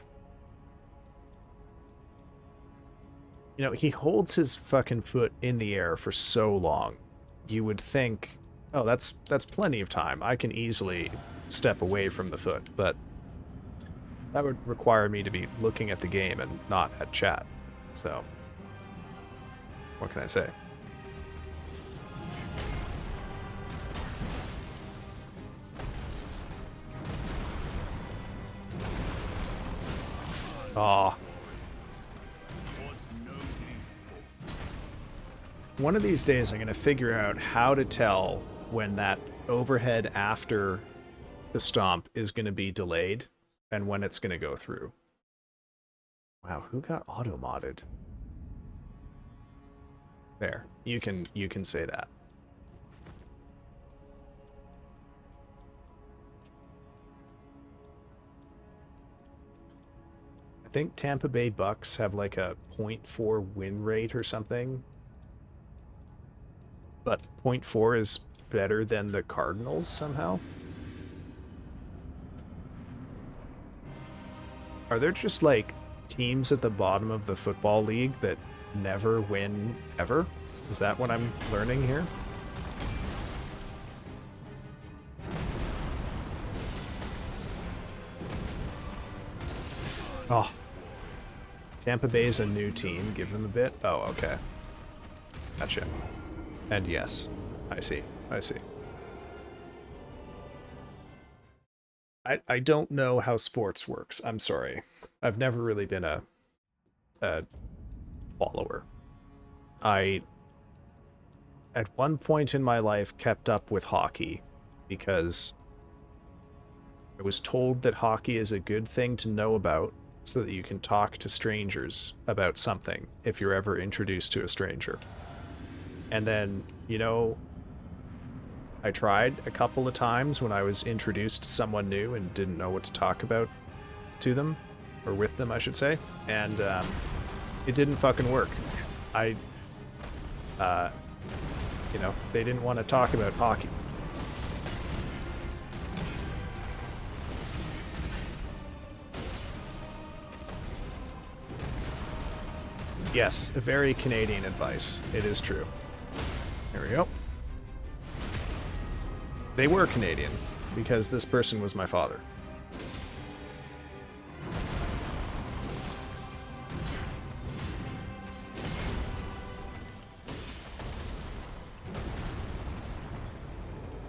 You know, he holds his fucking foot in the air for so long. You would think, oh, that's plenty of time. I can easily step away from the foot, but that would require me to be looking at the game and not at chat. So, what can I say? Aw. One of these days I'm going to figure out how to tell when that overhead after the stomp is going to be delayed and when it's going to go through. Wow, who got auto-modded? There. You can say that. I think Tampa Bay Bucks have like a .4 win rate or something. But .4 is better than the Cardinals somehow. Are there just like teams at the bottom of the football league that never win ever? Is that what I'm learning here? Oh. Tampa Bay's a new team. Give them a bit. Oh, okay. Gotcha. And yes. I see. I see. I don't know how sports works. I'm sorry. I've never really been a follower. I, at one point in my life, kept up with hockey because I was told that hockey is a good thing to know about so that you can talk to strangers about something if you're ever introduced to a stranger. And then, you know, I tried a couple of times when I was introduced to someone new and didn't know what to talk about to them, or with them, I should say, and it didn't fucking work. You know, they didn't want to talk about hockey. Yes, very Canadian advice. It is true. Here we go. They were Canadian, because this person was my father.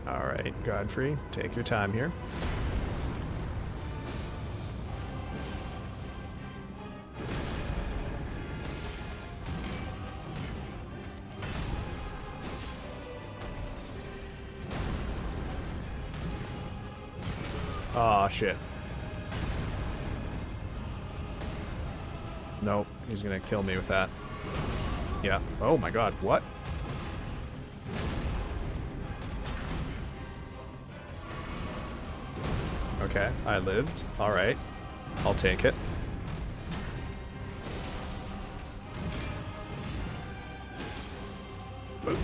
Alright, Godfrey, take your time here. Aw, shit. Nope, he's gonna kill me with that. Yeah. Oh my god, what? Okay, I lived. Alright. I'll take it. Ooh.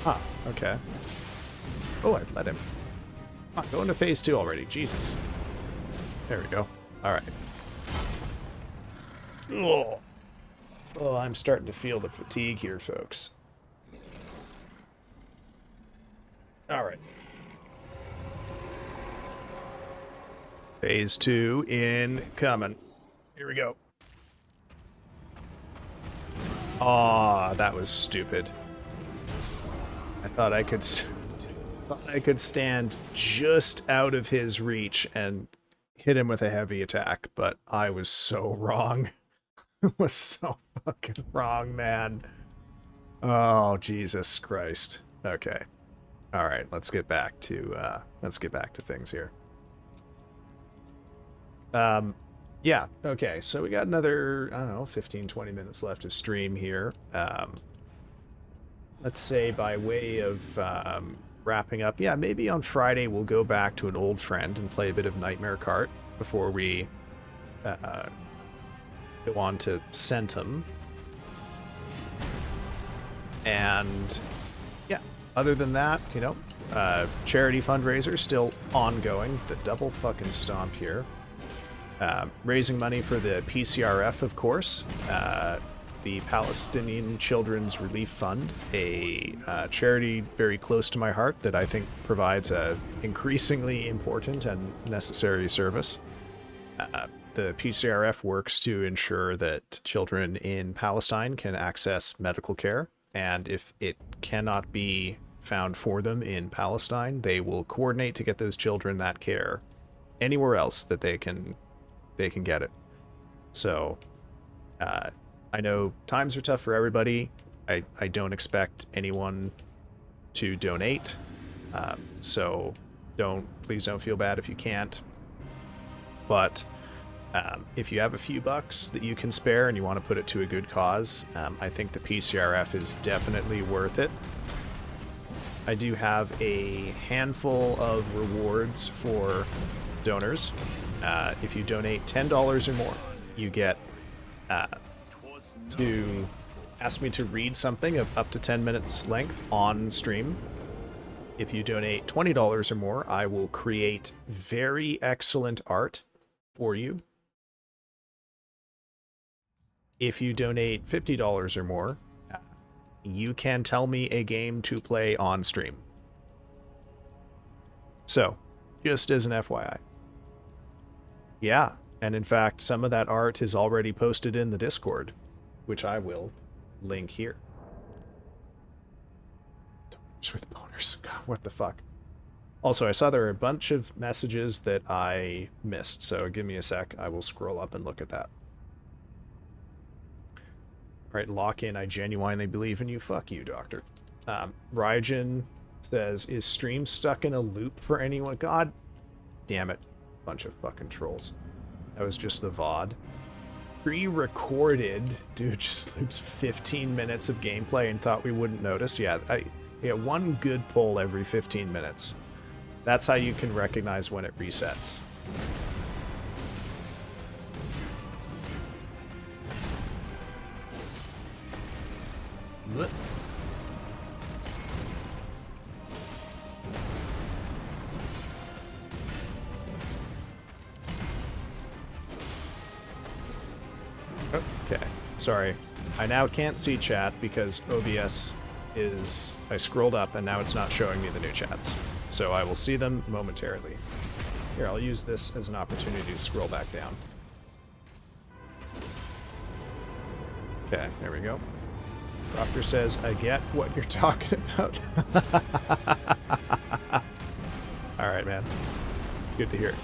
Huh, okay. Oh, I let him. Ah, going to phase 2 already. Jesus. There we go. Alright. Oh. Oh, I'm starting to feel the fatigue here, folks. Alright. Phase 2 incoming. Here we go. Aw, that was stupid. I thought I could stand just out of his reach and hit him with a heavy attack, but I was so wrong. Was so fucking wrong, man. Oh, Jesus Christ. Okay. All right, let's get back to things here. Yeah, okay. So we got another, I don't know, 15 20 minutes left of stream here. Let's say by way of wrapping up, yeah, maybe on Friday we'll go back to an old friend and play a bit of Nightmare Cart before we go on to Centum. And yeah, other than that, you know, charity fundraiser still ongoing. The double fucking stomp here. Raising money for the PCRF, of course. The Palestinian Children's Relief Fund, a charity very close to my heart that I think provides a increasingly important and necessary service. The PCRF works to ensure that children in Palestine can access medical care, and if it cannot be found for them in Palestine, they will coordinate to get those children that care anywhere else that they can get it. So, I know times are tough for everybody. I don't expect anyone to donate, so please don't feel bad if you can't. but if you have a few bucks that you can spare and you want to put it to a good cause, I think the PCRF is definitely worth it. I do have a handful of rewards for donors. If you donate $10 or more, you get to ask me to read something of up to 10 minutes length on stream. If you donate $20 or more, I will create very excellent art for you. If you donate $50 or more, you can tell me a game to play on stream. So, just as an FYI. Yeah, and in fact, some of that art is already posted in the Discord, which I will link here. Donors with boners. God, what the fuck? Also, I saw there were a bunch of messages that I missed, so give me a sec. I will scroll up and look at that. Right, lock in. I genuinely believe in you. Fuck you, doctor. Ryujin says, is stream stuck in a loop for anyone? God damn it. Bunch of fucking trolls. That was just the VOD. Pre-recorded. Dude just loops 15 minutes of gameplay and thought we wouldn't notice. Yeah, one good pull every 15 minutes. That's how you can recognize when it resets. Blech. Okay, sorry. I now can't see chat because OBS is... I scrolled up and now it's not showing me the new chats. So I will see them momentarily. Here, I'll use this as an opportunity to scroll back down. Okay, there we go. Doctor says, I get what you're talking about. Alright, man. Good to hear.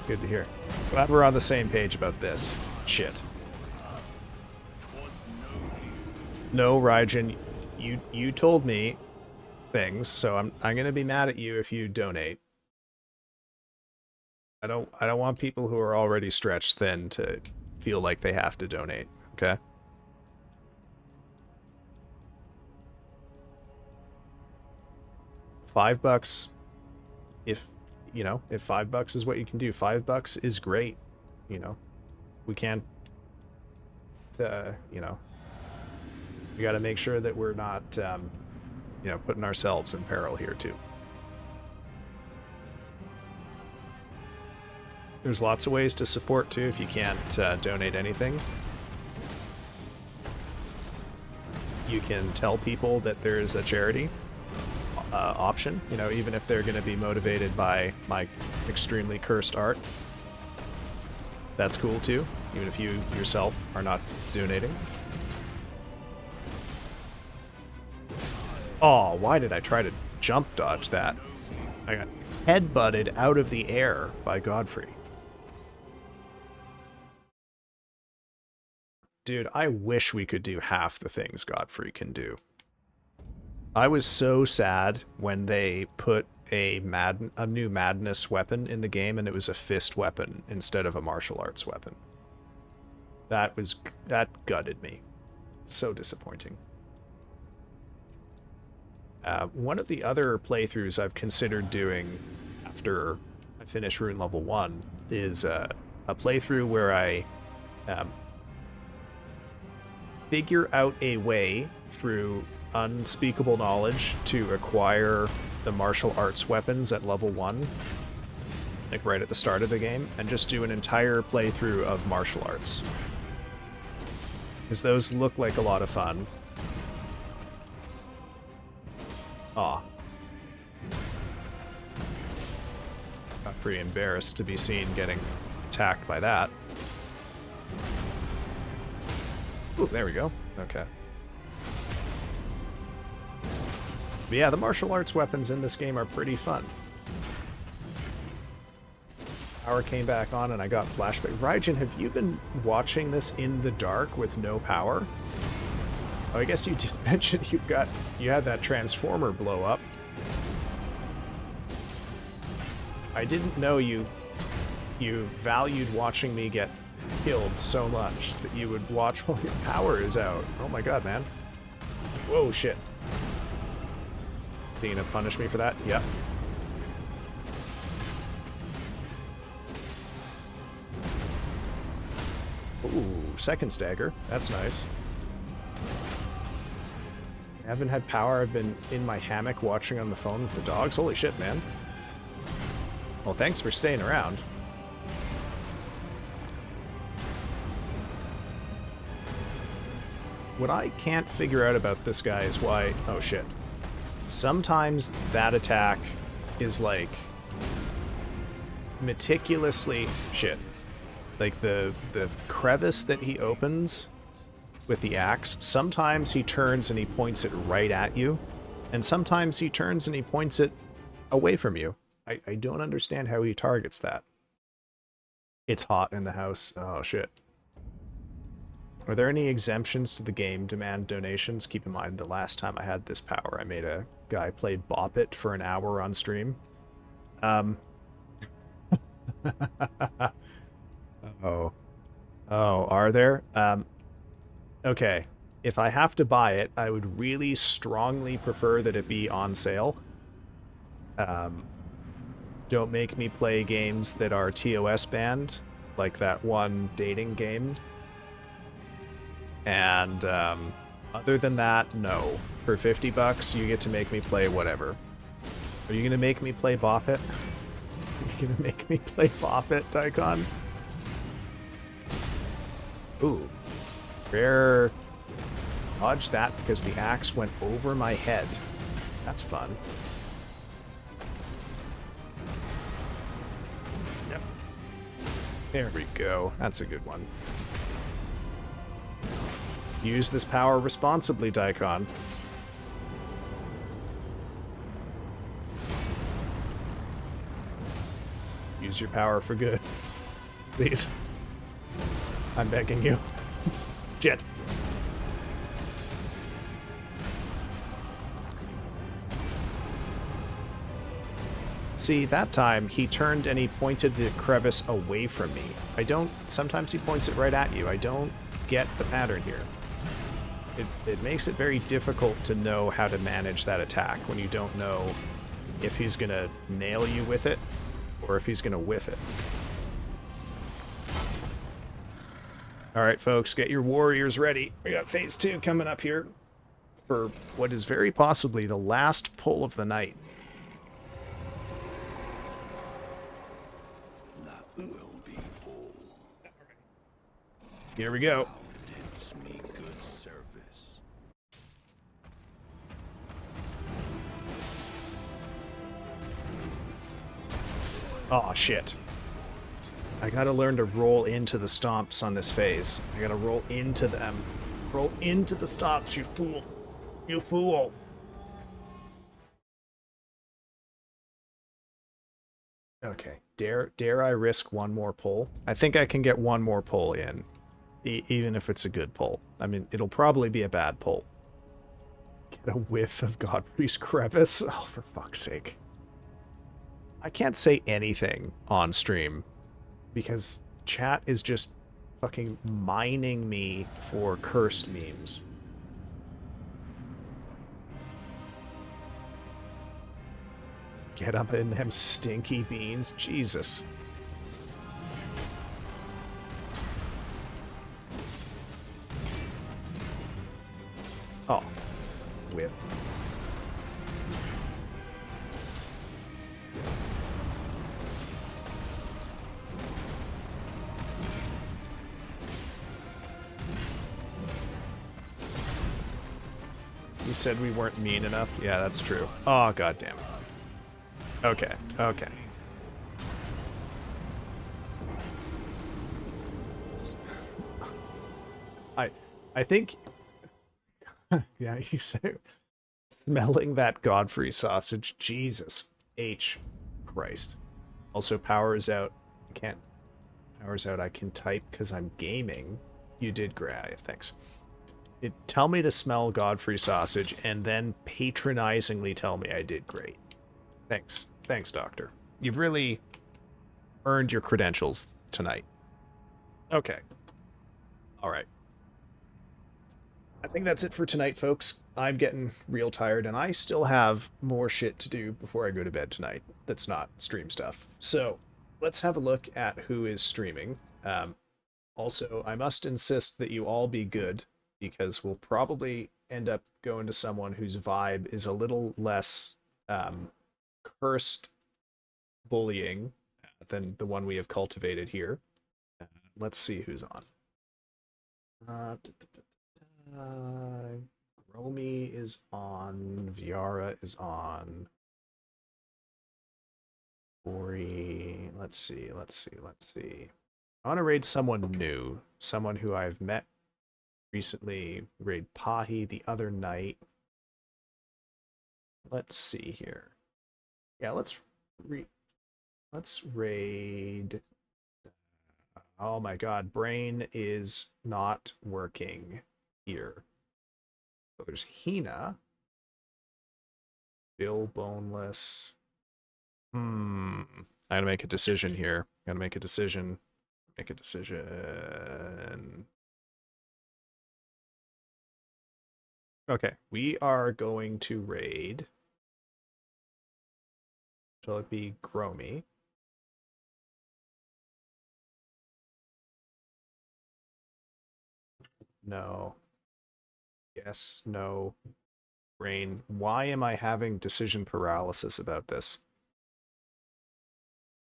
Good to hear. Glad we're on the same page about this. Shit. No, Ryujin, you told me things, so I'm gonna be mad at you if you donate. I don't want people who are already stretched thin to feel like they have to donate, okay? $5, if $5 is what you can do, $5 is great. You know, we can't, you know, we got to make sure that we're not, you know, putting ourselves in peril here too. There's lots of ways to support too if you can't donate anything. You can tell people that there's a charity option, you know, even if they're going to be motivated by my extremely cursed art. That's cool too, even if you yourself are not donating. Oh, why did I try to jump dodge that? I got headbutted out of the air by Godfrey. Dude, I wish we could do half the things Godfrey can do. I was so sad when they put a new madness weapon in the game and it was a fist weapon instead of a martial arts weapon. That gutted me. So disappointing. One of the other playthroughs I've considered doing after I finish Rune Level 1 is a playthrough where I figure out a way through unspeakable knowledge to acquire the martial arts weapons at level 1, like right at the start of the game, and just do an entire playthrough of martial arts. Because those look like a lot of fun. Aw. Got pretty embarrassed to be seen getting attacked by that. Ooh, there we go. Okay. But yeah, the martial arts weapons in this game are pretty fun. Power came back on and I got flashback. Ryujin, have you been watching this in the dark with no power? Oh, I guess you did mention you had that transformer blow up. I didn't know you you valued watching me get killed so much that you would watch while your power is out. Oh my god, man. Whoa, shit. Are you gonna punish me for that? Yep. Ooh, second stagger. That's nice. I haven't had power. I've been in my hammock watching on the phone with the dogs. Holy shit, man. Well, thanks for staying around. What I can't figure out about this guy is why... Oh, shit. Sometimes that attack is, like, meticulously... Shit. Like, the crevice that he opens with the axe, sometimes he turns and he points it right at you, and sometimes he turns and he points it away from you. I don't understand how he targets that. It's hot in the house. Oh, shit. Are there any exemptions to the game demand donations? Keep in mind, the last time I had this power, I made a guy play Bop It for an hour on stream. Oh, are there? Okay. If I have to buy it, I would really strongly prefer that it be on sale. Don't make me play games that are TOS banned, like that one dating game. And other than that, no. For 50 bucks, you get to make me play whatever. Are you gonna make me play Bop It? Are you gonna make me play Bop It, Daikon? Ooh. Rare. Dodge that because the axe went over my head. That's fun. Yep. There we go. That's a good one. Use this power responsibly, Daikon. Use your power for good. Please. I'm begging you. Shit. See, that time, he turned and he pointed the crevice away from me. Sometimes he points it right at you. I don't get the pattern here. It makes it very difficult to know how to manage that attack when you don't know if he's gonna nail you with it or if he's gonna whiff it. Alright, folks, get your warriors ready. We got phase 2 coming up here for what is very possibly the last pull of the night. That will be all. Here we go. Didst me good service. Oh, shit. I gotta learn to roll into the stomps on this phase. I gotta roll into them. Roll into the stomps, you fool. You fool. Okay. Dare I risk one more pull? I think I can get one more pull in. Even if it's a good pull. I mean, it'll probably be a bad pull. Get a whiff of Godfrey's crevice? Oh, for fuck's sake. I can't say anything on stream because chat is just fucking mining me for cursed memes. Get up in them stinky beans. Jesus. Oh. Whip. You said we weren't mean enough? Yeah, that's true. Oh, goddamn. Okay, okay. I think... yeah, you say... Smelling that Godfrey sausage. Jesus. H. Christ. Also, power is out. I can't... Power's out. I can type because I'm gaming. You did great. Thanks. Tell me to smell Godfrey sausage and then patronizingly tell me I did great. Thanks. Thanks, Doctor. You've really earned your credentials tonight. Okay. All right. I think that's it for tonight, folks. I'm getting real tired, and I still have more shit to do before I go to bed tonight that's not stream stuff. So let's have a look at who is streaming. Also, I must insist that you all be good, because we'll probably end up going to someone whose vibe is a little less cursed bullying than the one we have cultivated here. Let's see who's on. Gromy is on. Viara is on. Ori. Let's see. I want to raid someone new. Someone who I've met recently. Raid Pahi the other night. Let's see here. Yeah, let's raid. Oh my god, brain is not working here. So there's Hina. Bill Boneless. I gotta make a decision here. Gotta make a decision. Make a decision. Okay, we are going to raid. Shall it be Gromy? No. Yes, no. Brain. Why am I having decision paralysis about this?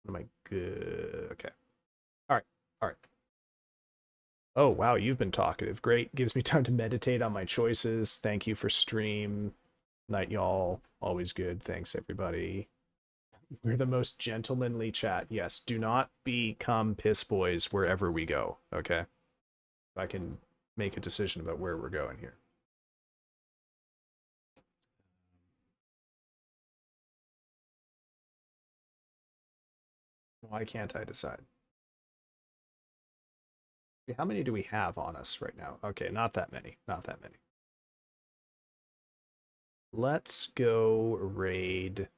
Am I good? Okay. All right. All right. Oh, wow, you've been talkative. Great. Gives me time to meditate on my choices. Thank you for stream. Night, y'all. Always good. Thanks, everybody. We're the most gentlemanly chat. Yes, do not become piss boys wherever we go, okay? If I can make a decision about where we're going here. Why can't I decide? How many do we have on us right now? Okay, not that many. Not that many. Let's go raid.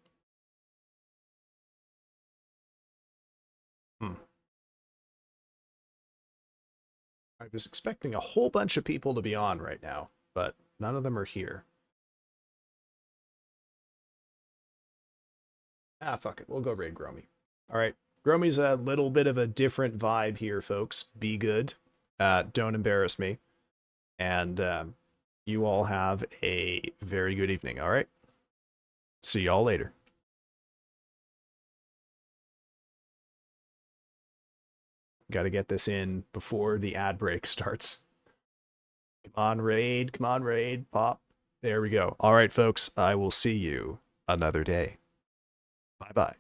I was expecting a whole bunch of people to be on right now, but none of them are here. Ah, fuck it. We'll go raid Gromy. All right. Gromy's a little bit of a different vibe here, folks. Be good. Don't embarrass me. And you all have a very good evening, all right? See y'all later. Got to get this in before the ad break starts. Come on, raid. Come on, raid. Pop. There we go. All right, folks. I will see you another day. Bye-bye.